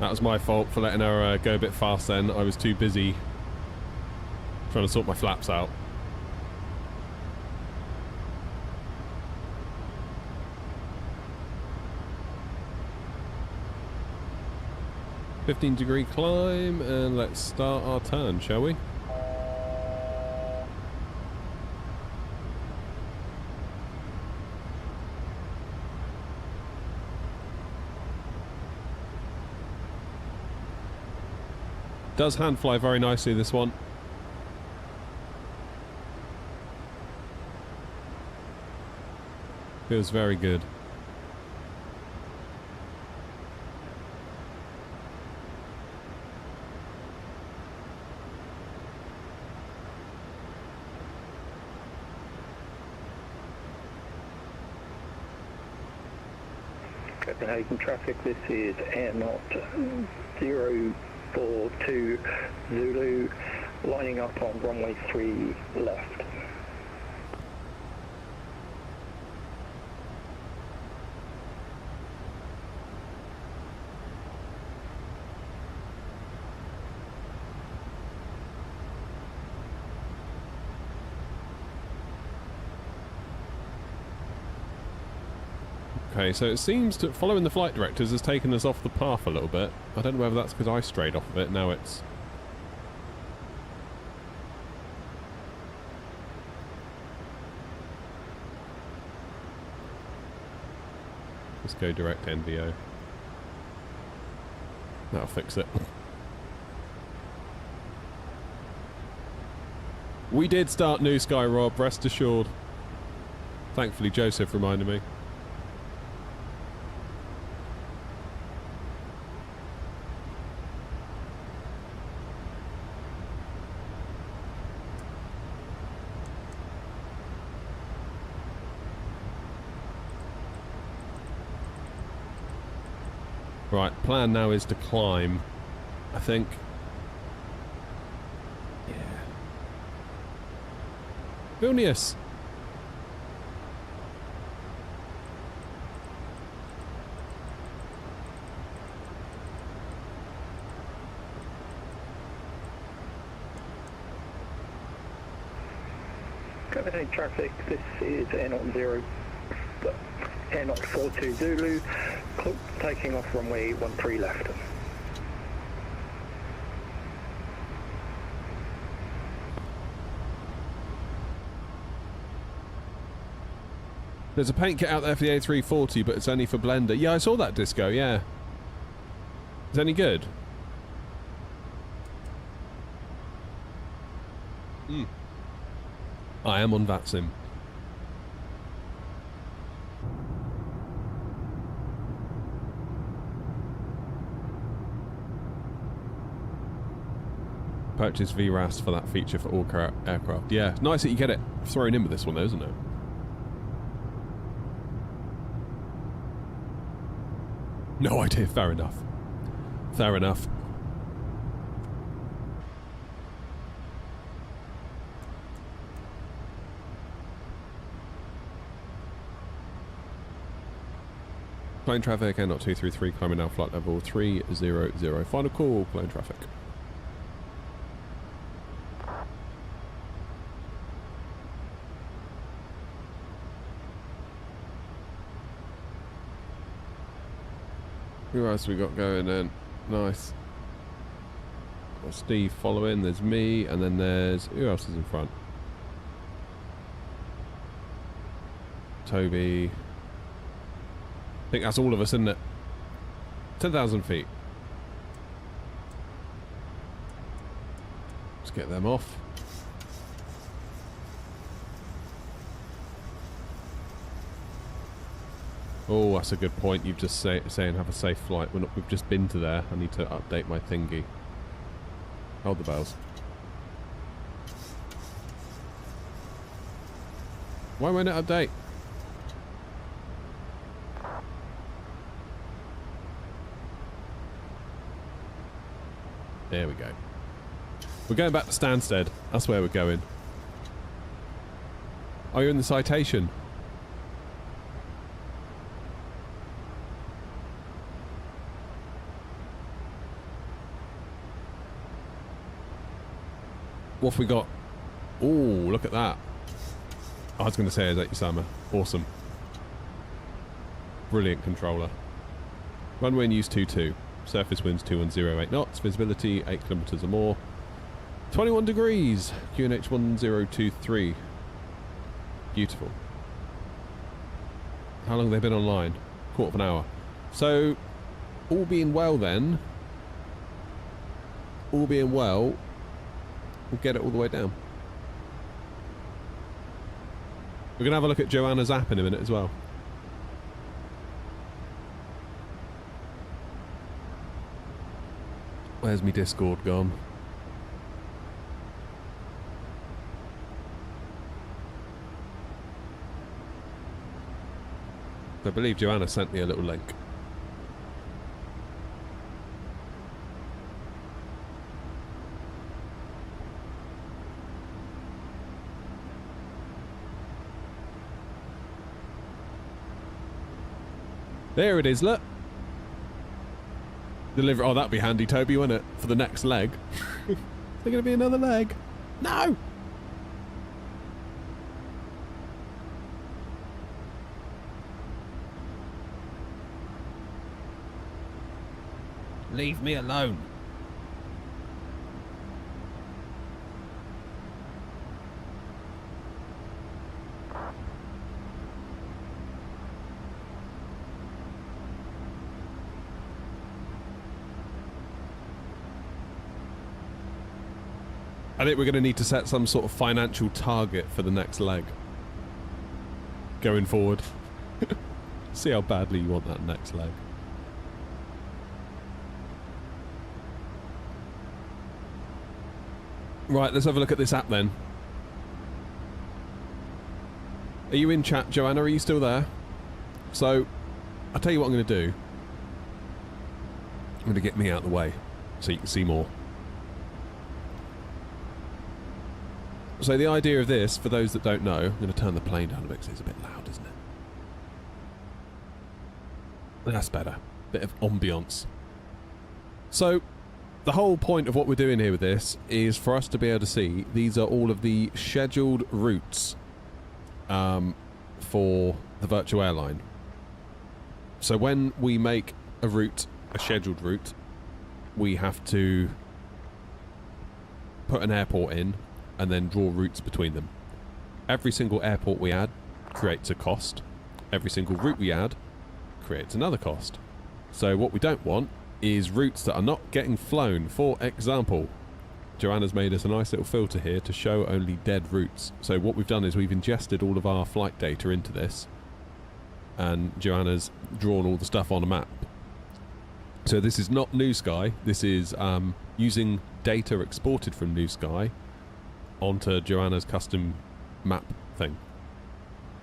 That was my fault for letting her go a bit fast then. I was too busy trying to sort my flaps out. "15-degree climb, and let's start our turn, shall we?" Does hand fly very nicely, this one. Feels very good. Copenhagen traffic, this is Air Knot 042 Zulu, lining up on runway 3 left. Okay, so it seems to following the flight directors has taken us off the path a little bit. I don't know whether that's because I strayed off of it. Now it's... Let's go direct NVO. That'll fix it. We did start New Sky, Rob, rest assured. Thankfully Joseph reminded me. Right, plan now is to climb, I think. Yeah. Vilnius! Copenhagen traffic, this is Air Knot 42 Zulu, taking off runway 13 left. There's a paint kit out there for the A340, but it's only for Blender. Yeah, I saw that, Disco, yeah. Is it any good? I am on VATSIM. Purchase VRAS for that feature for all aircraft. Yeah, nice that you get it thrown in with this one though, isn't it? No idea, fair enough. Fair enough. Plane traffic, Air Knot 233, climbing now flight level 300. Final call, plane traffic. Who else we got going then? Nice. Got Steve following, there's me, and then there's... Who else is in front? Toby. I think that's all of us, isn't it? 10,000 feet. Let's get them off. Oh, that's a good point. You've just saying have a safe flight. We've just been to there. I need to update my thingy. Hold the bells. Why won't it update? There we go. We're going back to Stansted. That's where we're going. Oh, you're in the citation. What have we got? Oh, look at that. I was going to say, is that Usama? Awesome. Brilliant controller. Runway in use 22. Surface winds 2108 knots. Visibility 8 kilometers or more. 21 degrees. QNH 1023. Beautiful. How long have they been online? Quarter of an hour. So, all being well then, we'll get it all the way down. We're going to have a look at Joanna's app in a minute as well. Where's my Discord gone? I believe Joanna sent me a little link. There it is, look. Deliver. Oh, that'd be handy, Toby, wouldn't it? For the next leg. Is there going to be another leg? No! Leave me alone. I think we're going to need to set some sort of financial target for the next leg. Going forward. See how badly you want that next leg. Right, let's have a look at this app then. Are you in chat, Joanna? Are you still there? So, I'll tell you what I'm going to do. I'm going to get me out of the way so you can see more. So the idea of this, for those that don't know, I'm going to turn the plane down a bit because it's a bit loud, isn't it? That's better. Bit of ambience. So, the whole point of what we're doing here with this is for us to be able to see these are all of the scheduled routes for the virtual airline. So when we make a route, a scheduled route, we have to put an airport in and then draw routes between them. Every single airport we add creates a cost. Every single route we add creates another cost. So what we don't want is routes that are not getting flown. For example, Joanna's made us a nice little filter here to show only dead routes. So what we've done is we've ingested all of our flight data into this, and Joanna's drawn all the stuff on a map. So this is not New Sky, this is using data exported from New Sky onto Joanna's custom map thing.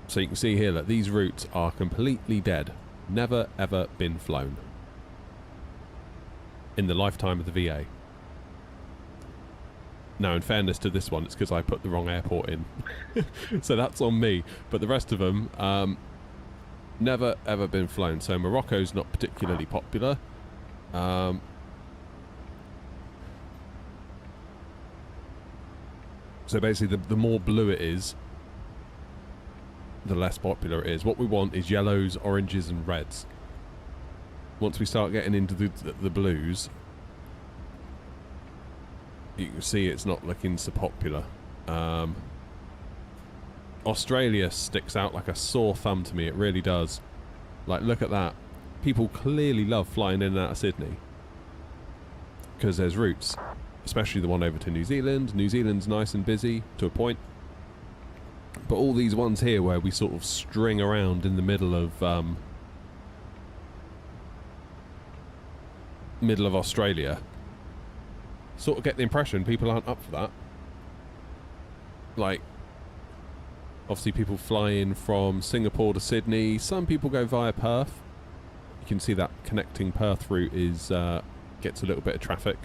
So you can see here that these routes are completely dead, never ever been flown in the lifetime of the VA. Now, in fairness to this one, it's because I put the wrong airport in. So that's on me. But the rest of them, never ever been flown. So Morocco's not particularly popular. So basically, the more blue it is, the less popular it is. What we want is yellows, oranges, and reds. Once we start getting into the blues, you can see it's not looking so popular. Australia sticks out like a sore thumb to me, it really does. Like, look at that. People clearly love flying in and out of Sydney because there's routes, especially the one over to New Zealand. New Zealand's nice and busy to a point, but all these ones here where we sort of string around in the middle of Australia, sort of get the impression people aren't up for that. Like, obviously people fly in from Singapore to Sydney. Some people go via Perth. You can see that connecting Perth route is gets a little bit of traffic.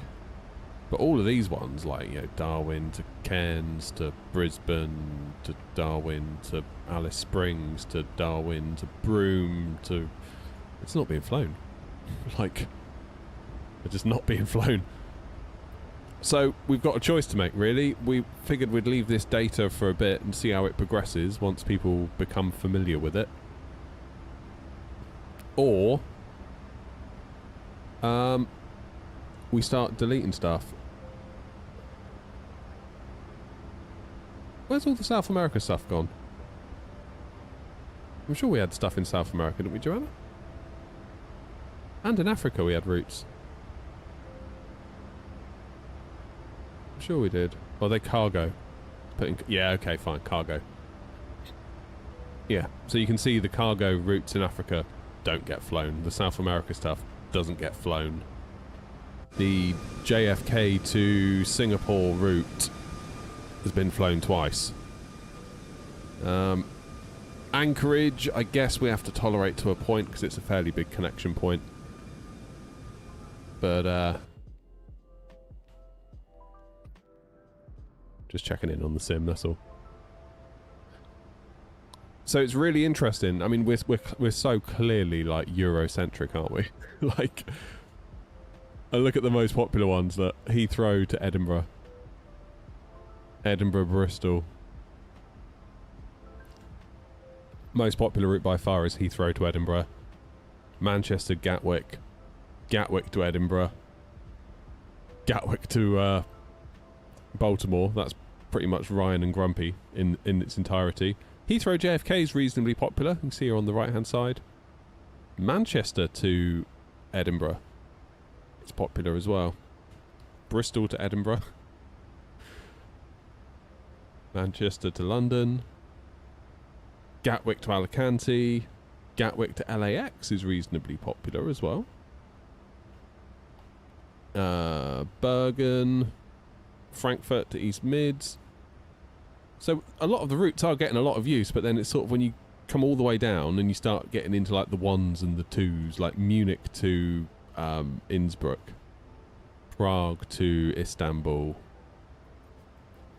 But all of these ones, like, you know, Darwin to Cairns to Brisbane to Darwin to Alice Springs to Darwin to Broome to... It's not being flown. Like, they're just not being flown. So we've got a choice to make, really. We figured we'd leave this data for a bit and see how it progresses once people become familiar with it. Or we start deleting stuff. Where's all the South America stuff gone? I'm sure we had stuff in South America, didn't we, Joanna? And in Africa we had routes. I'm sure we did. Oh, they cargo. Yeah, okay, fine, cargo. Yeah, so you can see the cargo routes in Africa don't get flown. The South America stuff doesn't get flown. The JFK to Singapore route has been flown twice. Anchorage, I guess we have to tolerate to a point because it's a fairly big connection point. But, just checking in on the sim, that's all. So it's really interesting. I mean, we're so clearly, like, Eurocentric, aren't we? Like, I look at the most popular ones, that Heathrow to Edinburgh. Edinburgh, Bristol. Most popular route by far is Heathrow to Edinburgh. Manchester, Gatwick. Gatwick to Edinburgh. Gatwick to Baltimore. That's pretty much Ryan and Grumpy in its entirety. Heathrow JFK is reasonably popular. You can see here on the right hand side. Manchester to Edinburgh. It's popular as well. Bristol to Edinburgh. Manchester to London. Gatwick to Alicante. Gatwick to LAX is reasonably popular as well. Bergen. Frankfurt to East Mids. So a lot of the routes are getting a lot of use, but then it's sort of when you come all the way down and you start getting into like the ones and the twos, like Munich to Innsbruck, Prague to Istanbul.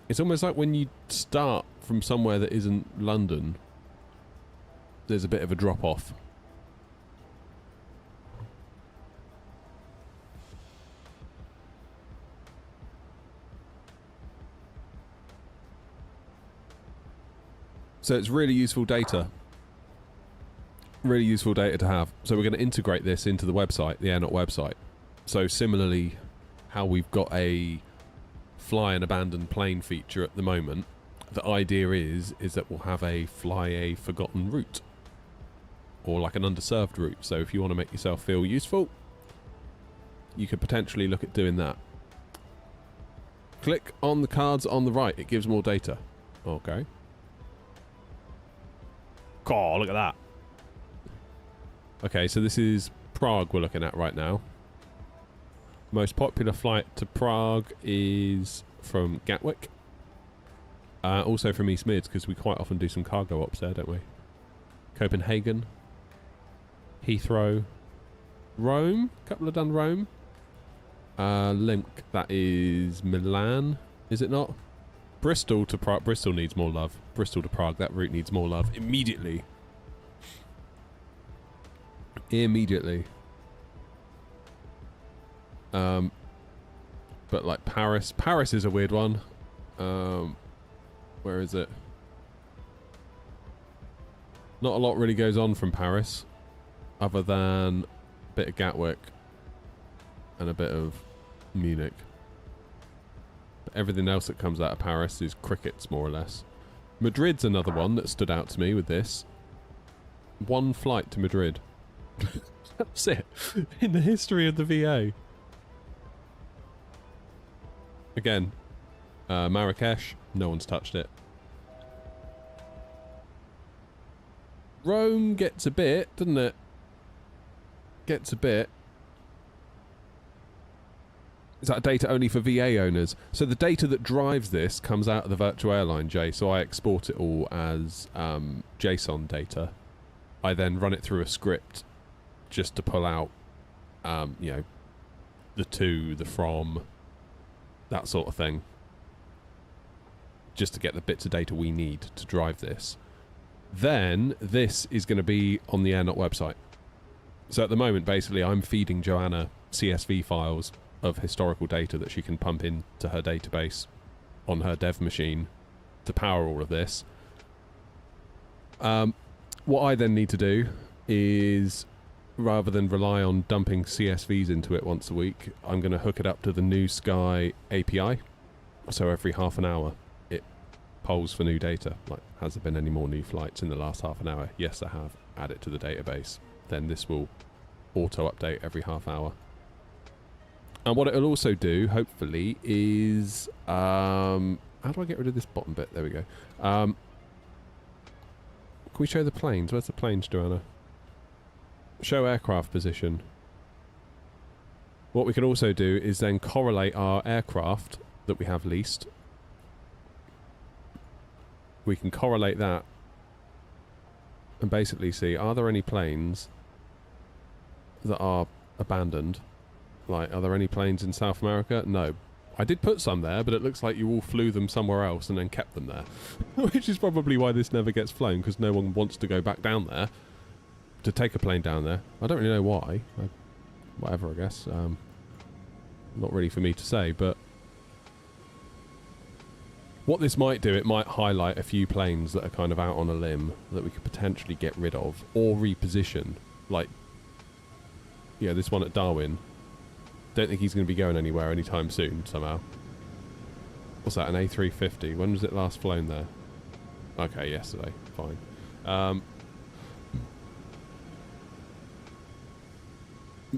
It's almost like when you start from somewhere that isn't London, there's a bit of a drop off. So it's really useful data. Really useful data to have. So we're going to integrate this into the website, the Airnaut website. So similarly, how we've got a fly an abandoned plane feature at the moment, the idea is that we'll have a fly a forgotten route. Or like an underserved route. So if you want to make yourself feel useful, you could potentially look at doing that. Click on the cards on the right. It gives more data. Okay. Oh, look at that. Okay, so this is Prague we're looking at right now. Most popular flight to Prague is from Gatwick. Also from East Mids, because we quite often do some cargo ops there, don't we? Copenhagen. Heathrow. Rome. A couple have done Rome. Link, that is Milan, is it not? Bristol to Prague. Bristol needs more love. Bristol to Prague. That route needs more love immediately. Immediately. But like Paris. Paris is a weird one. Where is it? Not a lot really goes on from Paris, other than a bit of Gatwick and a bit of Munich. Everything else that comes out of Paris is crickets, more or less. Madrid's another one that stood out to me with this. One flight to Madrid. That's it. In the history of the VA. Again, Marrakesh, no one's touched it. Rome gets a bit, doesn't it? Gets a bit. Is that data only for VA owners? So the data that drives this comes out of the virtual airline, Jay, so I export it all as JSON data. I then run it through a script just to pull out, you know, the to, the from, that sort of thing. Just to get the bits of data we need to drive this. Then this is going to be on the Airnaut website. So at the moment, basically, I'm feeding Joanna CSV files of historical data that she can pump into her database on her dev machine to power all of this. What I then need to do is, rather than rely on dumping CSVs into it once a week, I'm going to hook it up to the New Sky API. So every half an hour it polls for new data. Like, has there been any more new flights in the last half an hour? Yes, there have. Add it to the database. Then this will auto update every half hour. And what it'll also do, hopefully, is how do I get rid of this bottom bit? There we go. Can we show the planes? Where's the planes, Joanna? Show aircraft position. What we can also do is then correlate our aircraft that we have leased. We can correlate that and basically see, are there any planes that are abandoned? Like, are there any planes in South America? No. I did put some there, but it looks like you all flew them somewhere else and then kept them there. Which is probably why this never gets flown, because no one wants to go back down there to take a plane down there. I don't really know why. Whatever, I guess. Not really for me to say, but what this might do, it might highlight a few planes that are kind of out on a limb that we could potentially get rid of or reposition. Like, yeah, this one at Darwin. Don't think he's going to be going anywhere anytime soon, somehow. What's that, an A350? When was it last flown there? Okay, yesterday. Fine.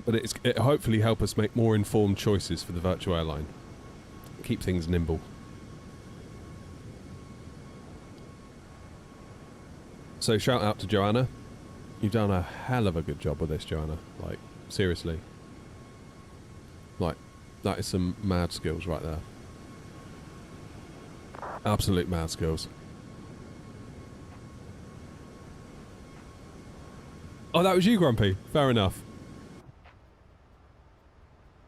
But it'll hopefully help us make more informed choices for the virtual airline. Keep things nimble. So shout out to Joanna. You've done a hell of a good job with this, Joanna. Like, seriously. Like, that is some mad skills right there. Absolute mad skills. Oh, that was you, Grumpy. Fair enough.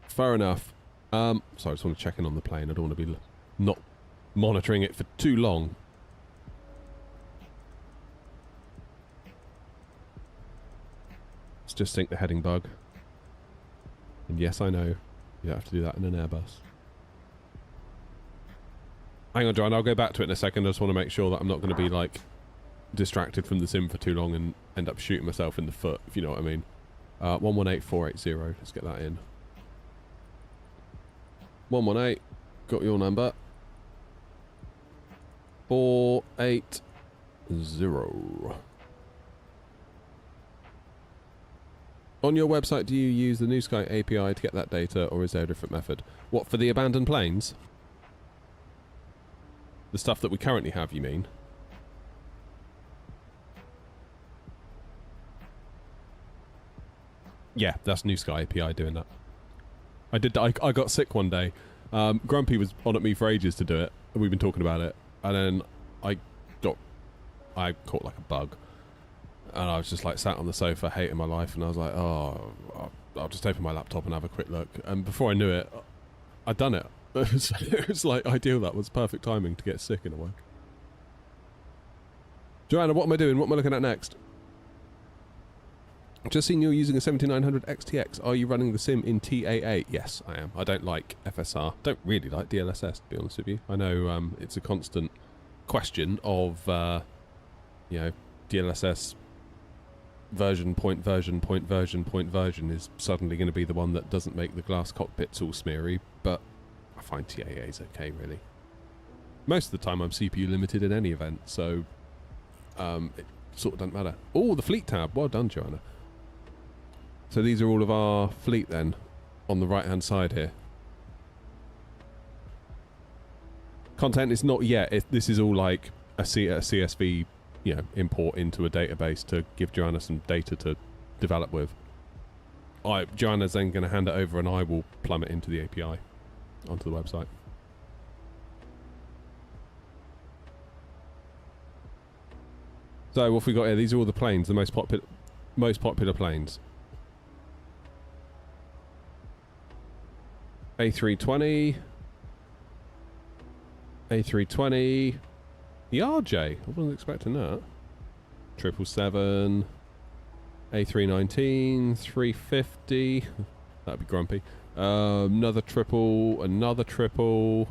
Fair enough. Sorry, I just want to check in on the plane. I don't want to be not monitoring it for too long. Let's just sync the heading bug. And yes, I know. You don't have to do that in an Airbus. Hang on, John. I'll go back to it in a second. I just want to make sure that I'm not going to be, like, distracted from the sim for too long and end up shooting myself in the foot, if you know what I mean. 118480. Let's get that in. 118. Got your number. 480. On your website, do you use the New Sky API to get that data, or is there a different method? What, for the abandoned planes? The stuff that we currently have, you mean? Yeah, that's New Sky API doing that. I got sick one day. Grumpy was on at me for ages to do it. We've been talking about it. And then I caught like a bug. And I was just like sat on the sofa hating my life, and I was like, oh, I'll just open my laptop and have a quick look. And before I knew it, I'd done it. It was like ideal. That was perfect timing to get sick in a way. Joanna, what am I doing? What am I looking at next? Just seen you're using a 7900 XTX. Are you running the sim in TAA? Yes, I am. I don't like FSR. Don't really like DLSS, to be honest with you. I know it's a constant question of, you know, DLSS version, point version, point version, point version is suddenly going to be the one that doesn't make the glass cockpits all smeary, but I find TAA is okay, really. Most of the time I'm CPU limited in any event, so it sort of doesn't matter. Oh, the fleet tab. Well done, Joanna. So these are all of our fleet then, on the right-hand side here. Content is not yet. This is all like a CSV, you know, import into a database to give Joanna some data to develop with. Joanna's then going to hand it over, and I will plumb it into the API onto the website. So what have we got here? These are all the planes, the most popular planes. A320, A320, the RJ. I wasn't expecting that. 777, A319, 350. That'd be Grumpy. Another triple, another triple.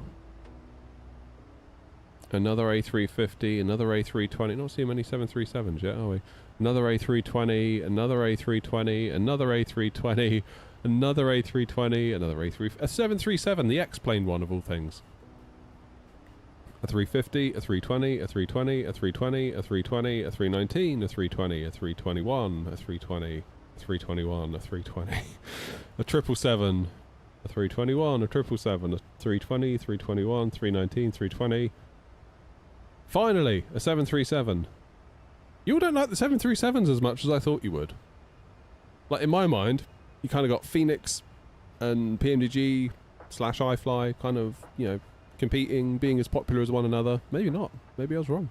Another A350, another A320. Not seeing many 737s yet, are we? Another A320, another A320, another A320, another A320, another A3... A 737, the X-plane one of all things. A 350, a 320, a 320, a 320, a 320, a 319, a 320, a 321, a 320, a 321, a 320, a 777, a 321, a 777, a 320, 321, 319, 320... Finally, a 737. You all don't like the 737s as much as I thought you would. Like, in my mind, you kind of got Phoenix and PMDG / iFly kind of, you know, competing, being as popular as one another. Maybe not. Maybe I was wrong.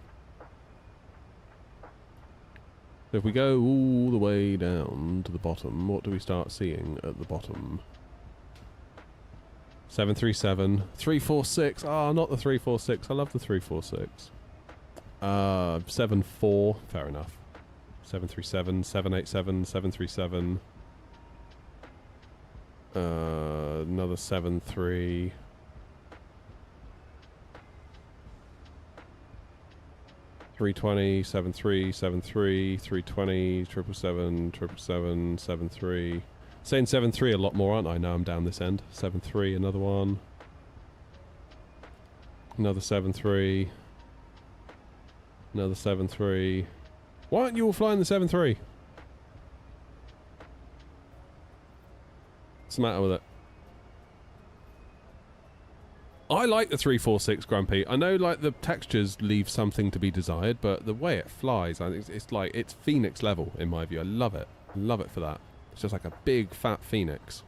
So if we go all the way down to the bottom, what do we start seeing at the bottom? 737, 346. Ah, not the 346. I love the 346. 74, fair enough. 737, 787, 737. Another 73. .320, 73, 73, 320, 777, 777, 73. Saying 73 a lot more, aren't I? Now I'm down this end. 73, another one. Another 73. Another 7.3. Why aren't you all flying the 7.3? What's the matter with it? I like the 346 Grumpy. I know, like, the textures leave something to be desired, but the way it flies, I think it's like, it's Phoenix level, in my view. I love it. I love it for that. It's just like a big, fat Phoenix.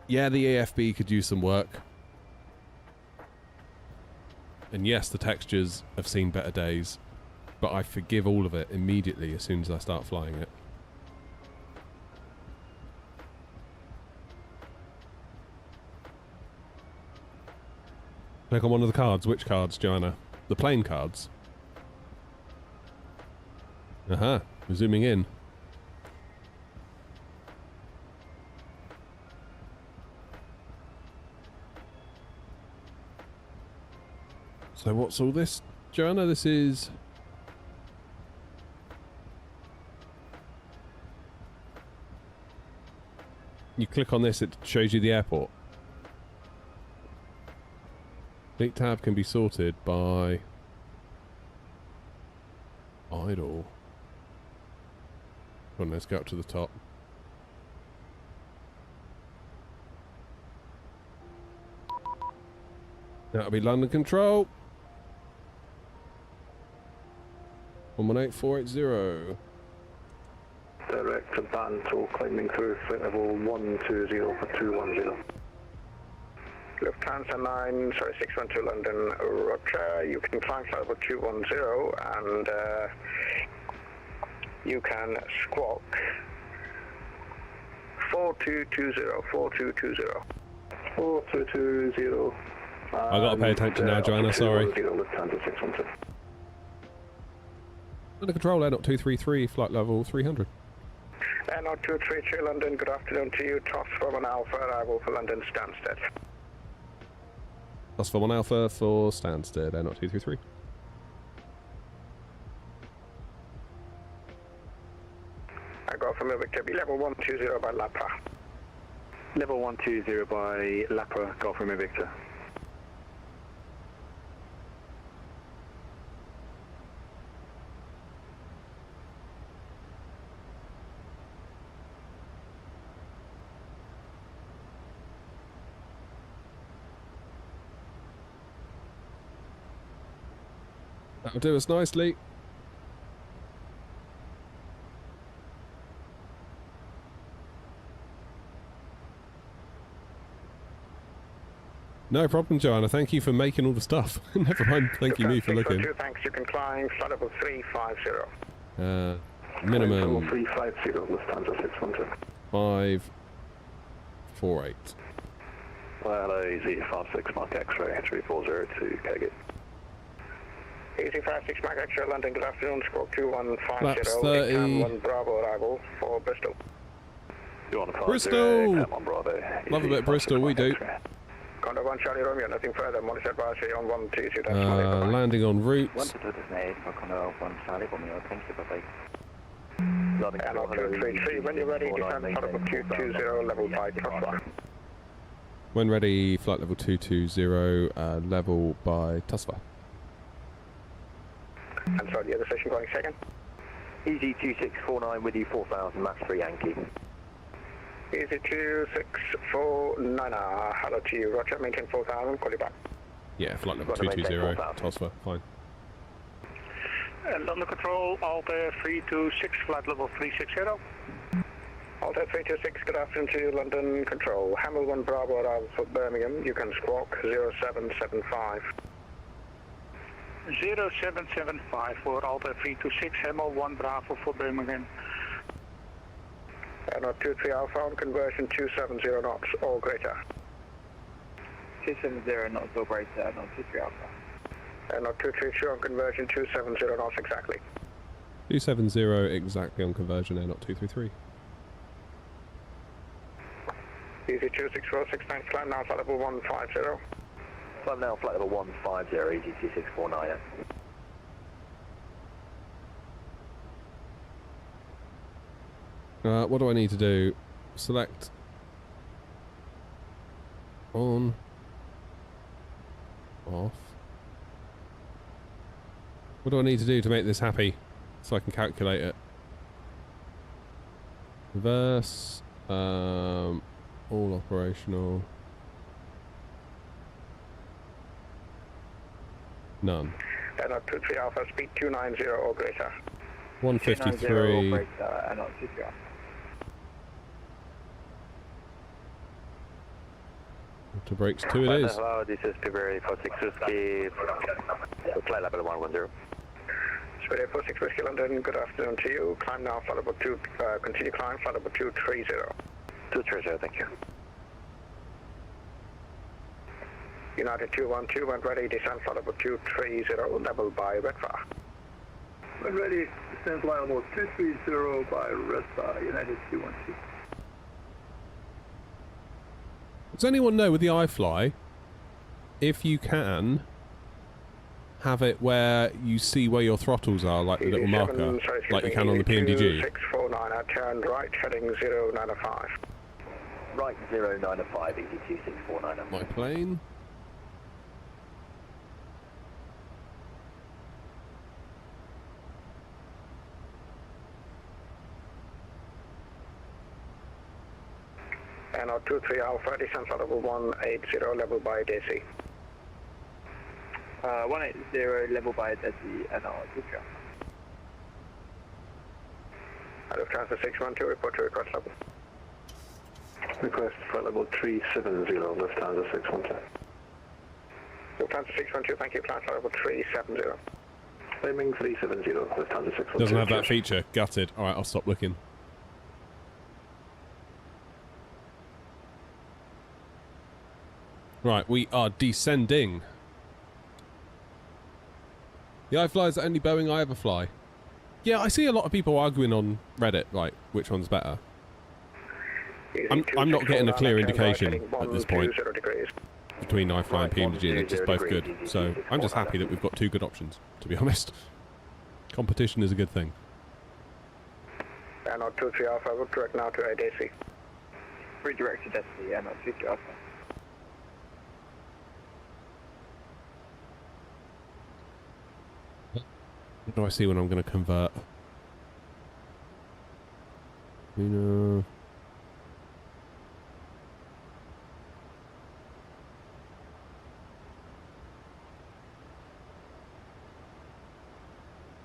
Yeah, the AFB could use some work. And yes, the textures have seen better days, but I forgive all of it immediately as soon as I start flying it. Click on one of the cards. Which cards, Joanna? The plane cards. Aha, we're zooming in. So what's all this, Joanna? This is... You click on this, it shows you the airport. Fleet tab can be sorted by... idle. Come on, let's go up to the top. That'll be London Control. 118480. Direct to Bantal, climbing through flight level 120 for 210. Lufthansa 612 London, Roger. You can climb flight level 210 and you can squawk 4220, 4220. 4220. I gotta pay attention now, Joanna, sorry. Lufthansa 612. Under control, Air 233, flight level 300. Air 233 London, good afternoon to you. Toss for 1 Alpha, arrival for London Stansted. Plus for 1 Alpha for Stansted, Air 233. I go from Victor, be level 120 by Lapa. Level 120 by Lapra, Golf Romeo Victor. That'll do us nicely. No problem, Joanna. Thank you for making all the stuff. Never mind thanking me for looking. Thanks, you can climb flight level 350. Minimum 350, Lufthansa 612. 548. Hello, Z56 Mark X-ray 340 to Kegit. Easy 56 Mark X-ray London, good afternoon, squawk 2150. Flaps 30. 1 Bravo arrival for Bristol. Bristol! Love a bit of Bristol, we do. Condor 1 Charlie Romeo, nothing further. Monitor advisory on 122. Landing en route. And on 233, when you're ready, descend flight level 220, level by Toswa. When ready, flight level 220, level by Toswa. And sorry, the other station going second. Easy 2649 with you, 4000, max 3 Yankee. Easy 2649, hello to you, roger, maintain 4000, call you back. Yeah, flight level 220, Toswa, fine. London Control, Alta 326, flight level 360. Alta 326, good afternoon to you, London Control. Hamel 1 Bravo for Birmingham, you can squawk 0775. 0775 for Alta 326, Hamel 1 Bravo for Birmingham. And on 23 Alpha on conversion 270 knots or greater. 270 knots or greater, and on 23 Alpha. And on 232 on conversion 270 knots exactly. 270 exactly on conversion, air not 233. Easy 26469, climb now, flight level 150. Climb now, flight level 150, easy 2649. What do I need to do? Select on, off. What do I need to do to make this happy so I can calculate it? Reverse, all operational. None. And on 23 Alpha, speed 290 or greater. 153. Or greater, and on 23 Alpha. To brakes 2 it is. Hello, this is February 46 Whiskey, flight level 110. Spirit 46 Whiskey London, good afternoon to you. Climb now, flight level 2, continue climb, flight level 230. 230, thank you. United 212, when ready, descend flight level 230, level by Redfar. When ready, descend flight level 230 by Redfar, United 212. Does anyone know with the iFly, if you can have it where you see where your throttles are, like the little marker, like you can on the PMDG? 649, I turn right, heading 095. Right 095, easy 2649. My plane. And 23 Alpha, descend flight level 180, level by DC. 180, level by Desi, and on 23 Alpha. Out of transfer 612, report to request level. Request flight level 370, Lufthansa 612. Lufthansa 612, thank you, flight level 370. Claiming 370, Lufthansa 612. Doesn't have that feature. Gutted. Alright, I'll stop looking. Right, we are descending. The iFly is the only Boeing I ever fly. Yeah, I see a lot of people arguing on Reddit, like, which one's better. I'm not getting a clear indication at this point between iFly and PMDG. They're just both good. So I'm just happy that we've got two good options, to be honest. Competition is a good thing. And on 23 Alpha, I will direct now to ADC. Redirect to Destiny, and on 23 Alpha. What do I see when I'm going to convert? You know...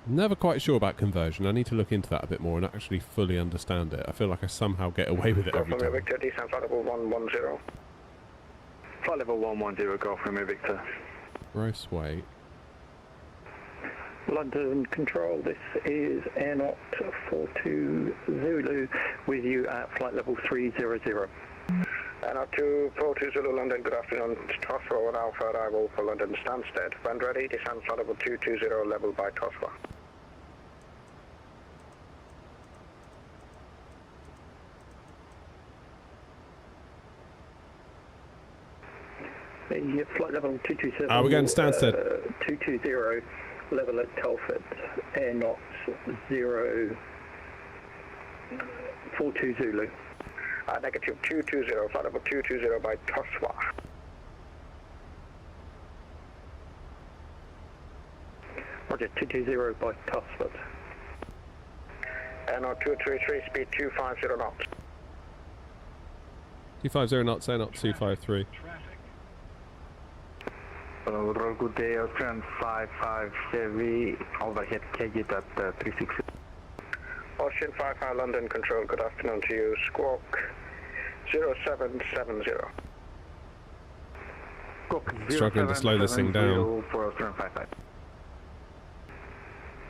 Never quite sure about conversion. I need to look into that a bit more and actually fully understand it. I feel like I somehow get away with it every time. Victor, descend flight level 110. Flight level 110, Golf Romeo Victor. Gross weight. London Control, this is Air Not 42 Zulu with you at flight level 300. Air Not 242 Zulu London, good afternoon. Toswa 1 Alpha arrival for London Stansted. When ready, descend flight level 220 level by Toswa. The flight level 227. We're going Stansted. 220, level at Telford, air knots 042 Zulu. Negative 220, flight level 220 by Toswa. Roger, 220 by Telford. NO 233, speed 250 knots. 250 knots, air knots 253. Good day, Austrian 55 Chevy, overhead KG at 360. Ocean 55 London Control, good afternoon to you. Squawk 0770. Struggling to slow this thing down. For Austrian 55.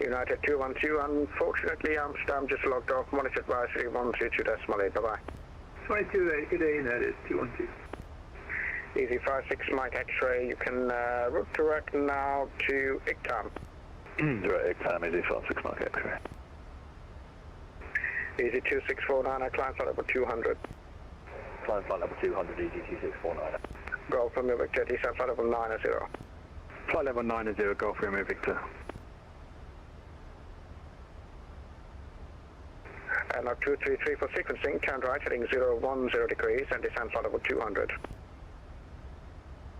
United 212, unfortunately Amsterdam just logged off, monitor advisory 122.8, bye-bye. 22.8, good day, United 212. Easy 56 Mike X-ray, you can route direct now to ICTAM. Direct ICTAM, easy 56 Mike X-ray. Easy 2649, climb flight level 200. Climb flight level 200, easy 2649. Golf Romeo Victor, descent flight level 90. Flight level 90, Golf Romeo Victor. And 233 for sequencing, turn right heading 010 degrees and descend flight level 200.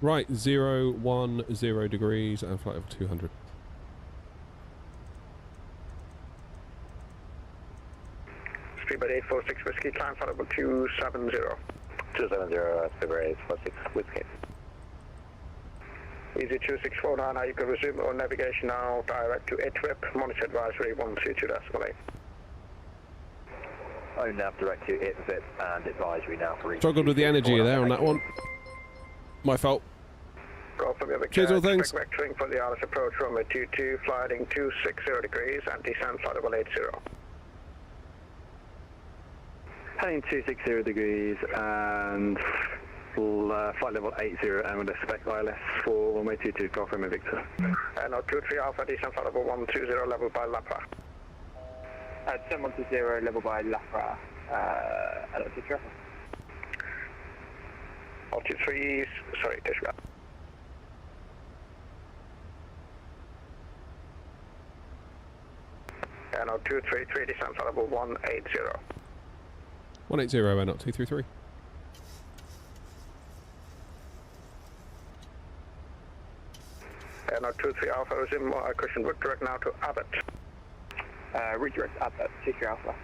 Right, 010 degrees and flight level 200. Speedbird 846 Whiskey, climb flight level 270. 270, Speedbird 846 Whiskey. Easy 2649, now you can resume on navigation now, direct to ITWIP, monitor advisory 122.8. Oh, nav direct to ITWIP and advisory now for each. Struggled with the energy there on that one. My fault. Golf Romeo Victor, Cheers all things. vectoring for the Alice approach, Romeo 22, fly heading 260 degrees and descend flight level 80. Heading 260 degrees and flight level 80 and we'll expect ILS for runway 22, Golf Romeo Victor. And 23 Alpha, descent flight level 120, level by Lapa. Descent 120, level by Lapa, altitude traffic. Altitude 3, sorry, disregard. And 233, descent flight level 180. 180 and not 233. And 23 Alpha, resume cushion route direct now to Abbott. Redirect Abbott, 23 Alpha.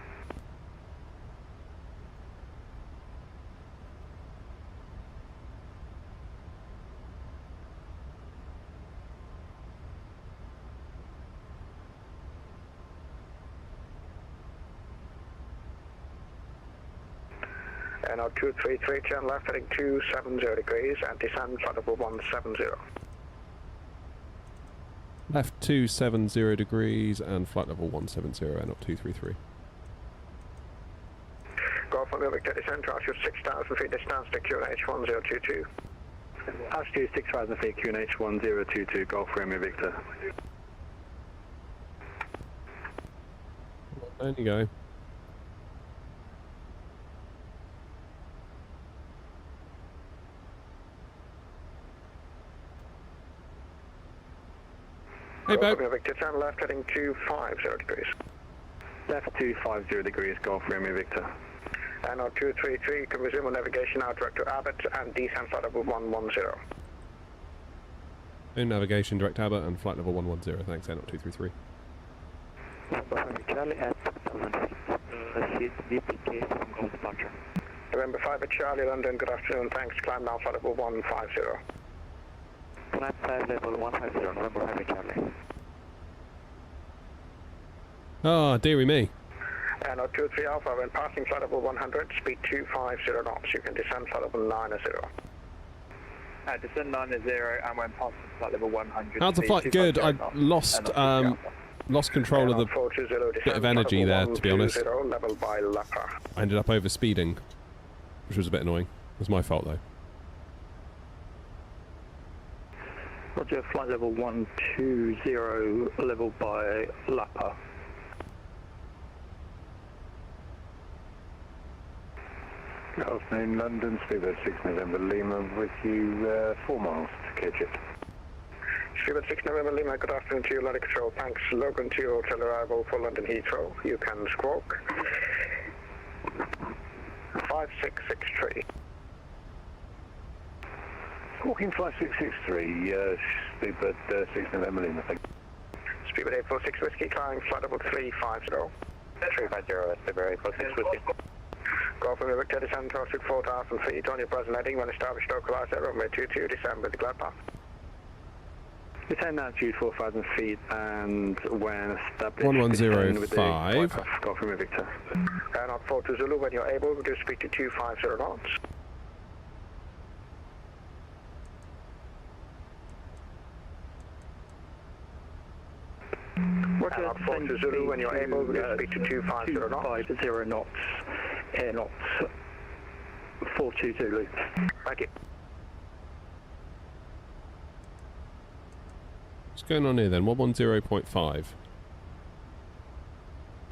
And 233, turn left heading 270 degrees and descend flight level 170. Left 270 degrees and flight level 170 and up 233. Golf Romeo Victor, descend to altitude 6,000 feet, distance to QNH 1022. Altitude 6,000 feet, QNH 1022, Golf Romeo Victor. There you go. Hey, Bob. Victor, turn left heading 250 degrees. Left 250 degrees, Golf Romeo Victor. And 233, you can resume on navigation now direct to Abbott and descend flight level 110. In navigation, direct Abbott and flight level 110. Thanks, N 233. Charlie at 7,000 feet. Proceed VPK from Golf departure. November 5 at Charlie, London, good afternoon, thanks. Climb now flight level 150. Climb 5 level 150, November 5 at Charlie. Ah, dearie me. And 23 Alpha, when passing flight level 100, speed 250 knots. You can descend flight level 90. Descend 90 and when passing flight level 100. How's the flight? Good. I lost control of the bit of energy there, to be honest. Level by Lapa. I ended up overspeeding, which was a bit annoying. It was my fault though. Roger, flight level 120, level by Lapa. Good afternoon, London, Speedbird 6 November Lima with you 4 miles to Kedgett. Speedbird 6 November Lima, good afternoon to you, London Control. Thanks, Logan to your hotel arrival for London Heathrow. You can squawk 5663. Squawking 5663, Speedbird 6 November Lima, thank you. Speedbird 846 Whiskey, climbing flight level 350. 350, Speedbird 846 Whiskey. Golf Romeo Victor, descend to altitude 4,000 feet on your present heading when established localizer, runway 22, descend with the glide path. Descend altitude 4,000 feet and when established... 1105. Golf Romeo Victor. Aeronaut 42 Zulu, when you're able, do speed to 250 knots. Aeronaut 42 Zulu, when you're able, do speed to 250 knots. 50 knots, air knots, 42 Zulu. Thank you. What's going on here then? 110.5.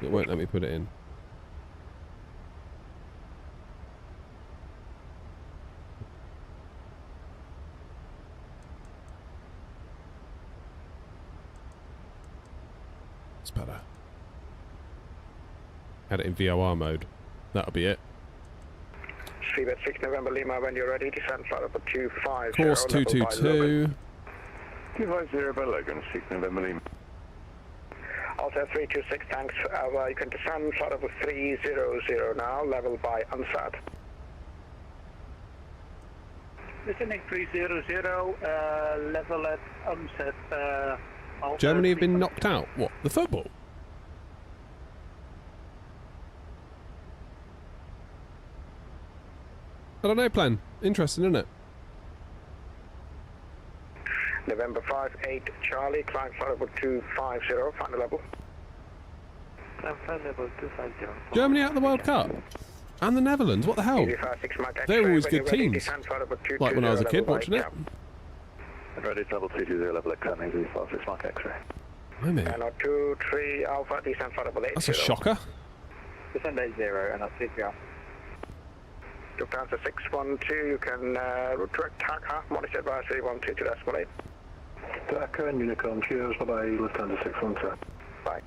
It won't let me put it in. It's better. Had it in VOR mode. That'll be it. Speedbird 6 November Lima, when you're ready, descend flight level 250. Course 222. 250 by Logan, 6 November Lima. Alta 326, thanks. You can descend flight level 300 now, level by UNSAT. Descending 300, level at UNSAT. Germany have been knocked out. What? The football? I don't know, plan. Interesting, isn't it? November 58 Charlie, climb flight level 250, final level. Climb flight level 250. Germany out of the World Cup. And the Netherlands. What the hell? They're always good teams. Like when I was a kid watching it. Ready, level 220, level at Cologne, 6 Mark X-ray. Blimey. And 23 Alpha, descend flight level 80. That's a shocker. Descend 80 and 23 Alpha. Lufthansa 612, you can route direct TACA, monitor advisory 122.8. TACA and Unicom, cheers, bye-bye, Lufthansa 612. Bye.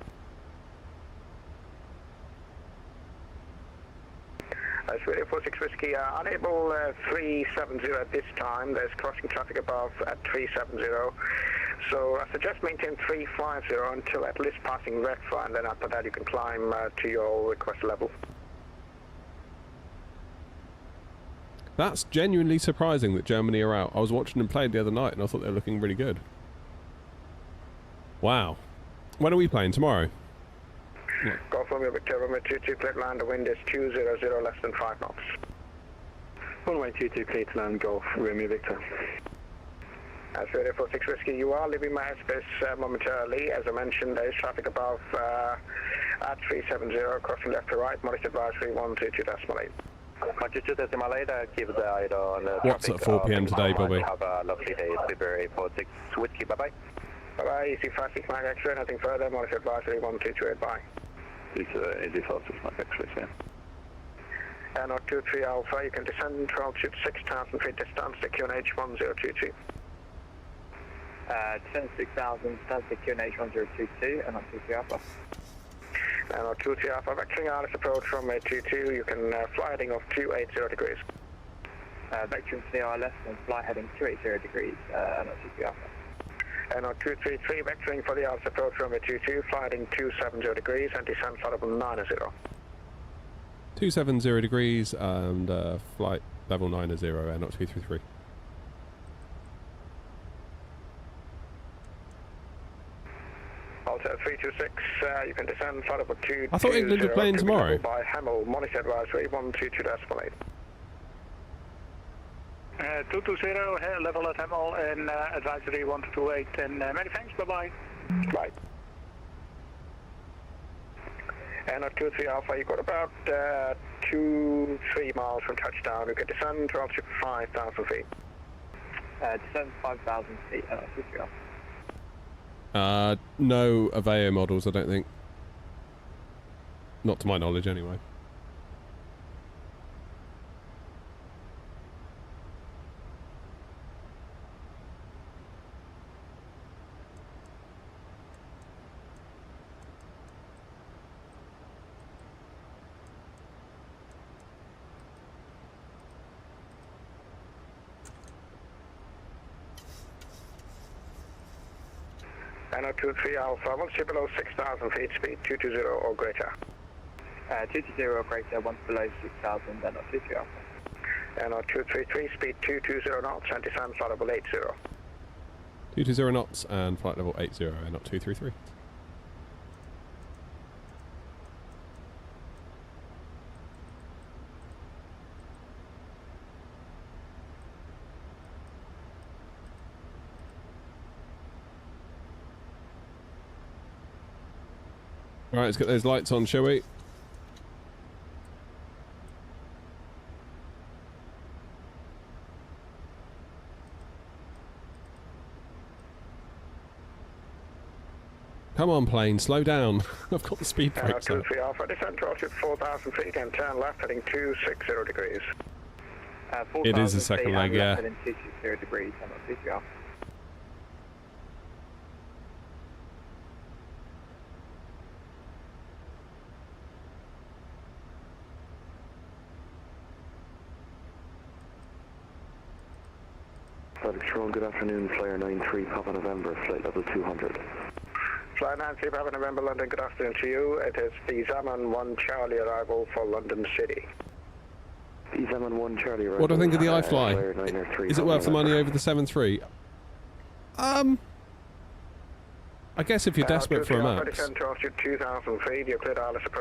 Australia 46 Whiskey, unable 370 at this time. There's crossing traffic above at 370. So I suggest maintain 350 until at least passing red fire, and then after that you can climb to your request level. That's genuinely surprising that Germany are out. I was watching them play the other night and I thought they were looking really good. Wow. When are we playing? Tomorrow? Golf Romeo Victor, Romeo 22, clear to land, the wind is 200, less than 5 knots. Runway 22, clear to land, Golf Romeo Victor. Australia 46 Whiskey, you are leaving my airspace momentarily. As I mentioned, there is traffic above at 370, crossing left to right, modest advisory 122.8. 122.8, keep the eye on the What's at 4 PM today, Bobby? Have a lovely day, Speedbird 846 Whiskey, bye-bye. Bye-bye, easy 56 Mike X-ray, nothing further, modest advisory 122.8, bye. Easy 56 Mike X-ray, yeah. And 23 Alpha, you can descend to altitude 6,000 feet distance to QNH 1022. Descend 6,000, stand to QNH 1022, and 23 Alpha. And 23 Alpha, vectoring out approach from 22, you can fly heading of 280 degrees. Vectoring to the ILS and fly heading 280 degrees, and 23 Alpha. And 233, vectoring for the ILS approach from 22, fly heading 270 degrees and descend flight level 90. 270 degrees and flight level 90, and not 233. Alta 326, you can descend flight level 220. I thought England were playing tomorrow. By Hamel, monitor advisory 122.8. 220, level at Hamel and advisory 1228, and many thanks, bye-bye. Bye. And 23 Alpha, you've got about 2-3 miles from touchdown. You can descend to altitude 5,000 feet. Descend 5,000 feet, 23 Alpha. No Aveo models, I don't think. Not to my knowledge, anyway. NO23 Alpha, once you're below 6,000 feet, speed 220 or greater. 220 or greater, once below 6,000, then not 23 Alpha. NO233, speed 220 knots, and descend flight level 80. 220 knots and flight level 80, and not 233. Alright, let's get those lights on, shall we? Come on, plane, slow down. I've got the speed brakes out. 2-3 Alpha, descend to altitude 4,000 feet and turn left heading 260 degrees. It is a second leg, yeah. Heading 260 degrees, and not 23 Alpha. Control, good afternoon, Flyer 93, Papa November, flight level 200. Flyer 93, Papa November, London, good afternoon to you. It is the Zaman 1 Charlie arrival for London City. The Zaman 1 Charlie arrival. What do I think of the iFly? Is it worth the money over the 7.3? I guess if you're desperate for a max.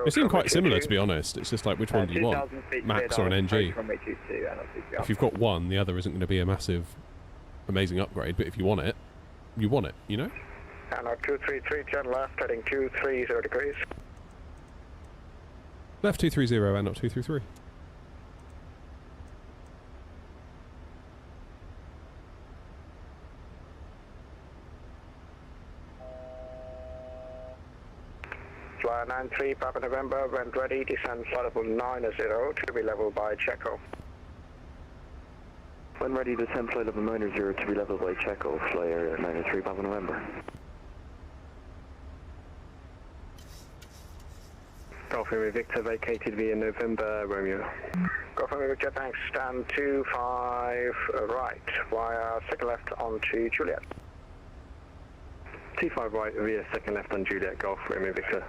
They seem quite similar, to be honest. It's just like, which one do you want? Max or an NG? If you've got one, the other isn't going to be a massive, amazing upgrade, but if you want it, you know? And 233, turn left, heading 230 degrees. Left 230 and not 233. Flyer 93, Papa November, when ready, descend flight level 90 to be leveled by Checo. When ready, descend flight level 90 to be leveled by Checo, Flyer 93, Papa November. Golf Romeo Victor vacated via November Romeo. Golf Romeo Victor, thanks, stand 25 right, via second left onto Juliet. 25 right via second left on Juliet, Golf Romeo Victor.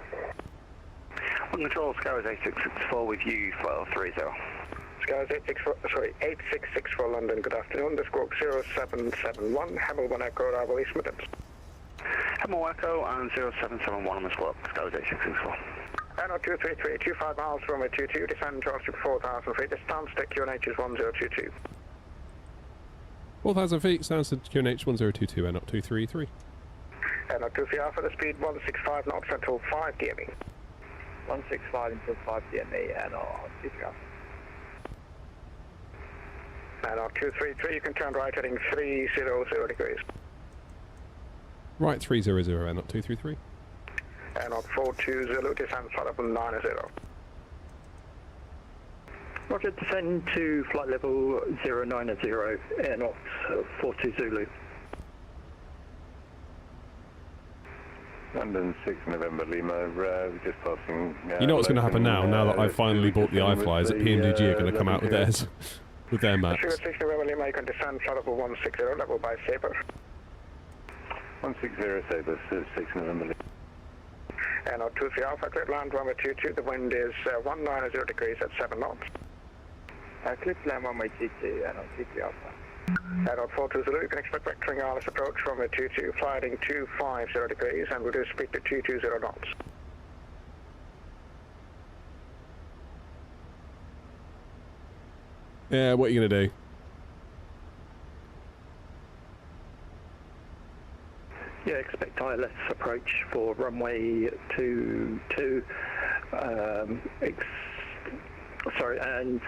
On control, Skywards 8664 with you, flight 30. Skywards 8664 London, good afternoon, the squawk 0771, Hamilton Echo, arrival East Midlands. Hamilton Echo and 0771 on the squawk, Skywards 8664. NO 233, 25 miles, runway 22, descend to altitude 4,000 feet, the Stansted QNH is 1022. 4,000 feet, Stansted QNH 1022, and not 233. NO 23 Alpha, the speed 165 knots until 5 DME. 165 until 5 DME, and on 23 Alpha. NO 233, you can turn right heading 300 degrees. Right 300, and not 233. NO 420, descend flight level 90. Roger, descend to flight level 090, air knots 42 Zulu. London 6 November Lima, we're just passing... you know what's going to happen now that I've finally bought the iFly, is that PMDG are going to come out with theirs, with their max. 6 November Lima, you can descend flight level 160, level by Sabre. 160 Sabre, 6 November Lima. NO 23 Alpha, clear land runway 22, the wind is 190 degrees at 7 knots. Clear to land runway 22, NO 23 Alpha. NO 420, you can expect vectoring wireless approach runway 22, flying 250 degrees and reduce speed to 220 knots. Yeah, what are you going to do? Yeah, expect ILS approach for runway 22. Sorry, and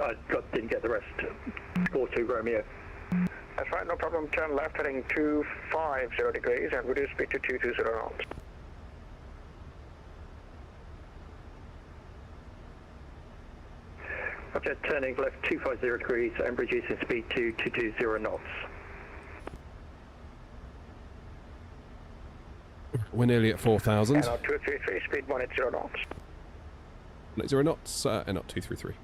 I didn't get the rest. 42 Romeo. That's right, no problem. Turn left heading 250 degrees and reduce speed to 220 knots. Roger, turning left 250 degrees and reducing speed to 220 knots. We're nearly at 4,000. NO 233, speed 180 knots. 180 knots, and not 233.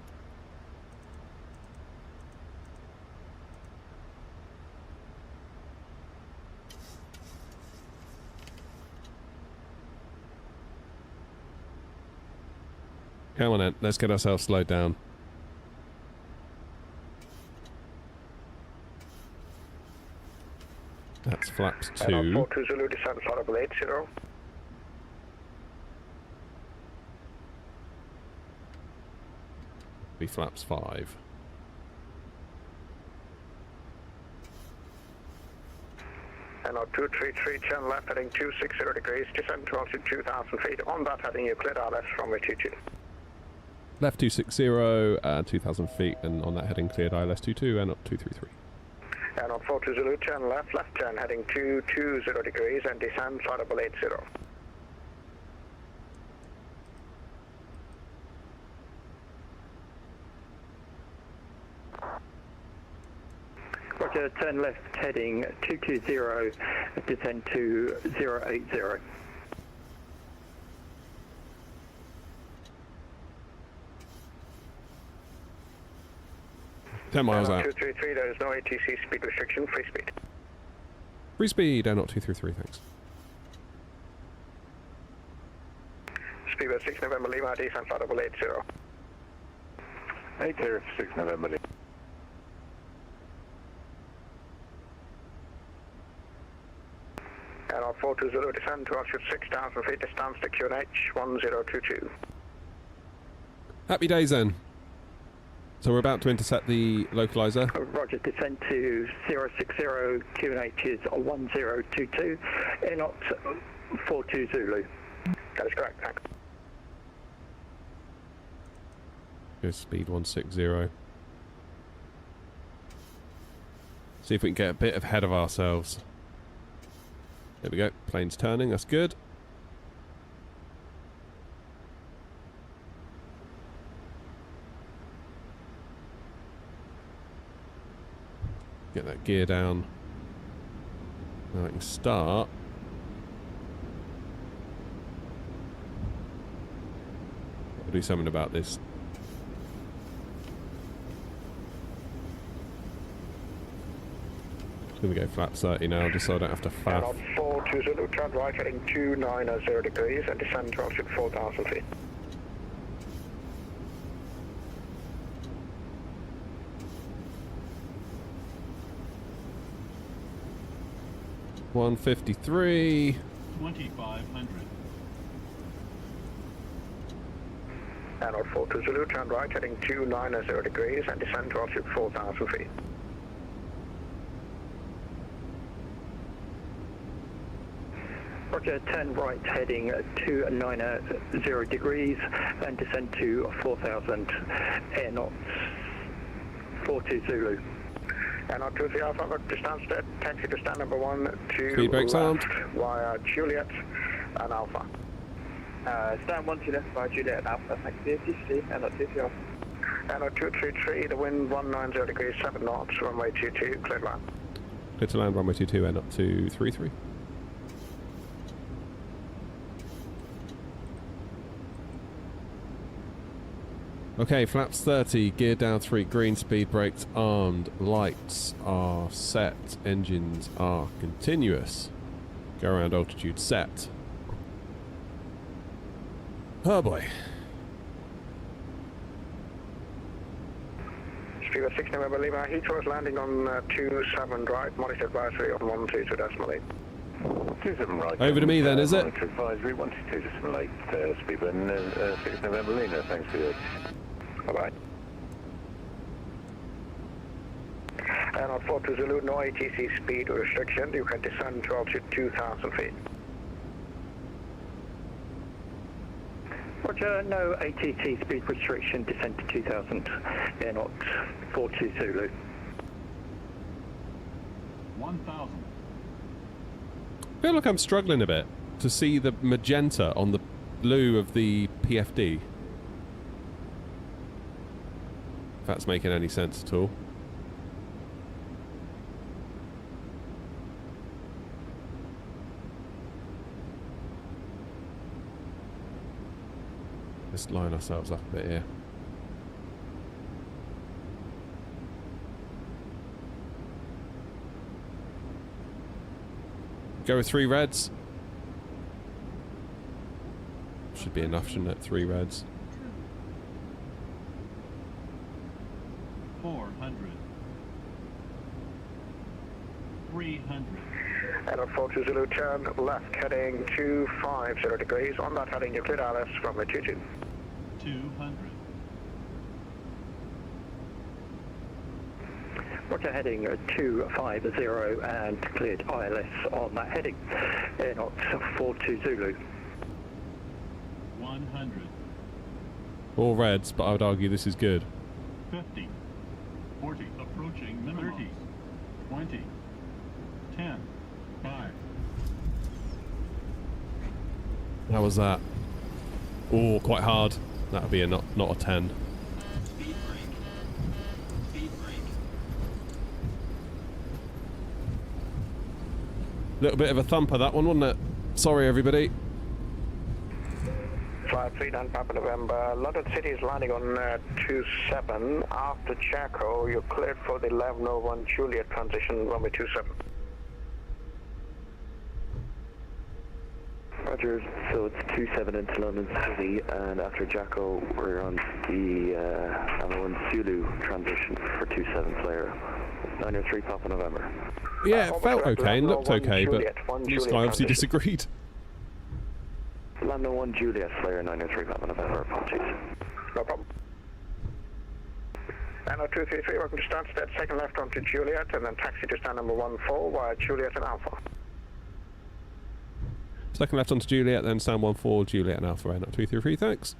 Come on then, let's get ourselves slowed down. That's flaps 2. 42 Zulu, descend audible 80. Be flaps 5. And 233, turn left heading 260 degrees, descend to altitude 2,000 feet. On that heading, you cleared RLS runway 22. Left 260, 2,000 feet, and on that heading cleared ILS 22 and up 233. And on 42 Zulu, turn left turn heading 220 degrees and descend audible 80. Roger, turn left heading 220, descend to 080. Ten miles and out. 233, there is no ATC speed restriction, free speed. Free speed, and not 233, thanks. Speedbird 6 November Lima, descent audible 80. 80 for 6 November Lima. And on 42 Zulu, descend to altitude 6,000 feet, distance to QNH 1022. Happy days then. So we're about to intercept the localizer. Roger, descend to 060, QNH is 1022, airnaut 42 Zulu. That is correct, thanks. Here's speed 160. See if we can get a bit ahead of ourselves. There we go. Plane's turning. That's good. Get that gear down. Now I can start. I'll do something about this. I'm going to go flat 30 now, just so I don't have to faff. And on 42 Zulu, turn right heading 290 degrees and descend to altitude 4,000 feet. $153. 2,500. And on 42 Zulu, turn right heading 290 degrees and descend to altitude 4,000 feet. Roger, turn right heading 290 degrees and descend to 4,000, air knots 42 Zulu. And on 23 Alpha, Stansted, taxi to stand number 1 to Speed brakes left armed. via Juliet and Alpha. Stand 1 to left via Juliet and Alpha, thanks for the ATC, and on 23 Alpha. And on 233, the wind 190 degrees, 7 knots, runway 22, cleared land. Clear to land, runway 22 and up to 33. Okay, flaps 30, gear down 3, green, speed brakes armed, lights are set, engines are continuous. Go around altitude set. Oh boy. Speedbird 6 November Lima, Heathrow is landing on 27 right, monitor advisory on 122.8. 27 right. Over to me then, is it? Monitor advisory 122.8, Speedbird 6 November Lima, thanks for your... Bye-bye. And on 42 Zulu, no ATC speed restriction. You can descend to altitude 2,000 feet. Roger, no ATT speed restriction, descend to 2,000, air knots 42 Zulu. 1,000. I feel like I'm struggling a bit to see the magenta on the blue of the PFD. If that's making any sense at all. Let's line ourselves up a bit here. Go with 3 reds. Should be enough, shouldn't it? 3 reds. 400. 300. And 42 Zulu, turn left, heading 250 degrees. On that heading, you cleared Alice from the 22. 200. Roger, heading 250 and cleared ILS on that heading. Air knots 42 Zulu. 100. All reds, but I would argue this is good. 50. 40. Approaching minimum. 30. 20. 10. 5. How was that? Oh, quite hard. That would be a not a 10. Speed brake. Speed brake. Little bit of a thumper, that one, wasn't it? Sorry, everybody. Flight 39 Papa November. London City is landing on 27. After Chaco, you're cleared for the 1101 Juliet transition, runway 27. Roger, so it's 27 into London City, and after Jacko, we're on the 1 Zulu transition for 27 flare. 903 Papa November. Yeah, it felt okay and looked okay, but this guy obviously disagreed. Lando 1 Juliet, flare 903 Papa November, apologies. No problem. Lando 233, welcome to Stansted, second left onto Juliet, and then taxi to stand number 14 via Juliet and Alpha. Second left onto Juliet, then stand 14, Juliet and Alpha, not 233, thanks.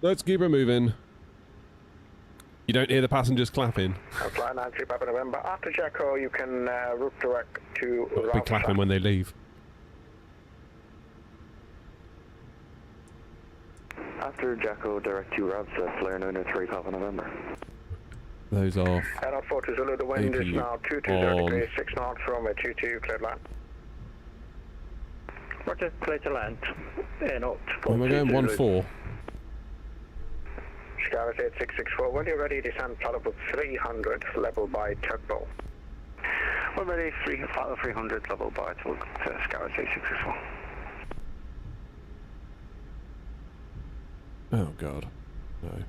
Let's keep her moving. You don't hear the passengers clapping. Fly 93 Papa November. After Jacko, you can route direct to They'll be clapping when they leave. After Jacko, direct to Ravsa, flare 903 Papa November. Those off. Air 40 Zulu, the wind is now 220 degrees, 6 knots from a 22, cleared land. Roger, clear to land. Air knots. When we're going 1-4. Scarlet 8664, when you're ready, descend Platypus 300, level by tugboat. We're ready, 300, level by tugboat, Scarlet 8664. Oh god, no.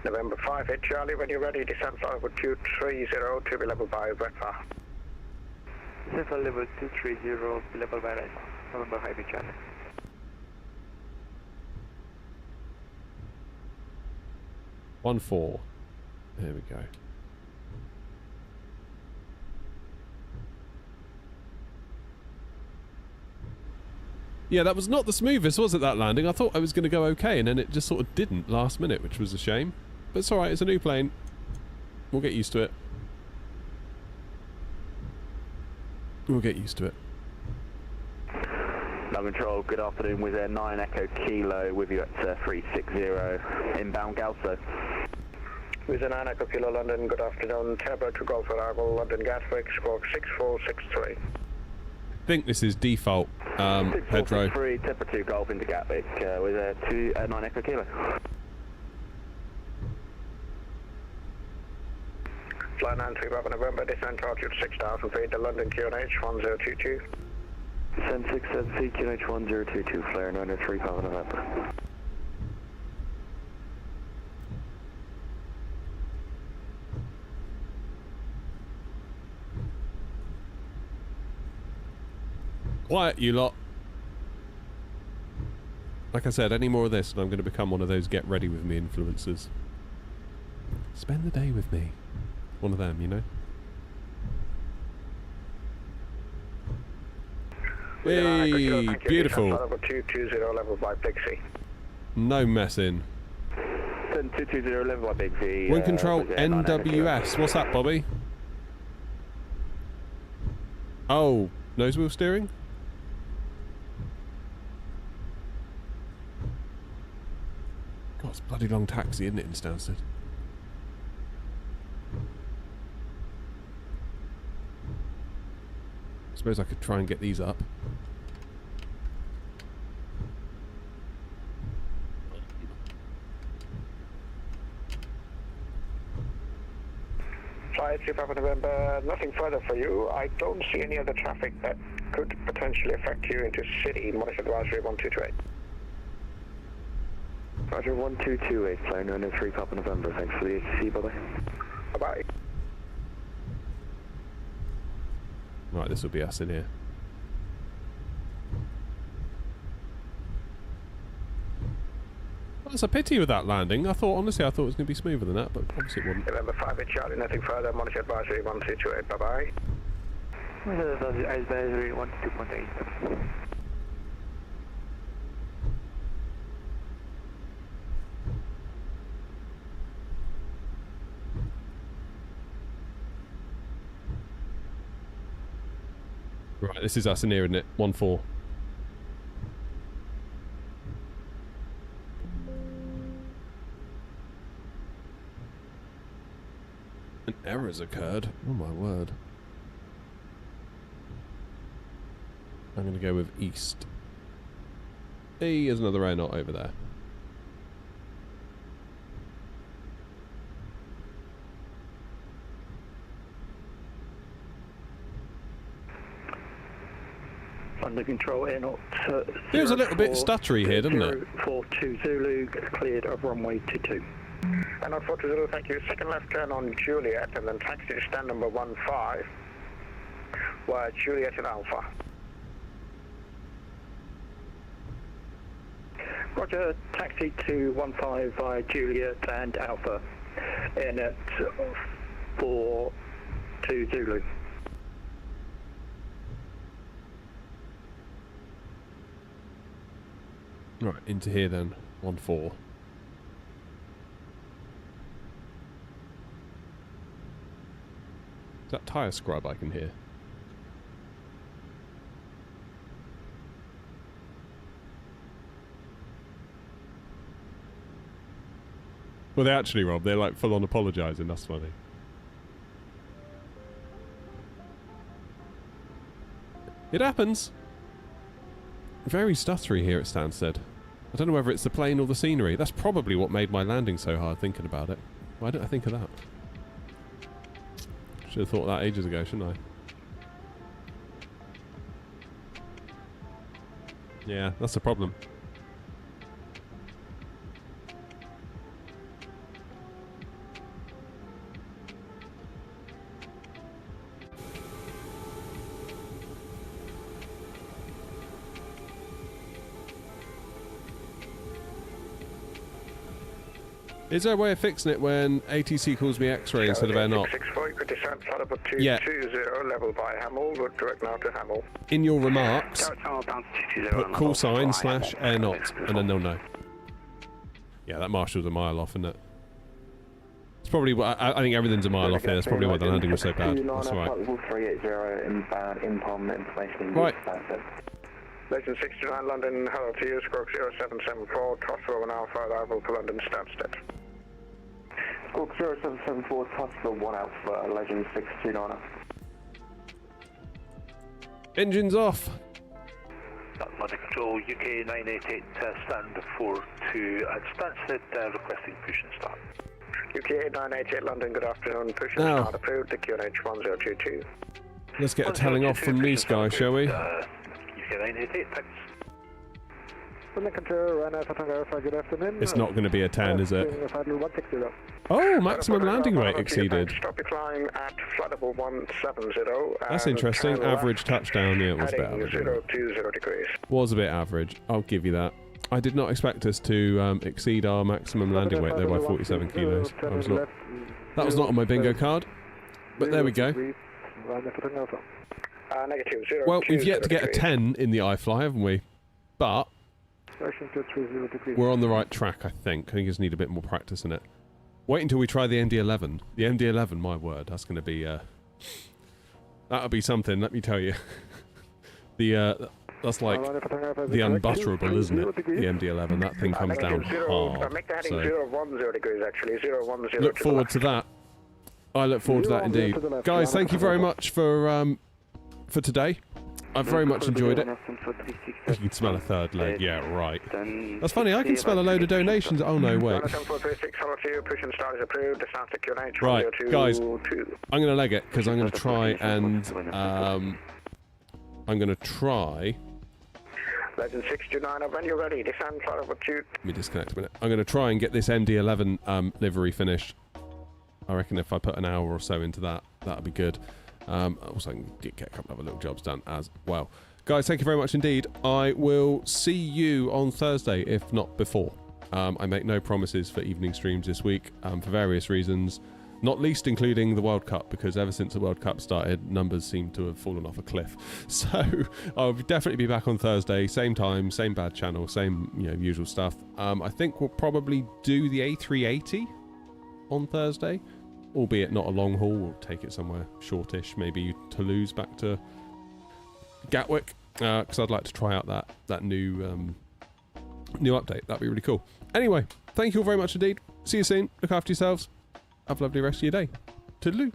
November 5, hit Charlie, when you're ready, descend Platypus 230 to be level by Redfar. Central level 230, level by Redfar. November 5, hit Charlie. One 4. There we go. Yeah, that was not the smoothest, was it, that landing? I thought I was going to go okay, and then it just sort of didn't last minute, which was a shame. But it's alright, it's a new plane. We'll get used to it. We'll get used to it. London Control, good afternoon, with a 9 Echo Kilo with you at 360, inbound Galso. With a 9 Echo Kilo London, good afternoon, Turbo to Golf arrival, London Gatwick, squawk 6463. I think this is default, Pedro. 6463, Turbo to Golf into Gatwick with a 9 Echo Kilo. Fly 93 Papa November, descent altitude 6,000 feet to London QNH 1022. Descend 6,000 feet, QNH 1022, flare 903 Papa November. Quiet, you lot. Like I said, any more of this and I'm going to become one of those get ready with me influencers. Spend the day with me. One of them, you know? Hey, beautiful. 220 level by Pixie. No messing. 220 level by Big V. Wind control NWS. What's that, Bobby? Oh, nose wheel steering? God, it's a bloody long taxi, isn't it, in Stansted? I suppose I could try and get these up. Flight 3 Papa November, nothing further for you. I don't see any other traffic that could potentially affect you into city. Monitor advisory 1228. Roger, 1228, flyer 903 Papa November. Thanks for the ATC, bye-bye. Bye-bye. Right, this will be us in here. Well, it's a pity with that landing. Honestly, I thought it was going to be smoother than that, but obviously it wasn't. November 5 Charlie, nothing further. Monitor advisory 1228. Bye-bye. Monitor advisory 12.8. Right, this is us in here, isn't it? 1-4. An error's occurred. Oh my word. I'm going to go with east. Hey, there's another air knot over there. Under control, air knot. It was a little bit stuttery here, didn't it? 042 Zulu, cleared of runway 22. Air knot 42 Zulu, thank you. Second left turn on Juliet, and then taxi to stand number 15, where Juliet and Alpha. Roger, taxi to 15 via Juliet and Alpha, in at 42 Zulu. Right, into here then. 1-4. Is that tyre scrub I can hear? Well, they actually, Rob, they're like full on apologising. That's funny. It happens. Very stuttery here at Stansted. I don't know whether it's the plane or the scenery. That's probably what made my landing so hard, thinking about it. Why didn't I think of that? Should have thought that ages ago, shouldn't I? Yeah, that's the problem. Is there a way of fixing it when ATC calls me X-ray instead of air not? 664, you could descend flight up to Yeah. 220, level by Hamel, route direct now to Hamel. In your remarks, put call sign / air not, and then they'll know. Yeah, that marshal's a mile off, isn't it? It's probably, I think everything's a mile off here. That's probably why the landing was so bad. That's right. 380 inbound IMPOM information. Right. Legend 69 London, hello to you, stroke 0774, Tossville and Alpha, arrival to London Stansted. Squawk 0774, Tossville 1 Alpha, Legend 629. Engines off. That's London Control, UK 988, stand 42 at Stansted, requesting push and start. UK 988 London, good afternoon, push and start approved, the QNH 1022. Let's get a telling off from these guys, shall we? UK 988, thanks. London Control, good afternoon. It's not going to be a 10, is it? 160. Oh, maximum landing rate exceeded. Stop your climb at flight level 170. That's interesting. Average touchdown, yeah, it was a bit average. 020 degrees. Was a bit average. I'll give you that. I did not expect us to exceed our maximum landing weight there by 47 kilos. That was not on my bingo card, but there we go. Negative, Well, we've yet to get a 10 in the iFly, haven't we? But we're on the right track, I think. I think we just need a bit more practice in it. Wait until we try the MD-11. The MD-11, my word, that's going to be... that'll be something, let me tell you. That's like the unbutterable, isn't it? The MD-11, that thing comes down hard. Make the heading So 010 degrees, actually. 010. look forward to that. I look forward to that indeed. Guys, thank you very much for today. I've very much enjoyed it. You can smell a third leg, yeah, right. That's funny, I can smell a load of donations. Oh no, wait. Right, guys, I'm going to leg it because I'm going to try and I'm going to try... Legend 629, when you're ready, descend for altitude. Let me disconnect a minute. I'm going to try and get this MD-11 livery finished. I reckon if I put an hour or so into that, that'll be good. Also, I can get a couple of other little jobs done as well. Guys, thank you very much indeed. I will see you on Thursday, if not before. I make no promises for evening streams this week for various reasons, not least including the World Cup, because ever since the World Cup started, numbers seem to have fallen off a cliff. So I'll definitely be back on Thursday, same time, same bad channel, same usual stuff. I think we'll probably do the A380 on Thursday, albeit not a long haul. We'll take it somewhere shortish, maybe Toulouse back to Gatwick, because I'd like to try out that new update. That'd be really cool. Anyway, thank you all very much indeed. See you soon. Look after yourselves. Have a lovely rest of your day. Toodaloo.